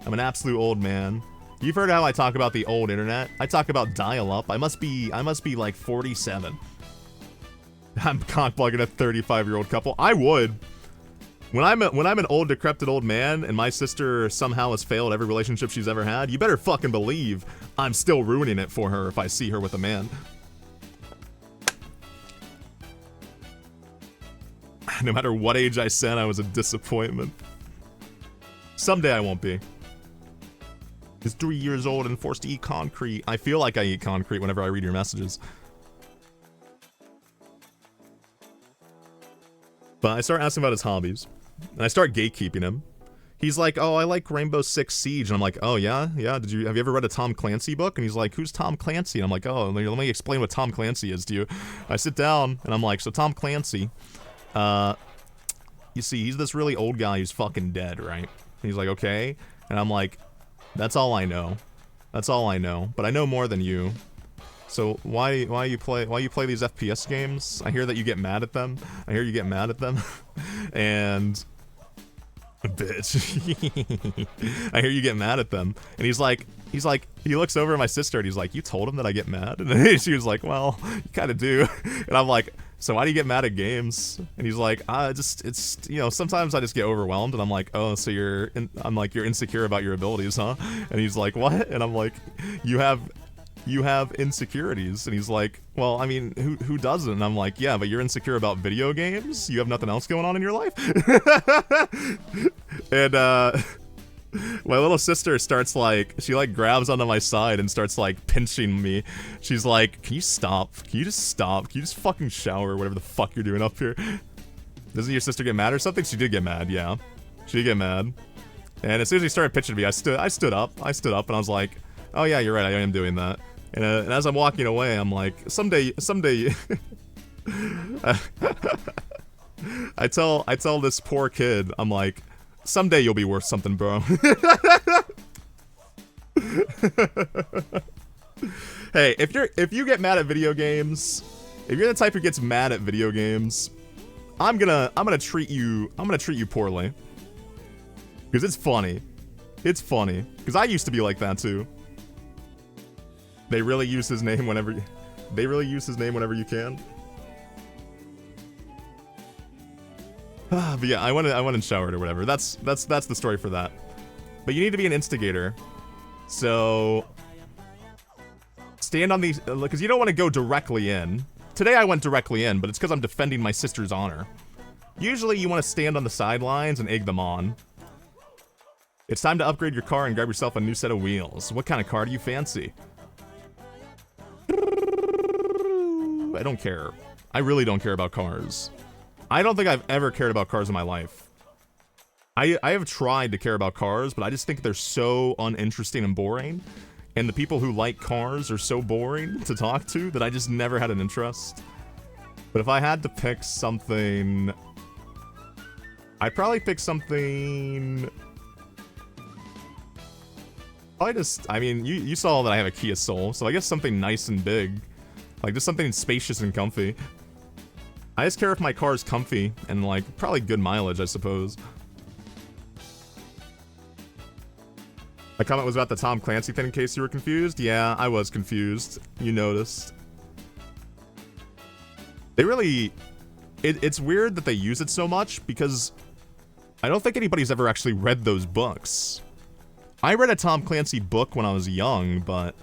I'm an absolute old man. You've heard how I talk about the old internet? I talk about dial-up. I must be like 47. I'm cock-plugging a 35-year-old couple. I would. When I'm an old, decrepit old man and my sister somehow has failed every relationship she's ever had, you better fucking believe I'm still ruining it for her if I see her with a man. No matter what age I said, I was a disappointment. Someday I won't be. He's 3 years old and forced to eat concrete. I feel like I eat concrete whenever I read your messages. But I start asking about his hobbies. And I start gatekeeping him. He's like, oh, I like Rainbow Six Siege. And I'm like, oh, yeah? Yeah? Have you ever read a Tom Clancy book? And he's like, who's Tom Clancy? And I'm like, oh, let me explain what Tom Clancy is to you. I sit down, and I'm like, so Tom Clancy, you see, he's this really old guy who's fucking dead, right? And he's like, okay. And I'm like, that's all I know. That's all I know. But I know more than you. So why you play these FPS games? I hear that you get mad at them. I hear you get mad at them. And bitch. I hear you get mad at them. And he's like he looks over at my sister and he's like, you told him that I get mad? And she was like, well, you kind of do. And I'm like, so why do you get mad at games? And he's like, it's sometimes I just get overwhelmed. And I'm like, oh, so you're insecure about your abilities, huh? And he's like, what? And I'm like, you have insecurities. And he's like, well, I mean, who doesn't? And I'm like, yeah, but you're insecure about video games? You have nothing else going on in your life? And my little sister starts she grabs onto my side and starts pinching me. She's like, can you stop? Can you just stop? Can you just fucking shower or whatever the fuck you're doing up here? Doesn't your sister get mad or something? She did get mad, yeah. She did get mad. And as soon as he started pitching me, I stood up and I was like, oh yeah, you're right, I am doing that. And as I'm walking away, I'm like, someday I tell this poor kid, I'm like, someday you'll be worth something, bro. Hey, if you get mad at video games, if you're the type who gets mad at video games, I'm gonna treat you poorly. Because it's funny. It's funny. Because I used to be like that too. They really use his name whenever you can. But yeah, I went and showered or whatever. That's the story for that. But you need to be an instigator. So stand on these, because you don't want to go directly in. Today I went directly in, but it's because I'm defending my sister's honor. Usually you want to stand on the sidelines and egg them on. It's time to upgrade your car and grab yourself a new set of wheels. What kind of car do you fancy? I don't care. I really don't care about cars. I don't think I've ever cared about cars in my life. I have tried to care about cars, but I just think they're so uninteresting and boring. And the people who like cars are so boring to talk to that I just never had an interest. But if I had to pick something, I'd probably pick something. I mean, you saw that I have a Kia Soul, so I guess something nice and big. Like, just something spacious and comfy. I just care if my car is comfy and, probably good mileage, I suppose. My comment was about the Tom Clancy thing, in case you were confused. Yeah, I was confused. You noticed. They really... It's weird that they use it so much, because I don't think anybody's ever actually read those books. I read a Tom Clancy book when I was young, but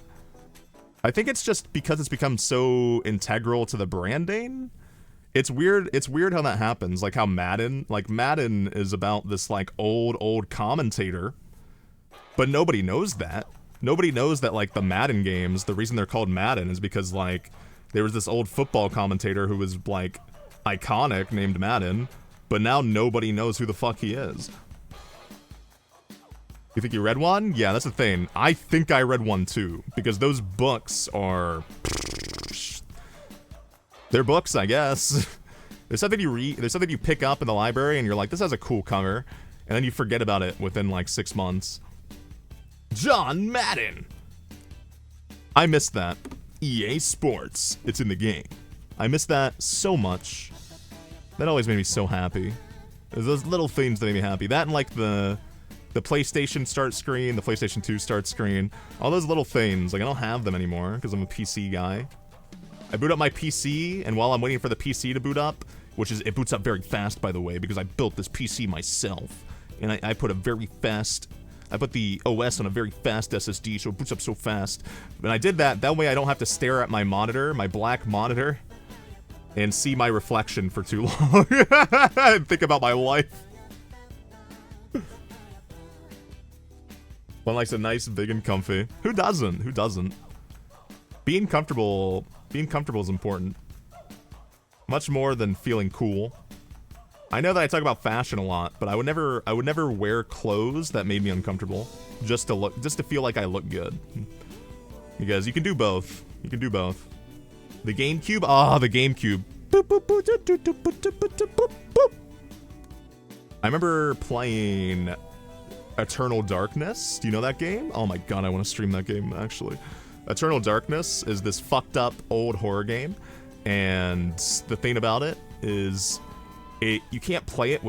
I think it's just because it's become so integral to the branding. It's weird how that happens. Like how Madden is about this old commentator, but nobody knows that. Nobody knows that the Madden games, the reason they're called Madden is because there was this old football commentator who was like iconic named Madden, but now nobody knows who the fuck he is. You think you read one? Yeah, that's the thing. I think I read one too, because those books are... They're books, I guess. There's something you read, there's something you pick up in the library and you're like, this has a cool cover, and then you forget about it within like 6 months. John Madden! I missed that. EA Sports. It's in the game. I missed that so much. That always made me so happy. There's those little things that made me happy. That and like the PlayStation start screen, the PlayStation 2 start screen. All those little things. Like I don't have them anymore because I'm a PC guy. I boot up my PC, and while I'm waiting for the PC to boot up, which is, it boots up very fast, by the way, because I built this PC myself. And I put a very fast... I put the OS on a very fast SSD, so it boots up so fast. And I did that way I don't have to stare at my monitor, my black monitor, and see my reflection for too long. And think about my life. One likes a nice, big, and comfy. Who doesn't? Who doesn't? Being comfortable is important. Much more than feeling cool. I know that I talk about fashion a lot, but I would never wear clothes that made me uncomfortable just to feel like I look good. Because you can do both. You can do both. The GameCube? Ah, the GameCube. I remember playing Eternal Darkness. Do you know that game? Oh my god, I want to stream that game, actually. Eternal Darkness is this fucked up old horror game, and the thing about it is you can't play it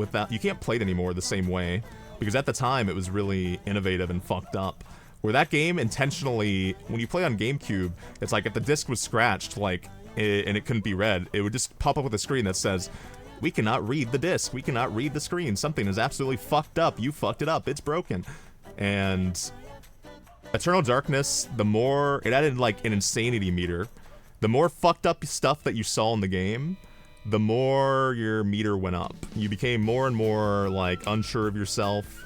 anymore the same way, because at the time it was really innovative and fucked up. Where that game intentionally, when you play on GameCube, it's like if the disc was scratched, like, and it couldn't be read, it would just pop up with a screen that says, "We cannot read the disc, we cannot read the screen, something is absolutely fucked up, you fucked it up, it's broken." And Eternal Darkness, the more, it added like an insanity meter. The more fucked up stuff that you saw in the game, the more your meter went up. You became more and more, like, unsure of yourself.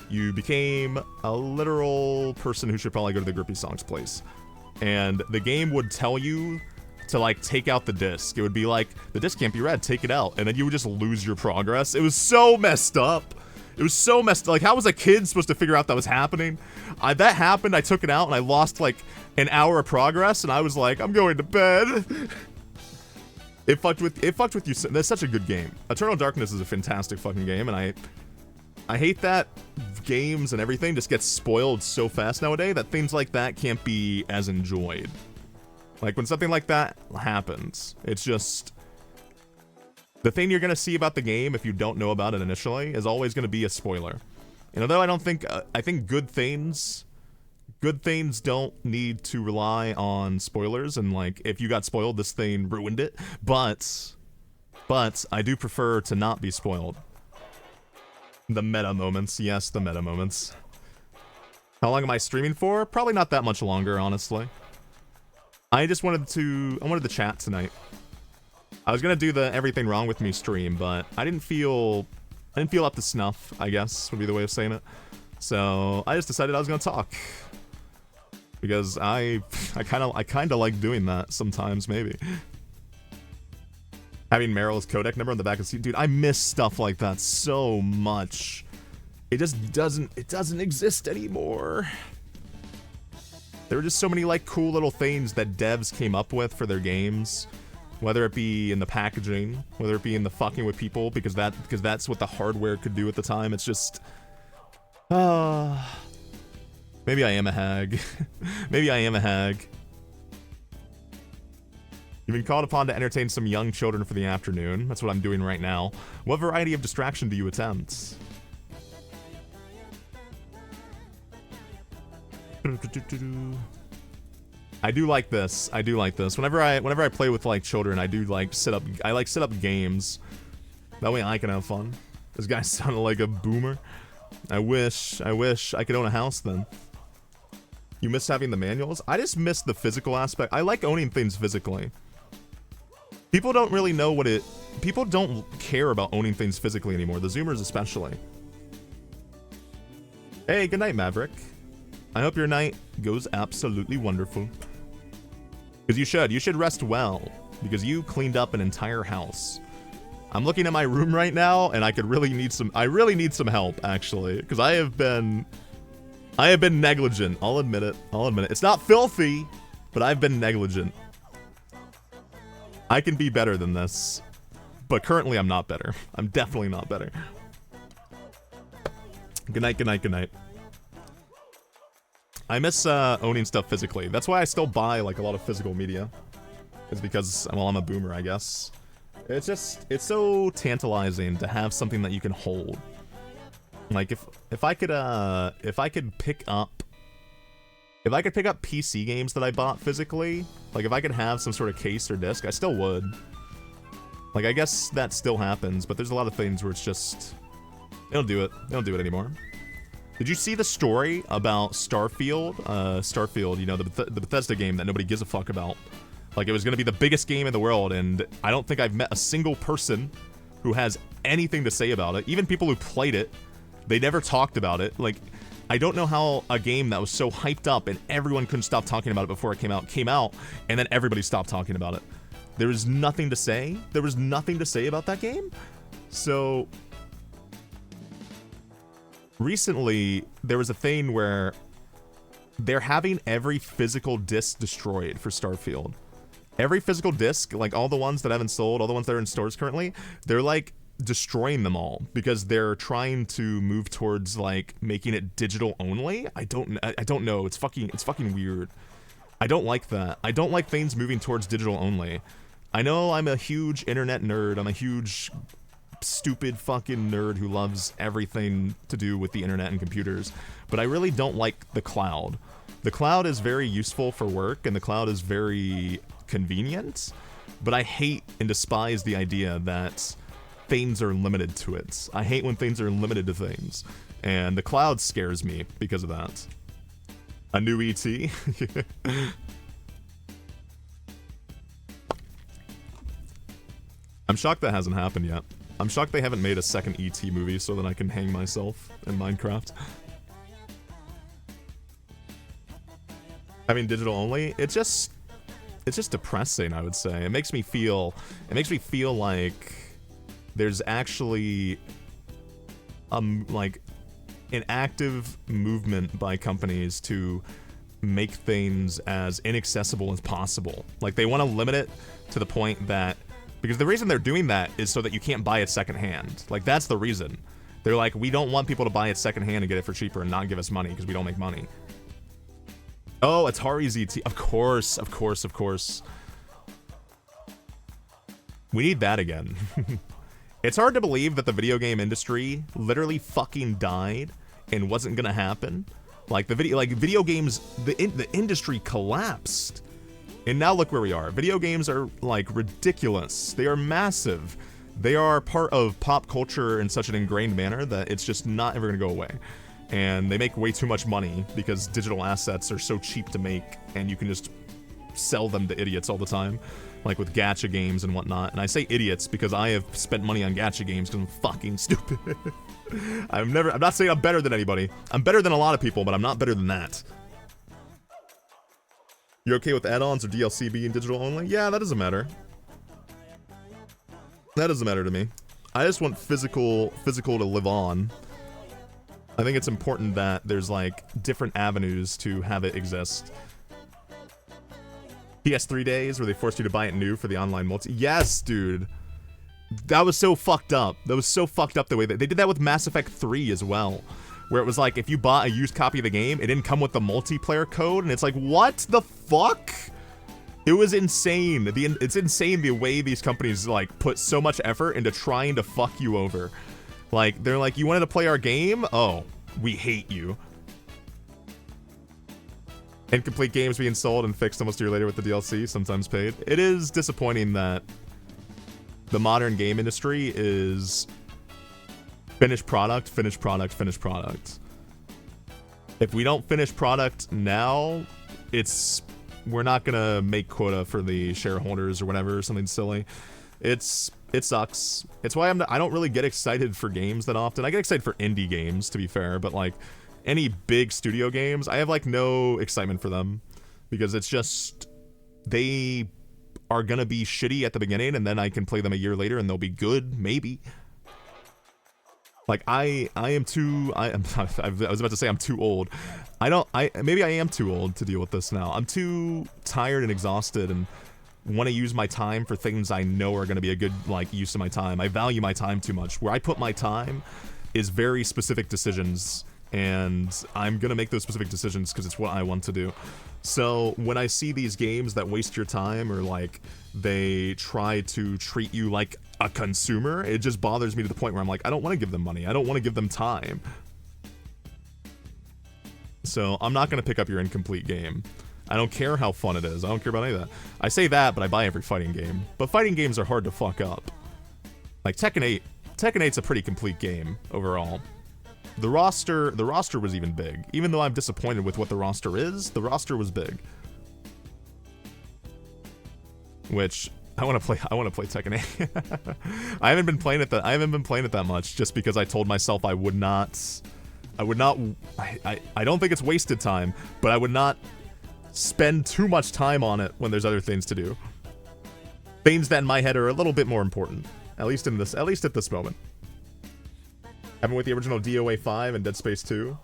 You became a literal person who should probably go to the Grippy Songs place. And the game would tell you to, like, take out the disc. It would be like, the disc can't be read, take it out. And then you would just lose your progress. It was so messed up. It was so messed up. Like, how was a kid supposed to figure out that was happening? That happened, I took it out, and I lost, like, an hour of progress, and I was like, I'm going to bed. It fucked with you. That's such a good game. Eternal Darkness is a fantastic fucking game, and I hate that games and everything just get spoiled so fast nowadays that things like that can't be as enjoyed. Like, when something like that happens, it's just... The thing you're gonna see about the game, if you don't know about it initially, is always gonna be a spoiler. And although I don't think... I think good things don't need to rely on spoilers, and like, if you got spoiled, this thing ruined it. But I do prefer to not be spoiled. The meta moments, yes, the meta moments. How long am I streaming for? Probably not that much longer, honestly. I wanted to chat tonight. I was gonna do the Everything Wrong With Me stream, but I didn't feel up to snuff, I guess, would be the way of saying it. So I just decided I was gonna talk. Because I kinda like doing that sometimes, maybe. Having Meryl's codec number on the back of the seat, dude, I miss stuff like that so much. It just doesn't exist anymore. There were just so many like cool little things that devs came up with for their games. Whether it be in the packaging, whether it be in the fucking with people, because that's what the hardware could do at the time. It's just maybe I am a hag. Maybe I am a hag. You've been called upon to entertain some young children for the afternoon. That's what I'm doing right now. What variety of distraction do you attempt? I do like this. I do like this. Whenever I play with like children, I do like set up games. That way I can have fun. This guy sounded like a boomer. I wish I could own a house then. You miss having the manuals? I just miss the physical aspect. I like owning things physically. People don't really know what it... People don't care about owning things physically anymore. The Zoomers especially. Hey, good night, Maverick. I hope your night goes absolutely wonderful. Because you should rest well, because you cleaned up an entire house. I'm looking at my room right now, and I really need some help, actually, because I have been negligent. I'll admit it. It's not filthy, but I've been negligent. I can be better than this, but currently I'm not better. I'm definitely not better. Good night, good night, good night. I miss owning stuff physically. That's why I still buy like a lot of physical media. It's because, well, I'm a boomer, I guess. It's so tantalizing to have something that you can hold. Like if I could pick up PC games that I bought physically, like if I could have some sort of case or disc, I still would. Like I guess that still happens, but there's a lot of things where it's just they don't do it. They don't do it anymore. Did you see the story about Starfield? Starfield, you know, the Bethesda game that nobody gives a fuck about. Like, it was going to be the biggest game in the world, and I don't think I've met a single person who has anything to say about it. Even people who played it, they never talked about it. Like, I don't know how a game that was so hyped up and everyone couldn't stop talking about it before it came out, and then everybody stopped talking about it. There was nothing to say. There was nothing to say about that game. So recently, there was a thing where they're having every physical disc destroyed for Starfield. Every physical disc, like all the ones that haven't sold, all the ones that are in stores currently, they're like destroying them all because they're trying to move towards like making it digital only. I don't know. It's fucking weird. I don't like that. I don't like things moving towards digital only. I know I'm a huge internet nerd. I'm a huge stupid fucking nerd who loves everything to do with the internet and computers, but I really don't like the cloud. The cloud is very useful for work and the cloud is very convenient, but I hate and despise the idea that things are limited to it. I hate when things are limited to things, and the cloud scares me because of that. A new ET? I'm shocked that hasn't happened yet. I'm shocked they haven't made a second ET movie so that I can hang myself in Minecraft. Having digital only, it's just depressing, I would say. It makes me feel like there's actually like an active movement by companies to make things as inaccessible as possible. Like they want to limit it to the point that, because the reason they're doing that is so that you can't buy it secondhand. Like that's the reason. They're like, we don't want people to buy it secondhand and get it for cheaper and not give us money because we don't make money. Oh, Atari's ET. Of course. We need that again. It's hard to believe that the video game industry literally fucking died and wasn't gonna happen. Like video games, the industry collapsed. And now look where we are. Video games are like ridiculous. They are massive. They are part of pop culture in such an ingrained manner that it's just not ever gonna go away. And they make way too much money because digital assets are so cheap to make and you can just sell them to idiots all the time. Like with gacha games and whatnot. And I say idiots because I have spent money on gacha games because I'm fucking stupid. I'm not saying I'm better than anybody. I'm better than a lot of people, but I'm not better than that. You're okay with add-ons or DLC being digital only? Yeah, that doesn't matter. That doesn't matter to me. I just want physical to live on. I think it's important that there's like different avenues to have it exist. PS3 days where they forced you to buy it new for the online multi. Yes, dude. That was so fucked up. That was so fucked up the way that they did that with Mass Effect 3 as well. Where it was like, if you bought a used copy of the game, it didn't come with the multiplayer code, and it's like, what the fuck? It was insane. It's insane the way these companies like put so much effort into trying to fuck you over. Like, they're like, you wanted to play our game? Oh, we hate you. Incomplete games being sold and fixed almost a year later with the DLC, sometimes paid. It is disappointing that the modern game industry is finished product, finished product, finished product. If we don't finish product now, we're not gonna make quota for the shareholders or whatever, something silly. It sucks. It's why I don't really get excited for games that often. I get excited for indie games, to be fair, but like any big studio games, I have like no excitement for them because it's just they are gonna be shitty at the beginning, and then I can play them a year later and they'll be good, maybe. Like I am too. I was about to say I'm too old. Maybe I am too old to deal with this now. I'm too tired and exhausted and want to use my time for things I know are going to be a good like use of my time. I value my time too much. Where I put my time is very specific decisions, and I'm going to make those specific decisions because it's what I want to do. So when I see these games that waste your time or like they try to treat you like a consumer, it just bothers me to the point where I'm like, I don't want to give them money. I don't want to give them time. So I'm not going to pick up your incomplete game. I don't care how fun it is. I don't care about any of that. I say that, but I buy every fighting game. But fighting games are hard to fuck up. Like Tekken 8. Tekken 8's a pretty complete game overall. The roster was even big. Even though I'm disappointed with what the roster is, the roster was big. Which I want to play Tekken 8. I haven't been playing it that much just because I told myself I would not I don't think it's wasted time, but I would not spend too much time on it when there's other things to do. Things that in my head are a little bit more important, at least at this moment. Happened with the original DOA 5 and Dead Space 2.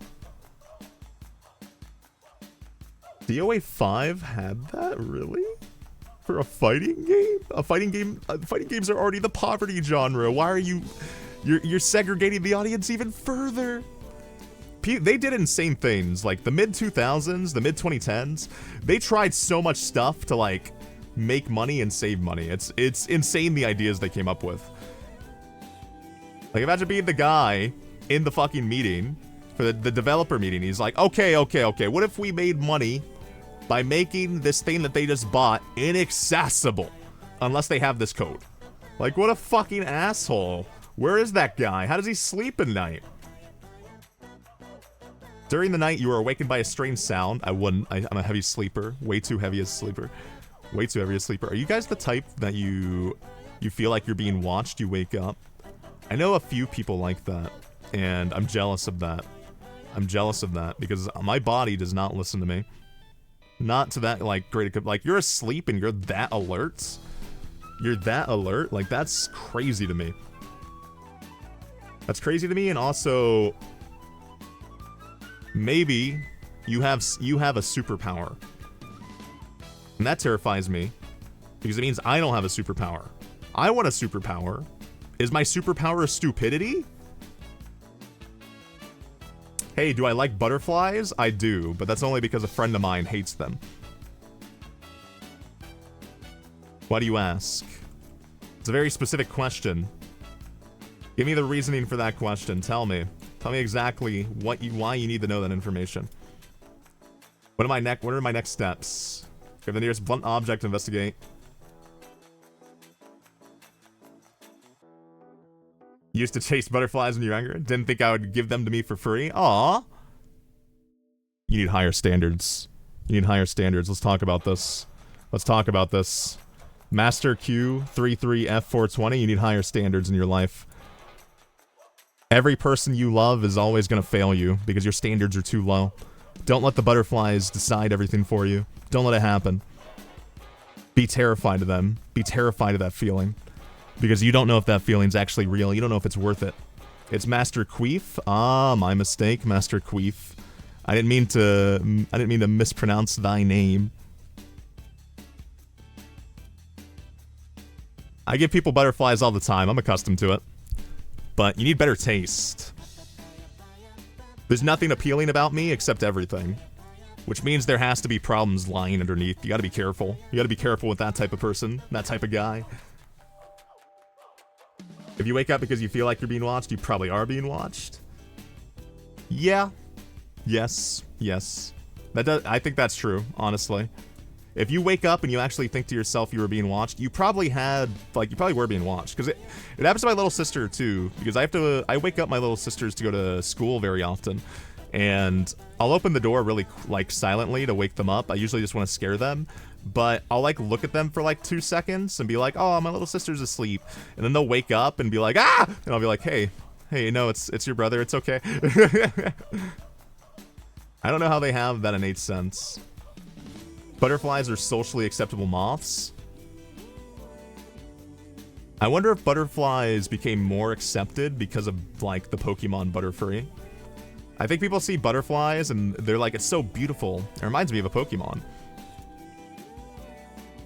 DOA 5 had that, really? For a fighting game? Fighting games are already the poverty genre. Why are you're segregating the audience even further? They did insane things, like the mid-2000s, the mid-2010s. They tried so much stuff to, like, make money and save money. It's insane the ideas they came up with. Like, imagine being the guy in the fucking meeting, for the developer meeting. He's like, okay, what if we made money by making this thing that they just bought inaccessible, unless they have this code? Like, what a fucking asshole. Where is that guy? How does he sleep at night? During the night, you are awakened by a strange sound. I wouldn't. I'm a heavy sleeper. Way too heavy as a sleeper. Way too heavy as a sleeper. Are you guys the type that you feel like you're being watched, you wake up? I know a few people like that, and I'm jealous of that. I'm jealous of that, because my body does not listen to me. Not to that, like, great... Like, you're asleep and you're that alert? You're that alert? Like, that's crazy to me. That's crazy to me, and also... Maybe you have a superpower. And that terrifies me, because it means I don't have a superpower. I want a superpower. Is my superpower stupidity? Hey, do I like butterflies? I do, but that's only because a friend of mine hates them. Why do you ask? It's a very specific question. Give me the reasoning for that question. Tell me. Tell me exactly why you need to know that information. What are my next steps? Go to the nearest blunt object to investigate. Used to chase butterflies when you were younger. Didn't think I would give them to me for free. Aww. You need higher standards. You need higher standards. Let's talk about this. Let's talk about this. Master Q33F420. You need higher standards in your life. Every person you love is always going to fail you because your standards are too low. Don't let the butterflies decide everything for you. Don't let it happen. Be terrified of them. Be terrified of that feeling. Because you don't know if that feeling's actually real. You don't know if it's worth it. It's Master Queef. Ah, my mistake, Master Queef. I didn't mean to mispronounce thy name. I give people butterflies all the time. I'm accustomed to it. But you need better taste. There's nothing appealing about me except everything. Which means there has to be problems lying underneath. You gotta be careful. You gotta be careful with that type of person. That type of guy. If you wake up because you feel like you're being watched, you probably are being watched. Yeah. Yes. Yes. I think that's true, honestly. If you wake up and you actually think to yourself you were being watched, you probably were being watched. Because it happens to my little sister, too. Because I wake up my little sisters to go to school very often. And I'll open the door really, like, silently to wake them up. I usually just want to scare them. But I'll, like, look at them for, like, 2 seconds and be like, oh, my little sister's asleep. And then they'll wake up and be like, ah! And I'll be like, hey, no, it's your brother. It's okay. I don't know how they have that innate sense. Butterflies are socially acceptable moths. I wonder if butterflies became more accepted because of, like, the Pokemon Butterfree. I think people see butterflies and they're like, it's so beautiful. It reminds me of a Pokemon.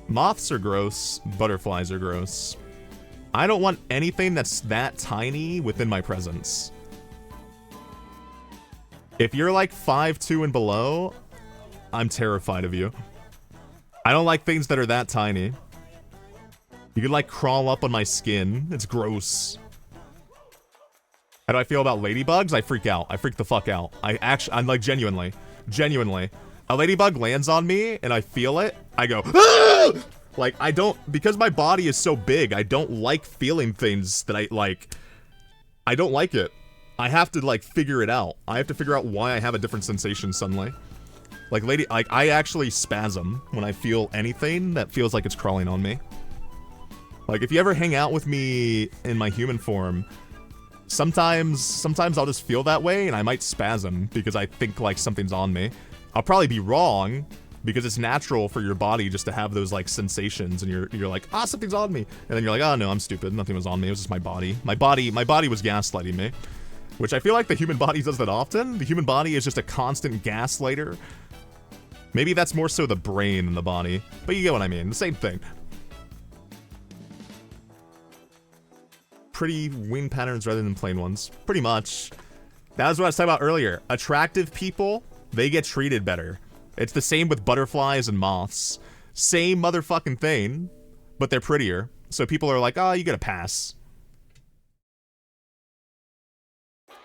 Moths are gross. Butterflies are gross. I don't want anything that's that tiny within my presence. If you're like 5'2" and below, I'm terrified of you. I don't like things that are that tiny. You could like crawl up on my skin. It's gross. How do I feel about ladybugs? I freak out. I freak the fuck out. I'm like genuinely. A ladybug lands on me and I feel it. I go, ah! Like I don't, because my body is so big, I don't like feeling things that I like. I don't like it. I have to like figure it out. I have to figure out why I have a different sensation suddenly. Like I actually spasm when I feel anything that feels like it's crawling on me. Like if you ever hang out with me in my human form, sometimes I'll just feel that way and I might spasm because I think like something's on me. I'll probably be wrong because it's natural for your body just to have those like sensations and you're like, ah, something's on me. And then you're like, oh no, I'm stupid. Nothing was on me. It was just my body. My body was gaslighting me, which I feel like the human body does that often. The human body is just a constant gaslighter. Maybe that's more so the brain than the body, but you get what I mean. The same thing. Pretty wing patterns rather than plain ones. Pretty much. That was what I was talking about earlier. Attractive people, they get treated better. It's the same with butterflies and moths. Same motherfucking thing, but they're prettier. So people are like, oh, you get a pass.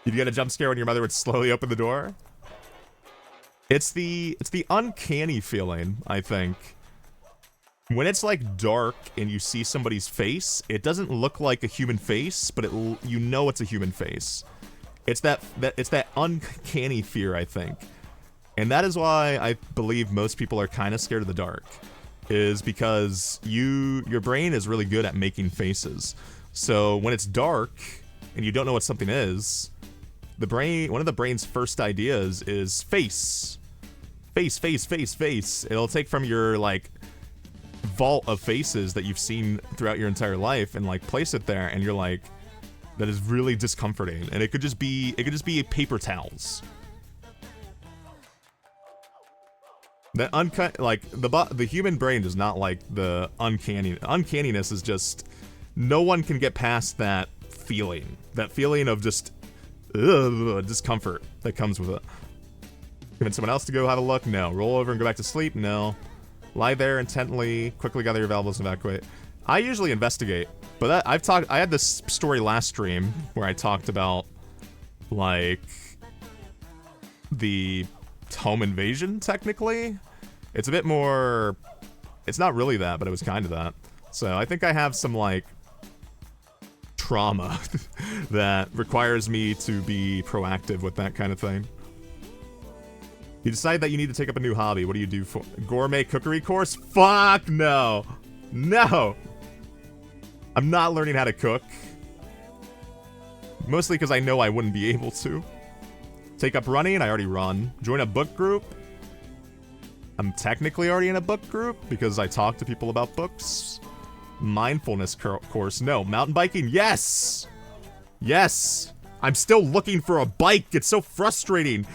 Did you get a jump scare when your mother would slowly open the door? It's the uncanny feeling, I think. When it's like dark and you see somebody's face, it doesn't look like a human face, but you know it's a human face. It's that uncanny fear, I think. And that is why I believe most people are kind of scared of the dark, is because your brain is really good at making faces. So when it's dark and you don't know what something is, one of the brain's first ideas is face. Face. It'll take from your like vault of faces that you've seen throughout your entire life and like place it there, and you're like, that is really discomforting. And it could just be paper towels. That the human brain does not like the uncanny. Uncanniness is just, no one can get past that feeling of just discomfort that comes with it. Convince someone else to go have a look? No. Roll over and go back to sleep? No. Lie there intently, quickly gather your valuables and evacuate. I usually investigate, but I had this story last stream where I talked about like the home invasion, technically. It's a bit more, it's not really that, but it was kind of that. So I think I have some like trauma that requires me to be proactive with that kind of thing. You decide that you need to take up a new hobby. What do you do for gourmet cookery course? Fuck no. No. I'm not learning how to cook. Mostly because I know I wouldn't be able to. Take up running? I already run. Join a book group? I'm technically already in a book group because I talk to people about books. Mindfulness course? No. Mountain biking? Yes! Yes! I'm still looking for a bike. It's so frustrating.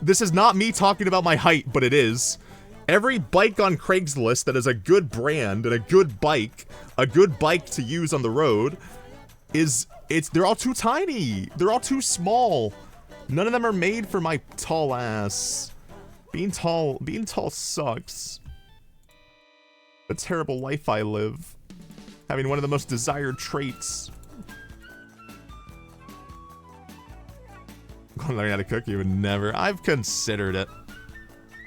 This is not me talking about my height, but it is. Every bike on Craigslist that is a good brand and a good bike to use on the road, they're all too tiny. They're all too small. None of them are made for my tall ass. Being tall sucks. The terrible life I live. Having one of the most desired traits. Learning how to cook, you would never. I've considered it.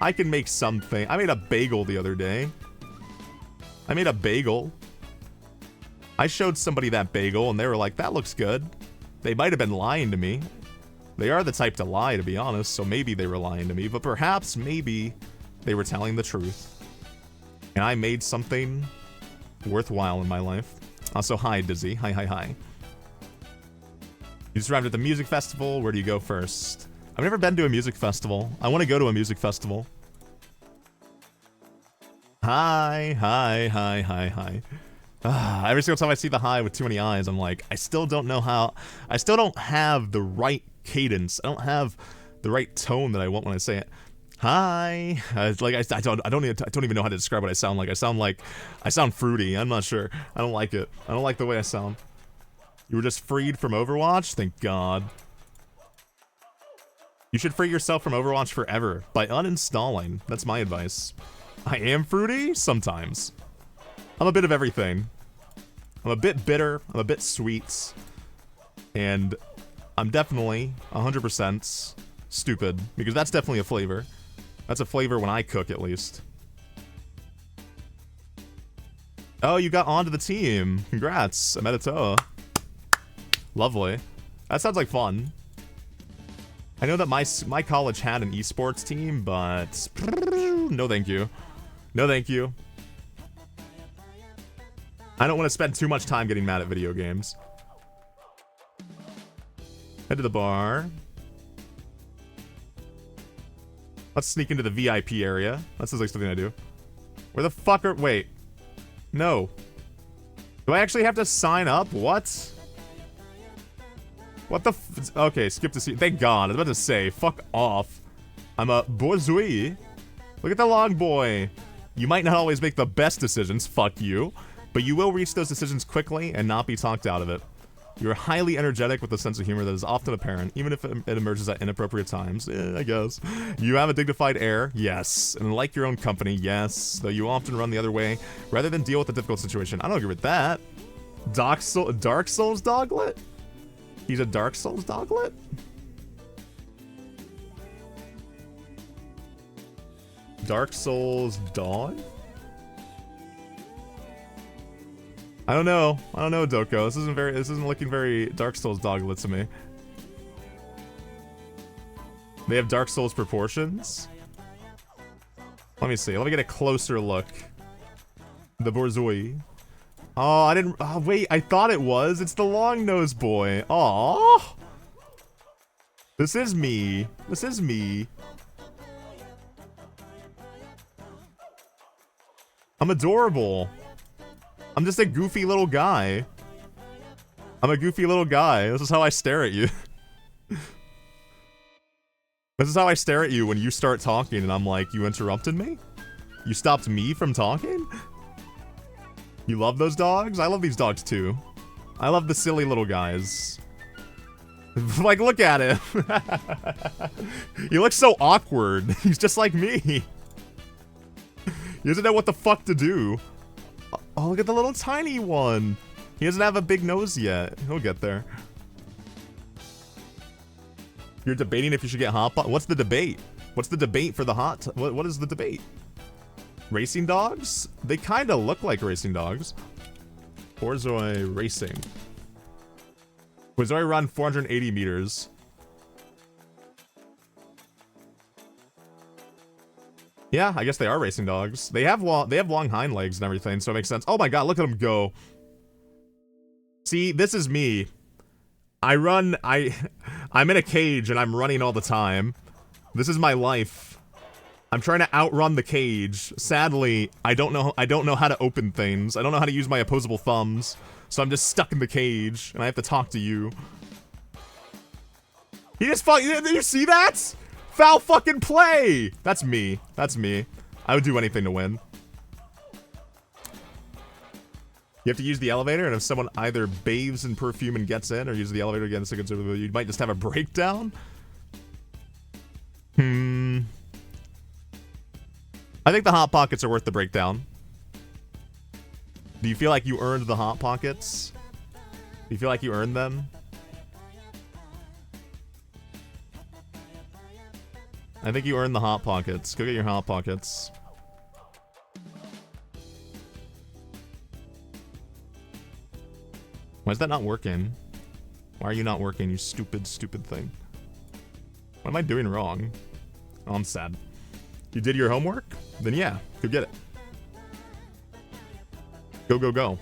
I can make something. I made a bagel the other day. I showed somebody that bagel and they were like, that looks good. They might have been lying to me. They are the type to lie, to be honest, so maybe they were lying to me, but perhaps maybe they were telling the truth. And I made something worthwhile in my life. Also, hi, Dizzy. Hi. You just arrived at the music festival. Where do you go first? I've never been to a music festival. I want to go to a music festival. Hi, hi, hi, hi, hi. Every single time I see the hi with too many eyes, I'm like, I still don't know how. I still don't have the right cadence. I don't have the right tone that I want when I say it. Hi. Like I don't even know how to describe what I sound like. I sound fruity. I'm not sure. I don't like it. I don't like the way I sound. You were just freed from Overwatch? Thank God. You should free yourself from Overwatch forever by uninstalling. That's my advice. I am fruity? Sometimes. I'm a bit of everything. I'm a bit bitter, I'm a bit sweet, and I'm definitely 100% stupid, because that's definitely a flavor. That's a flavor when I cook, at least. Oh, you got onto the team. Congrats, Emerito. Lovely. That sounds like fun. I know that my college had an esports team, but no thank you. No thank you. I don't want to spend too much time getting mad at video games. Head to the bar. Let's sneak into the VIP area. That sounds like something I do. Where the fuck are... Wait. No. Do I actually have to sign up? What? What the f... Okay, skip the scene. Thank God. I was about to say, fuck off. I'm a bourgeois. Look at the log boy. You might not always make the best decisions, fuck you, but you will reach those decisions quickly and not be talked out of it. You're highly energetic with a sense of humor that is often apparent, even if it emerges at inappropriate times. I guess. You have a dignified air, yes. And like your own company, yes. Though you often run the other way, rather than deal with a difficult situation. I don't agree with that. Dark Souls Doglet? He's a Dark Souls Doglet? Dark Souls dog? I don't know, Doko. This isn't looking very Dark Souls doglet to me. They have Dark Souls proportions? Let me see. Let me get a closer look. The bourgeois. Oh, I didn't... Oh, wait, I thought it was. It's the long-nosed boy. Aww. This is me. This is me. I'm adorable. I'm just a goofy little guy. I'm a goofy little guy. This is how I stare at you. This is how I stare at you when you start talking and I'm like, you interrupted me? You stopped me from talking? You love those dogs? I love these dogs too. I love the silly little guys. Like, look at him. He looks so awkward. He's just like me. He doesn't know what the fuck to do. Oh, look at the little tiny one. He doesn't have a big nose yet. He'll get there. You're debating if you should get hot pot. What's the debate? What's the debate for the hot? What is the debate? Racing dogs? They kind of look like racing dogs. Borzoi racing. Borzoi run 480 meters. Yeah, I guess they are racing dogs. They have long hind legs and everything, so it makes sense. Oh my god, look at them go. See, this is me. I'm in a cage and I'm running all the time. This is my life. I'm trying to outrun the cage. Sadly, I don't know how to open things. I don't know how to use my opposable thumbs. So I'm just stuck in the cage and I have to talk to you. He just fought. Did you see that? Foul fucking play! That's me. That's me. I would do anything to win. You have to use the elevator, and if someone either bathes in perfume and gets in, or uses the elevator again, you might just have a breakdown? I think the Hot Pockets are worth the breakdown. Do you feel like you earned the Hot Pockets? Do you feel like you earned them? I think you earned the Hot Pockets. Go get your Hot Pockets. Why is that not working? Why are you not working, you stupid, stupid thing? What am I doing wrong? Oh, I'm sad. You did your homework? Then yeah, go get it. Go, go, go.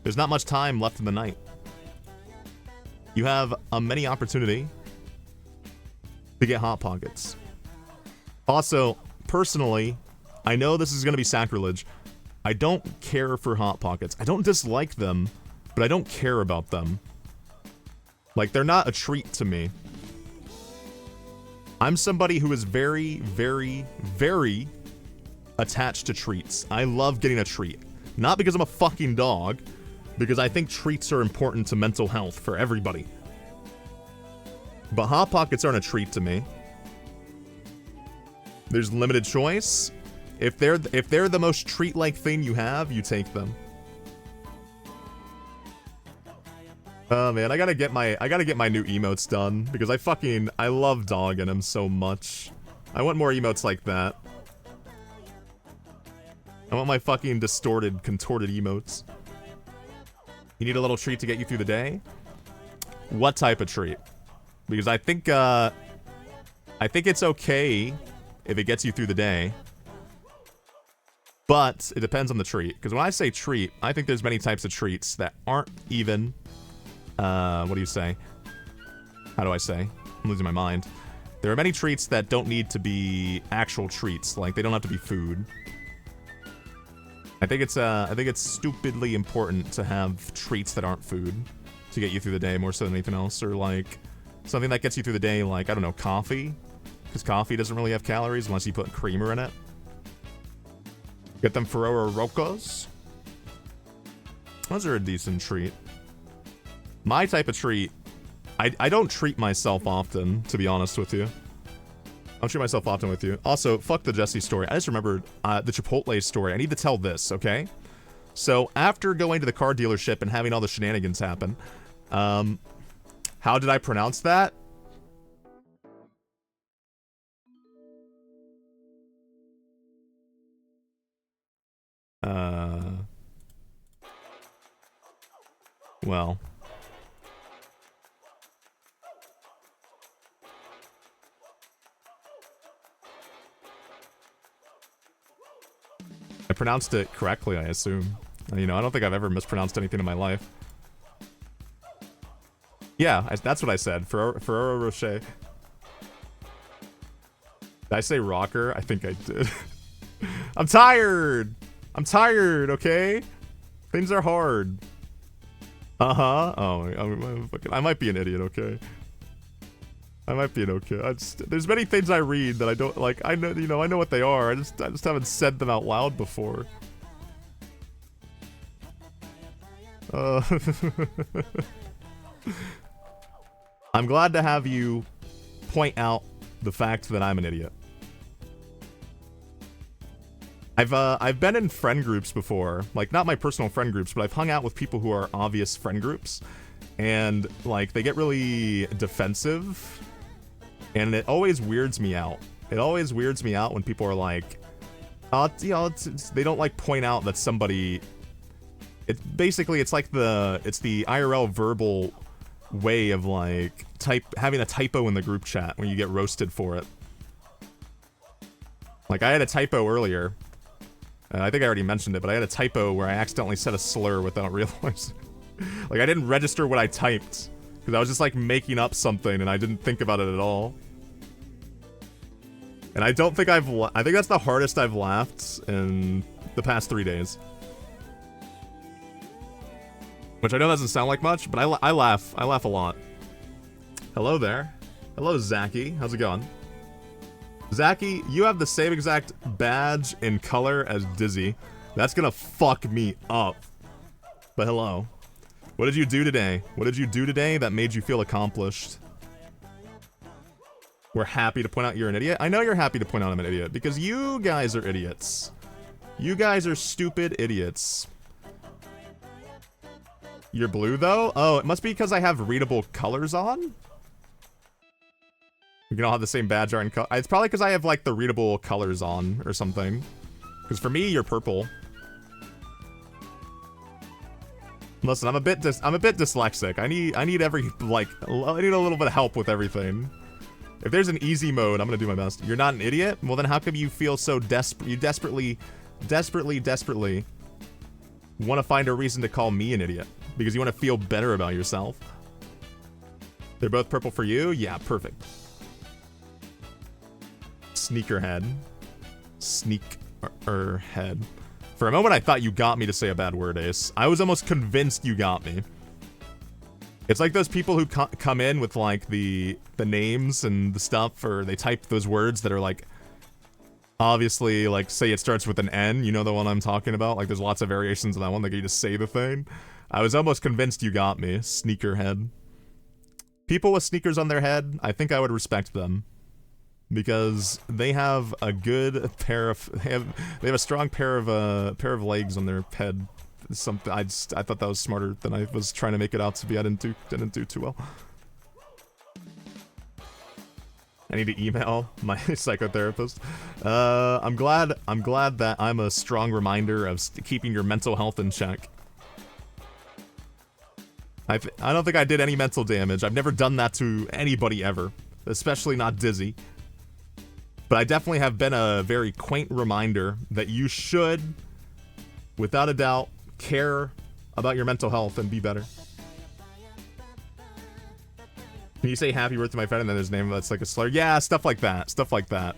There's not much time left in the night. You have a many opportunity to get Hot Pockets. Also, personally, I know this is gonna be sacrilege. I don't care for Hot Pockets. I don't dislike them, but I don't care about them. Like, they're not a treat to me. I'm somebody who is very, very, very attached to treats. I love getting a treat. Not because I'm a fucking dog, because I think treats are important to mental health for everybody. But Hot Pockets aren't a treat to me. There's limited choice. If they're the most treat-like thing you have, you take them. Oh man, I gotta get my new emotes done because I love dogging them so much. I want more emotes like that. I want my fucking distorted, contorted emotes. You need a little treat to get you through the day? What type of treat? Because I think it's okay if it gets you through the day. But it depends on the treat. Because when I say treat, I think there's many types of treats that aren't even... what do you say? How do I say? I'm losing my mind. There are many treats that don't need to be actual treats. Like, they don't have to be food. I think it's stupidly important to have treats that aren't food to get you through the day more so than anything else. Or, like, something that gets you through the day, like, I don't know, coffee. Because coffee doesn't really have calories unless you put creamer in it. Get them Ferrero Rocos. Those are a decent treat. My type of treat, I don't treat myself often, to be honest with you. I don't treat myself often with you. Also, fuck the Jesse story. I just remembered the Chipotle story. I need to tell this, okay? So, after going to the car dealership and having all the shenanigans happen, how did I pronounce that? Well... I pronounced it correctly, I assume. You know, I don't think I've ever mispronounced anything in my life. Yeah, that's what I said. Ferrero Rocher. Did I say rocker? I think I did. I'm tired! I'm tired, okay? Things are hard. Uh-huh. Oh, I might be an idiot, okay? I might be an okay. There's many things I read that I don't like. I know, you know, I know what they are. I just haven't said them out loud before. I'm glad to have you point out the fact that I'm an idiot. I've been in friend groups before, like not my personal friend groups, but I've hung out with people who are obvious friend groups, and like they get really defensive. And it always weirds me out. It always weirds me out when people are like, you know, they don't like point out that somebody. It's basically it's like it's the IRL verbal way of like having a typo in the group chat when you get roasted for it. Like I had a typo earlier. I think I already mentioned it, but I had a typo where I accidentally said a slur without realizing. Like I didn't register what I typed. Because I was just like making up something and I didn't think about it at all. And I don't think I think that's the hardest I've laughed in the past 3 days. Which I know doesn't sound like much, but I laugh. I laugh a lot. Hello there. Hello, Zachy. How's it going? Zachy, you have the same exact badge and color as Dizzy. That's gonna fuck me up. But hello. What did you do today? What did you do today that made you feel accomplished? We're happy to point out you're an idiot. I know you're happy to point out I'm an idiot because you guys are idiots. You guys are stupid idiots. You're blue though? Oh, it must be because I have readable colors on? We can all have the same badge art and color. It's probably because I have like the readable colors on or something. Because for me, you're purple. Listen, I'm a bit dyslexic. I need a little bit of help with everything. If there's an easy mode, I'm gonna do my best. You're not an idiot? Well then how come you feel so desperate? You desperately want to find a reason to call me an idiot. Because you want to feel better about yourself. They're both purple for you? Yeah, perfect. Sneakerhead. Sneak or head. For a moment, I thought you got me to say a bad word, Ace. I was almost convinced you got me. It's like those people who come in with, like, the names and the stuff, or they type those words that are, like, obviously, like, say it starts with an N. You know the one I'm talking about? Like, there's lots of variations of that one. Like, you just say the thing. I was almost convinced you got me. Sneakerhead. People with sneakers on their head, I think I would respect them. Because they have a good pair of they have a strong pair of legs on their head. Something I thought that was smarter than I was trying to make it out to be. I didn't do too well. I need to email my psychotherapist. I'm glad that I'm a strong reminder of keeping your mental health in check. I don't think I did any mental damage. I've never done that to anybody ever, especially not Dizzy. But I definitely have been a very quaint reminder that you should, without a doubt, care about your mental health and be better. Can you say happy birthday to my friend and then there's a name that's like a slur? Yeah, stuff like that. Stuff like that.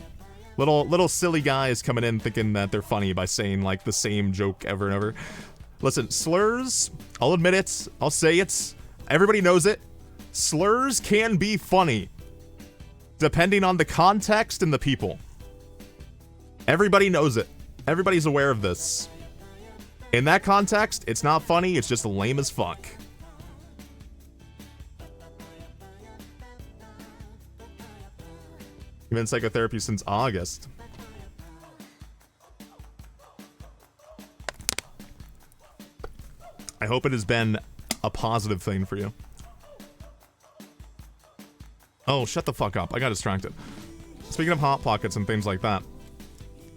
Little silly guys coming in thinking that they're funny by saying like the same joke over and over. Listen, slurs, I'll admit it. I'll say it. Everybody knows it. Slurs can be funny. Depending on the context and the people. Everybody knows it. Everybody's aware of this. In that context, it's not funny, it's just lame as fuck. You've been in psychotherapy since August. I hope it has been a positive thing for you. Oh, shut the fuck up. I got distracted. Speaking of Hot Pockets and things like that.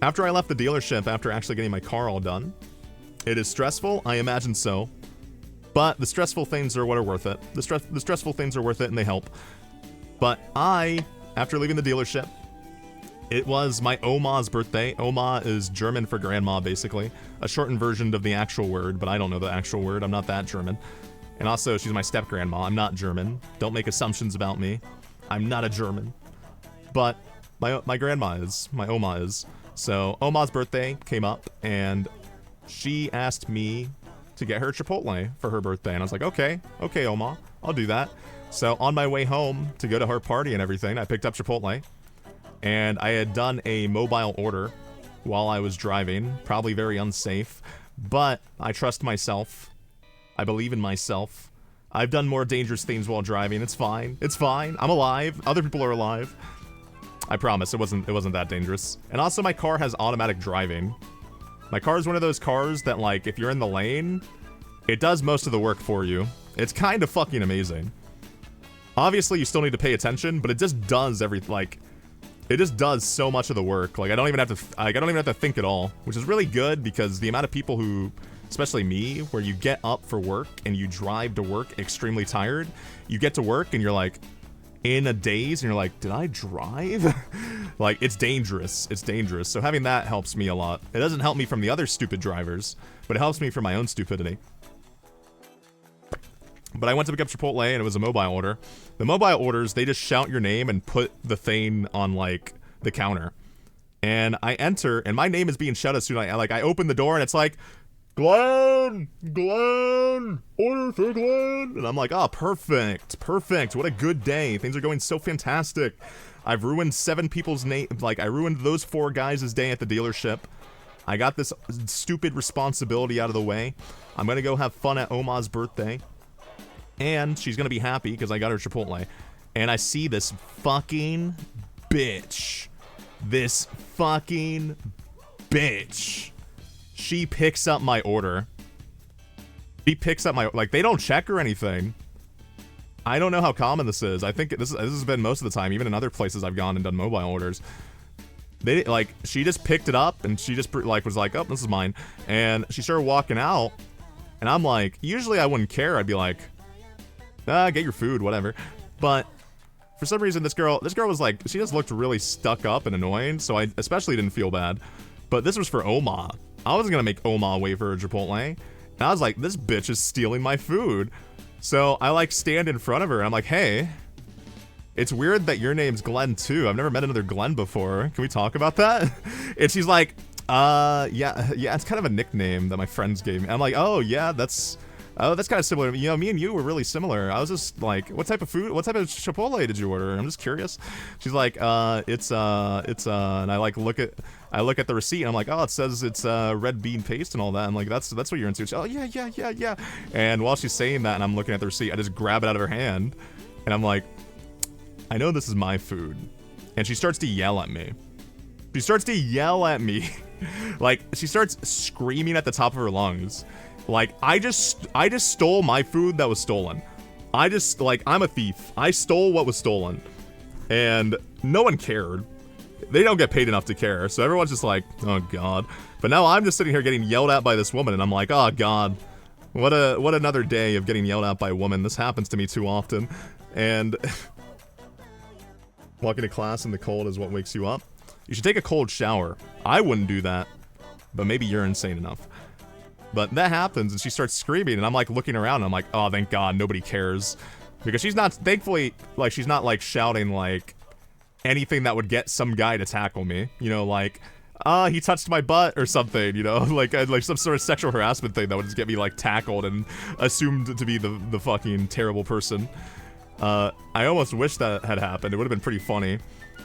After I left the dealership, after actually getting my car all done, it is stressful, I imagine so. But the stressful things are what are worth it. The stressful things are worth it and they help. But after leaving the dealership, it was my Oma's birthday. Oma is German for grandma, basically. A shortened version of the actual word, but I don't know the actual word. I'm not that German. And also, she's my step-grandma. I'm not German. Don't make assumptions about me. I'm not a German. But my grandma is. My Oma is. So, Oma's birthday came up, and she asked me to get her Chipotle for her birthday. And I was like, okay, Oma, I'll do that. So, on my way home to go to her party and everything, I picked up Chipotle. And I had done a mobile order while I was driving. Probably very unsafe. But I trust myself. I believe in myself. I've done more dangerous things while driving. It's fine. It's fine. I'm alive. Other people are alive. I promise it wasn't that dangerous. And also my car has automatic driving. My car is one of those cars that, like, if you're in the lane, it does most of the work for you. It's kind of fucking amazing. Obviously, you still need to pay attention, but it just does it just does so much of the work. Like, I don't even have to think at all, which is really good because the amount of people who, especially me, where you get up for work and you drive to work extremely tired, you get to work and you're like in a daze and you're like, did I drive? Like, it's dangerous. It's dangerous. So having that helps me a lot. It doesn't help me from the other stupid drivers, but it helps me from my own stupidity. But I went to pick up Chipotle and it was a mobile order. The mobile orders, they just shout your name and put the thing on, like, the counter. And I enter, and my name is being shouted as soon as I open the door and it's like, Glen! Order for Glen! And I'm like, oh, perfect. What a good day. Things are going so fantastic. I've ruined 7 people's name. Like, I ruined those 4 guys' day at the dealership. I got this stupid responsibility out of the way. I'm gonna go have fun at Oma's birthday. And she's gonna be happy because I got her Chipotle. And I see this fucking bitch. She picks up my order. Like, they don't check or anything. I don't know how common this is. I think this has been most of the time, even in other places I've gone and done mobile orders. They, like, she just picked it up and she just, like, was like, oh, this is mine. And she started walking out. And I'm like, usually I wouldn't care. I'd be like, get your food, whatever. But for some reason, this girl was like, she just looked really stuck up and annoying. So I especially didn't feel bad. But this was for Oma. I wasn't gonna make Oma wait for a Chipotle. And I was like, this bitch is stealing my food. So I, like, stand in front of her and I'm like, hey, it's weird that your name's Glen too. I've never met another Glen before. Can we talk about that? And she's like, Yeah, it's kind of a nickname that my friends gave me. I'm like, oh yeah, that's kind of similar. You know, me and you were really similar. I was just like, what type of Chipotle did you order? I'm just curious. She's like, it's and I like look at the receipt and I'm like, oh, it says it's red bean paste and all that. I'm like, that's what you're into. She's, oh yeah. And while she's saying that and I'm looking at the receipt, I just grab it out of her hand and I'm like, I know this is my food. And she starts to yell at me. Like, she starts screaming at the top of her lungs. Like, I just stole my food that was stolen. I'm a thief. I stole what was stolen. And no one cared. They don't get paid enough to care. So everyone's just like, oh god. But now I'm just sitting here getting yelled at by this woman and I'm like, oh god. What another day of getting yelled at by a woman. This happens to me too often. And walking to class in the cold is what wakes you up. You should take a cold shower. I wouldn't do that, but maybe you're insane enough. But that happens, and she starts screaming, and I'm like looking around, and I'm like, oh, thank God, nobody cares. Because she's not, thankfully, like, she's not like shouting like anything that would get some guy to tackle me. You know, like, he touched my butt or something, you know, like some sort of sexual harassment thing that would just get me like tackled and assumed to be the fucking terrible person. I almost wish that had happened. It would have been pretty funny.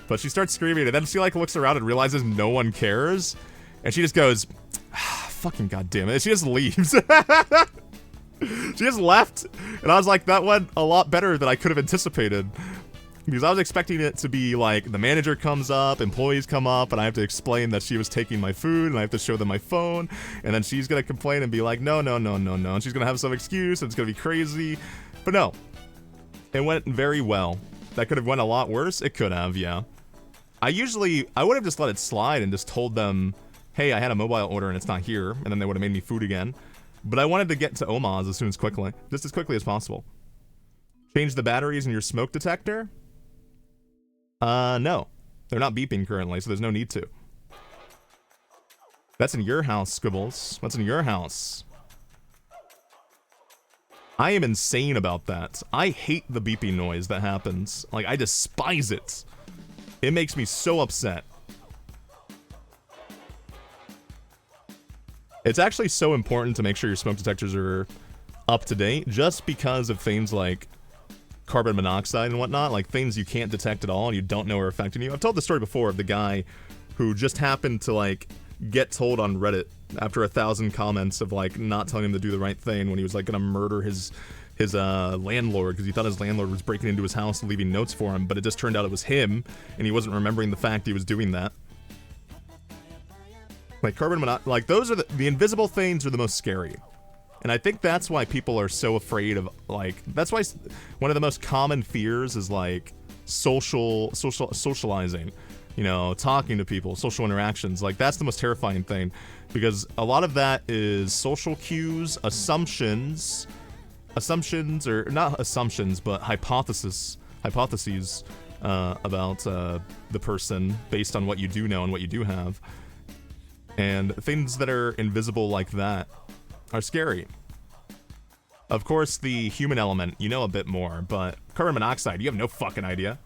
But she starts screaming, and then she like looks around and realizes no one cares, and she just goes, fucking goddamn it. And she just leaves. She just left, and I was like, that went a lot better than I could have anticipated. Because I was expecting it to be like the manager comes up, employees come up, and I have to explain that she was taking my food, and I have to show them my phone, and then she's gonna complain and be like, no, and she's gonna have some excuse, and it's gonna be crazy. But no, it went very well. That could have went a lot worse. It could have, yeah. I would have just let it slide and just told them, hey, I had a mobile order and it's not here, and then they would have made me food again. But I wanted to get to Oma's just as quickly as possible. Change the batteries in your smoke detector? No. They're not beeping currently, so there's no need to. That's in your house, Scribbles. That's in your house. I am insane about that. I hate the beeping noise that happens. Like, I despise it. It makes me so upset. It's actually so important to make sure your smoke detectors are up to date, just because of things like carbon monoxide and whatnot, like things you can't detect at all and you don't know are affecting you. I've told the story before of the guy who just happened to like get told on Reddit after 1,000 comments of like not telling him to do the right thing when he was like gonna murder his landlord because he thought his landlord was breaking into his house and leaving notes for him, but it just turned out it was him and he wasn't remembering the fact he was doing that. Like like those are the invisible things are the most scary. And I think that's why people are so afraid of, like, that's why one of the most common fears is like socializing, you know, talking to people, social interactions. Like, that's the most terrifying thing, because a lot of that is social cues, assumptions, or not assumptions, but hypotheses about the person based on what you do know and what you do have. And things that are invisible like that are scary. Of course, the human element, you know a bit more, but carbon monoxide, you have no fucking idea.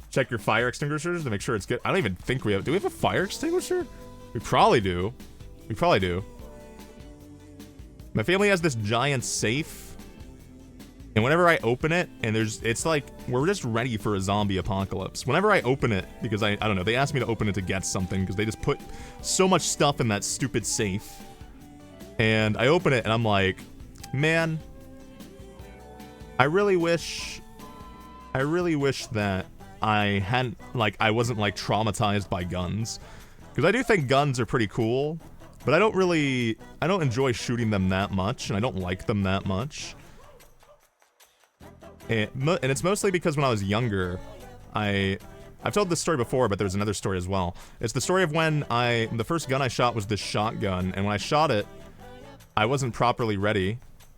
Check your fire extinguishers to make sure it's good. I don't even think we have... Do we have a fire extinguisher? We probably do. My family has this giant safe, and whenever I open it, and it's like, we're just ready for a zombie apocalypse. Whenever I open it, because I don't know, they asked me to open it to get something, because they just put so much stuff in that stupid safe. And I open it, and I'm like, man, I really wish that I hadn't, like, I wasn't, like, traumatized by guns. Because I do think guns are pretty cool, but I don't enjoy shooting them that much, and I don't like them that much. And it's mostly because when I was younger, I've told this story before, but there's another story as well. It's the story of when the first gun I shot was this shotgun, and when I shot it, I wasn't properly ready,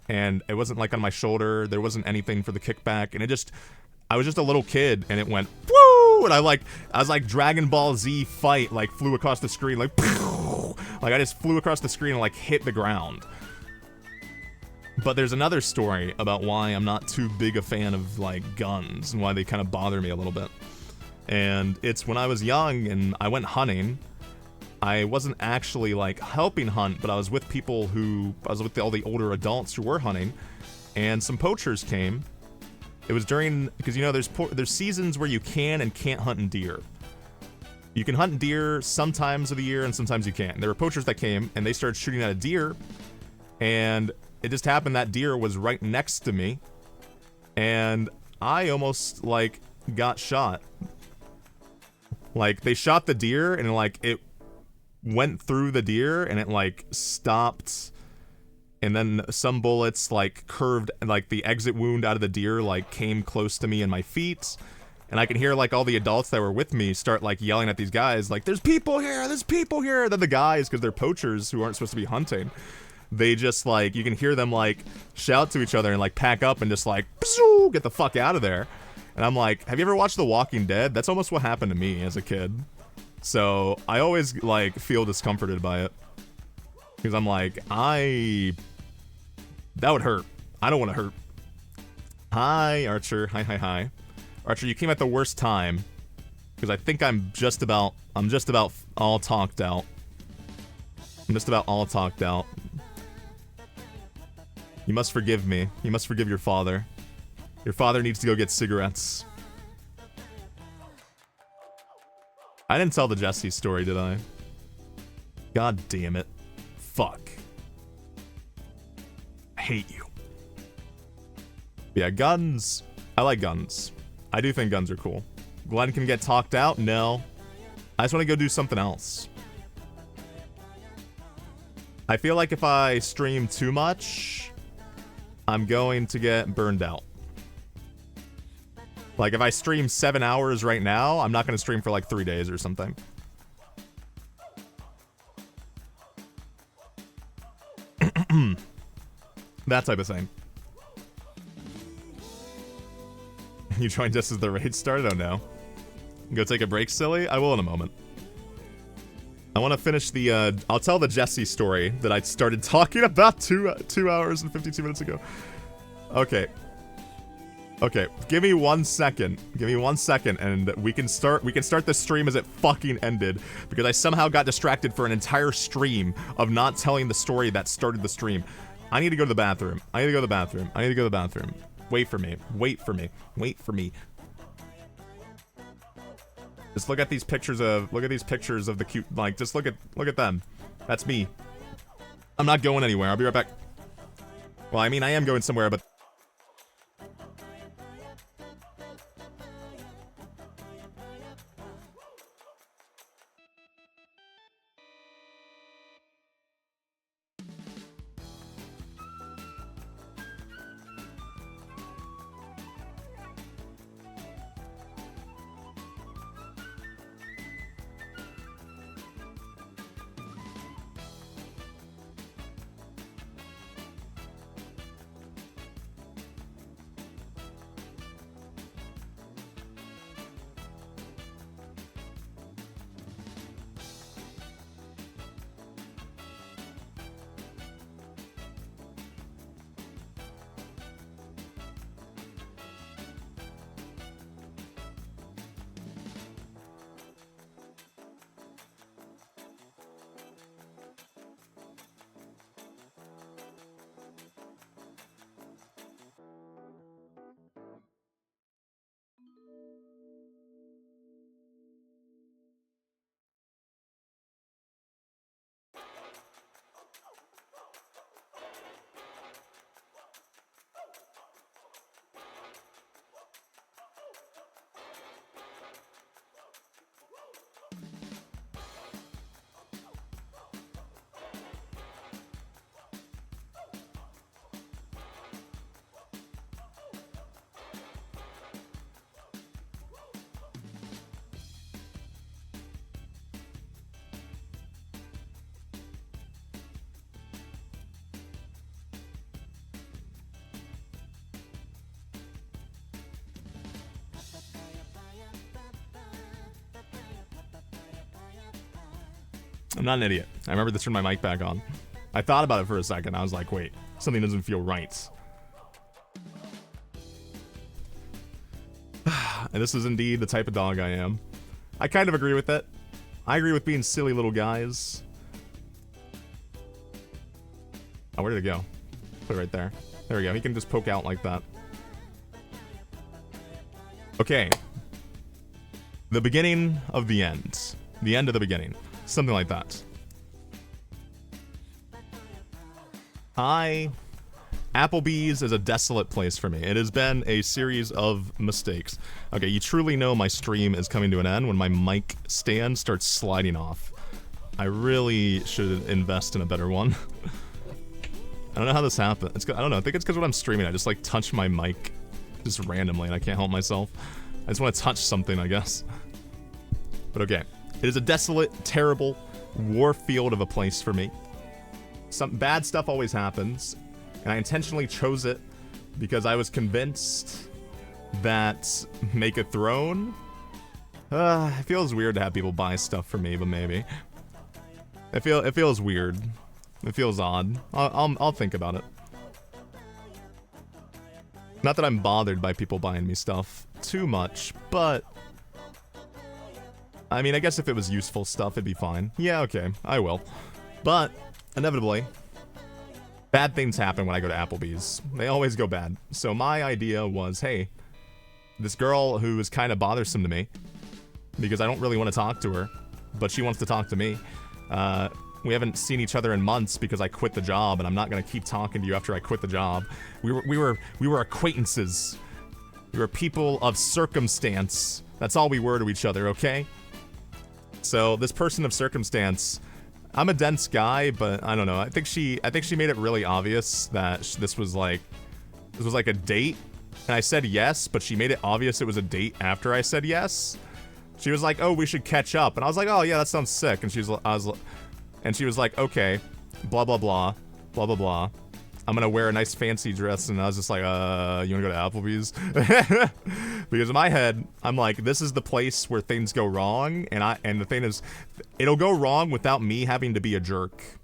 and it wasn't like on my shoulder, there wasn't anything for the kickback, and I was just a little kid, and it went, woo! And I was like Dragon Ball Z fight, like flew across the screen, like, poof! Like I just flew across the screen and like hit the ground. But there's another story about why I'm not too big a fan of like guns and why they kind of bother me a little bit. And it's when I was young and I went hunting. I wasn't actually like helping hunt, but I was with people who, I was with all the older adults who were hunting, and some poachers came. It was during, because you know there's seasons where you can and can't hunt in deer. You can hunt deer sometimes of the year and sometimes you can't. There were poachers that came and they started shooting at a deer, and it just happened that deer was right next to me, and I almost like got shot. Like they shot the deer and like it went through the deer and it like stopped, and then some bullets like curved, like the exit wound out of the deer like came close to me and my feet, and I could hear like all the adults that were with me start like yelling at these guys like, there's people here, there's people here. Then the guys, because they're poachers who aren't supposed to be hunting, they just like, you can hear them like shout to each other and like pack up and just like get the fuck out of there. And I'm like, have you ever watched The Walking Dead? That's almost what happened to me as a kid. So I always like feel discomforted by it, because I'm like, that would hurt. I don't want to hurt. Hi, Archer. Hi. Archer, you came at the worst time, because I think I'm just about all talked out. I'm just about all talked out. You must forgive me. You must forgive your father. Your father needs to go get cigarettes. I didn't tell the Jesse story, did I? God damn it. Fuck. I hate you. Yeah, guns. I like guns. I do think guns are cool. Glen can get talked out? No. I just want to go do something else. I feel like if I stream too much, I'm going to get burned out. Like, if I stream 7 hours right now, I'm not going to stream for like 3 days or something. That type of thing. You joined just as the raid started? Oh no. Go take a break, silly? I will in a moment. I want to finish the, I'll tell the Jesse story that I started talking about 2 hours and 52 minutes ago. Okay. Okay, give me 1 second. Give me 1 second, and we can start the stream as it fucking ended, because I somehow got distracted for an entire stream of not telling the story that started the stream. I need to go to the bathroom. I need to go to the bathroom. I need to go to the bathroom. Wait for me. Wait for me. Wait for me. Just look at these pictures of the cute, like, just look at them. That's me. I'm not going anywhere. I'll be right back. Well, I mean, I am going somewhere, but I'm not an idiot. I remember to turn my mic back on. I thought about it for a second. I was like, wait, something doesn't feel right. And this is indeed the type of dog I am. I kind of agree with it. I agree with being silly little guys. Oh, where did it go? Put it right there. There we go. He can just poke out like that. Okay. The beginning of the end. The end of the beginning. Something like that. Applebee's is a desolate place for me. It has been a series of mistakes. Okay, you truly know my stream is coming to an end when my mic stand starts sliding off. I really should invest in a better one. I don't know how this happened. I don't know. I think it's because when I'm streaming, I just like touch my mic just randomly and I can't help myself. I just want to touch something, I guess. But okay. It is a desolate, terrible war field of a place for me. Some bad stuff always happens. And I intentionally chose it because I was convinced that make a throne. It feels weird to have people buy stuff for me, but maybe. It feels weird. It feels odd. I'll think about it. Not that I'm bothered by people buying me stuff too much, but I mean, I guess if it was useful stuff, it'd be fine. Yeah, okay, I will. But inevitably, bad things happen when I go to Applebee's. They always go bad. So my idea was, hey, this girl who is kind of bothersome to me, because I don't really want to talk to her, but she wants to talk to me. We haven't seen each other in months because I quit the job, and I'm not gonna keep talking to you after I quit the job. We were acquaintances. We were people of circumstance. That's all we were to each other, okay? So this person of circumstance, I'm a dense guy, but I don't know. I think she made it really obvious that this was like a date, and I said yes, but she made it obvious it was a date after I said yes. She was like, "Oh, we should catch up," and I was like, "Oh yeah, that sounds sick." And she was like, "Okay, blah blah blah, blah blah blah. I'm gonna wear a nice fancy dress," and I was just like, you wanna go to Applebee's?" Because in my head, I'm like, this is the place where things go wrong, and the thing is, it'll go wrong without me having to be a jerk.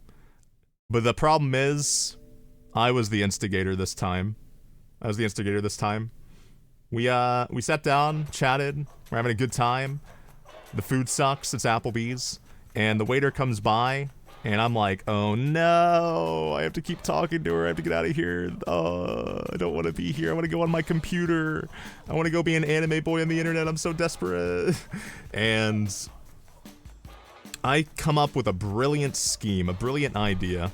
But the problem is, I was the instigator this time. We sat down, chatted, we're having a good time. The food sucks, it's Applebee's, and the waiter comes by, and I'm like, oh no, I have to keep talking to her, I have to get out of here. I don't want to be here, I want to go on my computer. I want to go be an anime boy on the internet, I'm so desperate. And I come up with a brilliant scheme, a brilliant idea.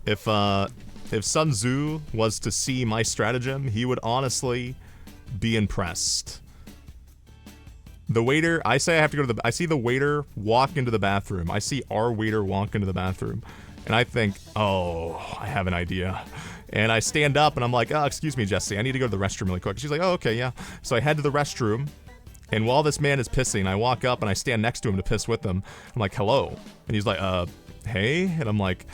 If Sun Tzu was to see my stratagem, he would honestly be impressed. The waiter, I say I have to go to I see the waiter walk into the bathroom. I see our waiter walk into the bathroom. And I think, oh, I have an idea. And I stand up and I'm like, oh, excuse me, Jesse, I need to go to the restroom really quick. She's like, oh, okay, yeah. So I head to the restroom. And while this man is pissing, I walk up and I stand next to him to piss with him. I'm like, hello. And he's like, hey? And I'm like,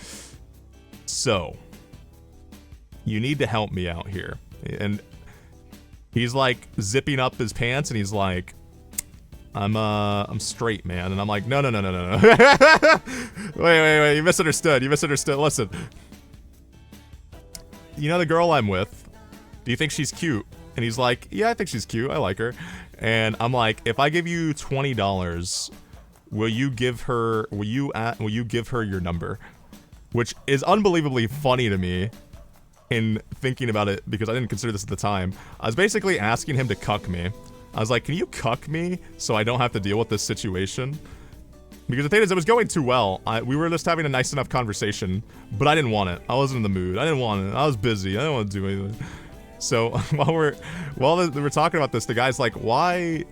so, you need to help me out here. And he's like zipping up his pants and he's like, I'm straight, man. And I'm like, no. Wait, you misunderstood. Listen. You know the girl I'm with? Do you think she's cute? And he's like, yeah, I think she's cute. I like her. And I'm like, if I give you $20, will you give her your number? Which is unbelievably funny to me in thinking about it because I didn't consider this at the time. I was basically asking him to cuck me. I was like, can you cuck me so I don't have to deal with this situation? Because the thing is, it was going too well. We were just having a nice enough conversation, but I didn't want it. I wasn't in the mood. I didn't want it. I was busy. I didn't want to do anything. So while we're talking about this, the guy's like, why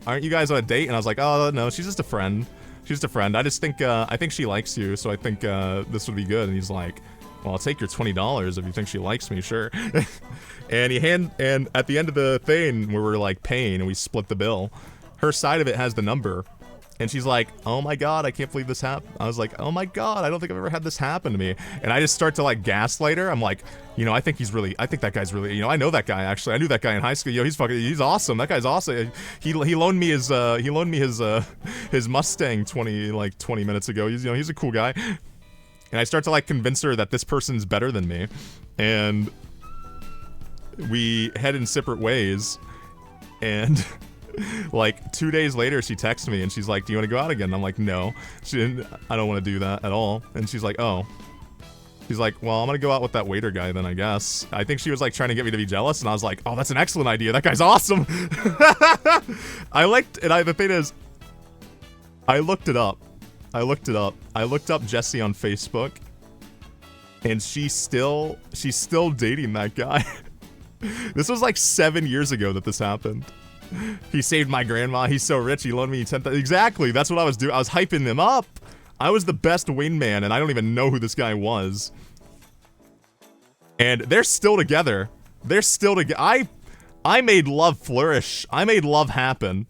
aren't you guys on a date? And I was like, oh, no, she's just a friend. I just think, I think she likes you, so I think this would be good. And he's like, well, I'll take your $20 if you think she likes me, sure. And and at the end of the thing where we're like paying and we split the bill, her side of it has the number. And she's like, oh my god, I can't believe this happened. I was like, oh my god, I don't think I've ever had this happen to me. And I just start to like gaslight her. I'm like, I think that guy's really, I know that guy actually. I knew that guy in high school. He's awesome. That guy's awesome. He loaned me his Mustang 20 minutes ago. He's a cool guy. And I start to like convince her that this person's better than me. And we head in separate ways. And Like 2 days later, she texts me and she's like, "Do you want to go out again?" I'm like, "No, I don't want to do that at all." And she's like, "Oh." She's like, "Well, I'm gonna go out with that waiter guy then, I guess." I think she was like trying to get me to be jealous, and I was like, "Oh, that's an excellent idea. That guy's awesome." The thing is, I looked it up. I looked up Jessie on Facebook, and she's still dating that guy. This was like 7 years ago that this happened. He saved my grandma. He's so rich. He loaned me 10,000. Exactly. That's what I was doing. I was hyping them up. I was the best wingman, and I don't even know who this guy was. And they're still together. They're still together. I made love flourish. I made love happen.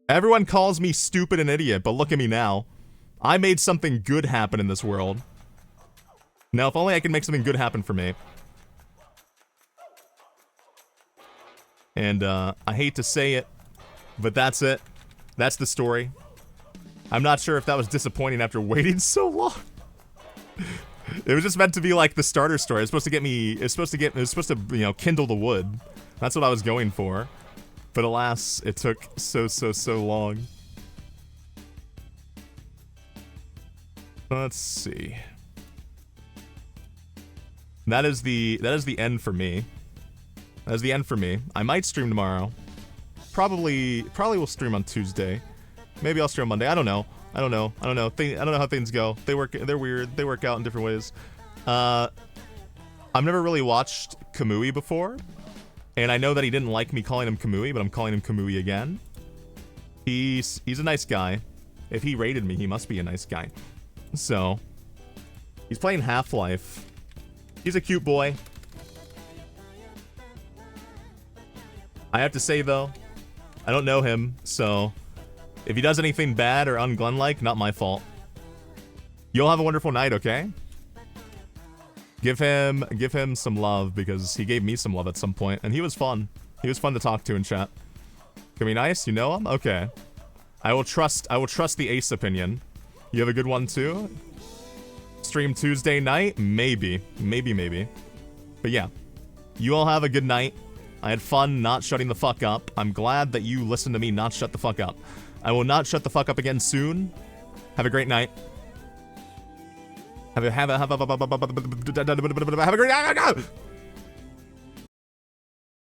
Everyone calls me stupid and idiot, but look at me now. I made something good happen in this world. Now, if only I can make something good happen for me. And, I hate to say it, but that's it. That's the story. I'm not sure if that was disappointing after waiting so long. It was just meant to be like the starter story. It's supposed to it was supposed to, you know, kindle the wood. That's what I was going for. But alas, it took so long. Let's see. That is the end for me. That is the end for me. I might stream tomorrow. Probably will stream on Tuesday. Maybe I'll stream Monday. I don't know. I don't know how things go. They're weird. They work out in different ways. I've never really watched Kamui before. And I know that he didn't like me calling him Kamui, but I'm calling him Kamui again. He's a nice guy. If he rated me, he must be a nice guy. So, he's playing Half-Life. He's a cute boy. I have to say, though, I don't know him, so if he does anything bad or un-Glen-like, not my fault. You'll have a wonderful night, okay? Give him some love, because he gave me some love at some point, and he was fun. He was fun to talk to in chat. Can be nice? You know him? Okay. I will trust the Ace opinion. You have a good one too? Stream Tuesday night? Maybe. But yeah. You all have a good night. I had fun not shutting the fuck up. I'm glad that you listened to me not shut the fuck up. I will not shut the fuck up again soon. Have a great night. Have a great night.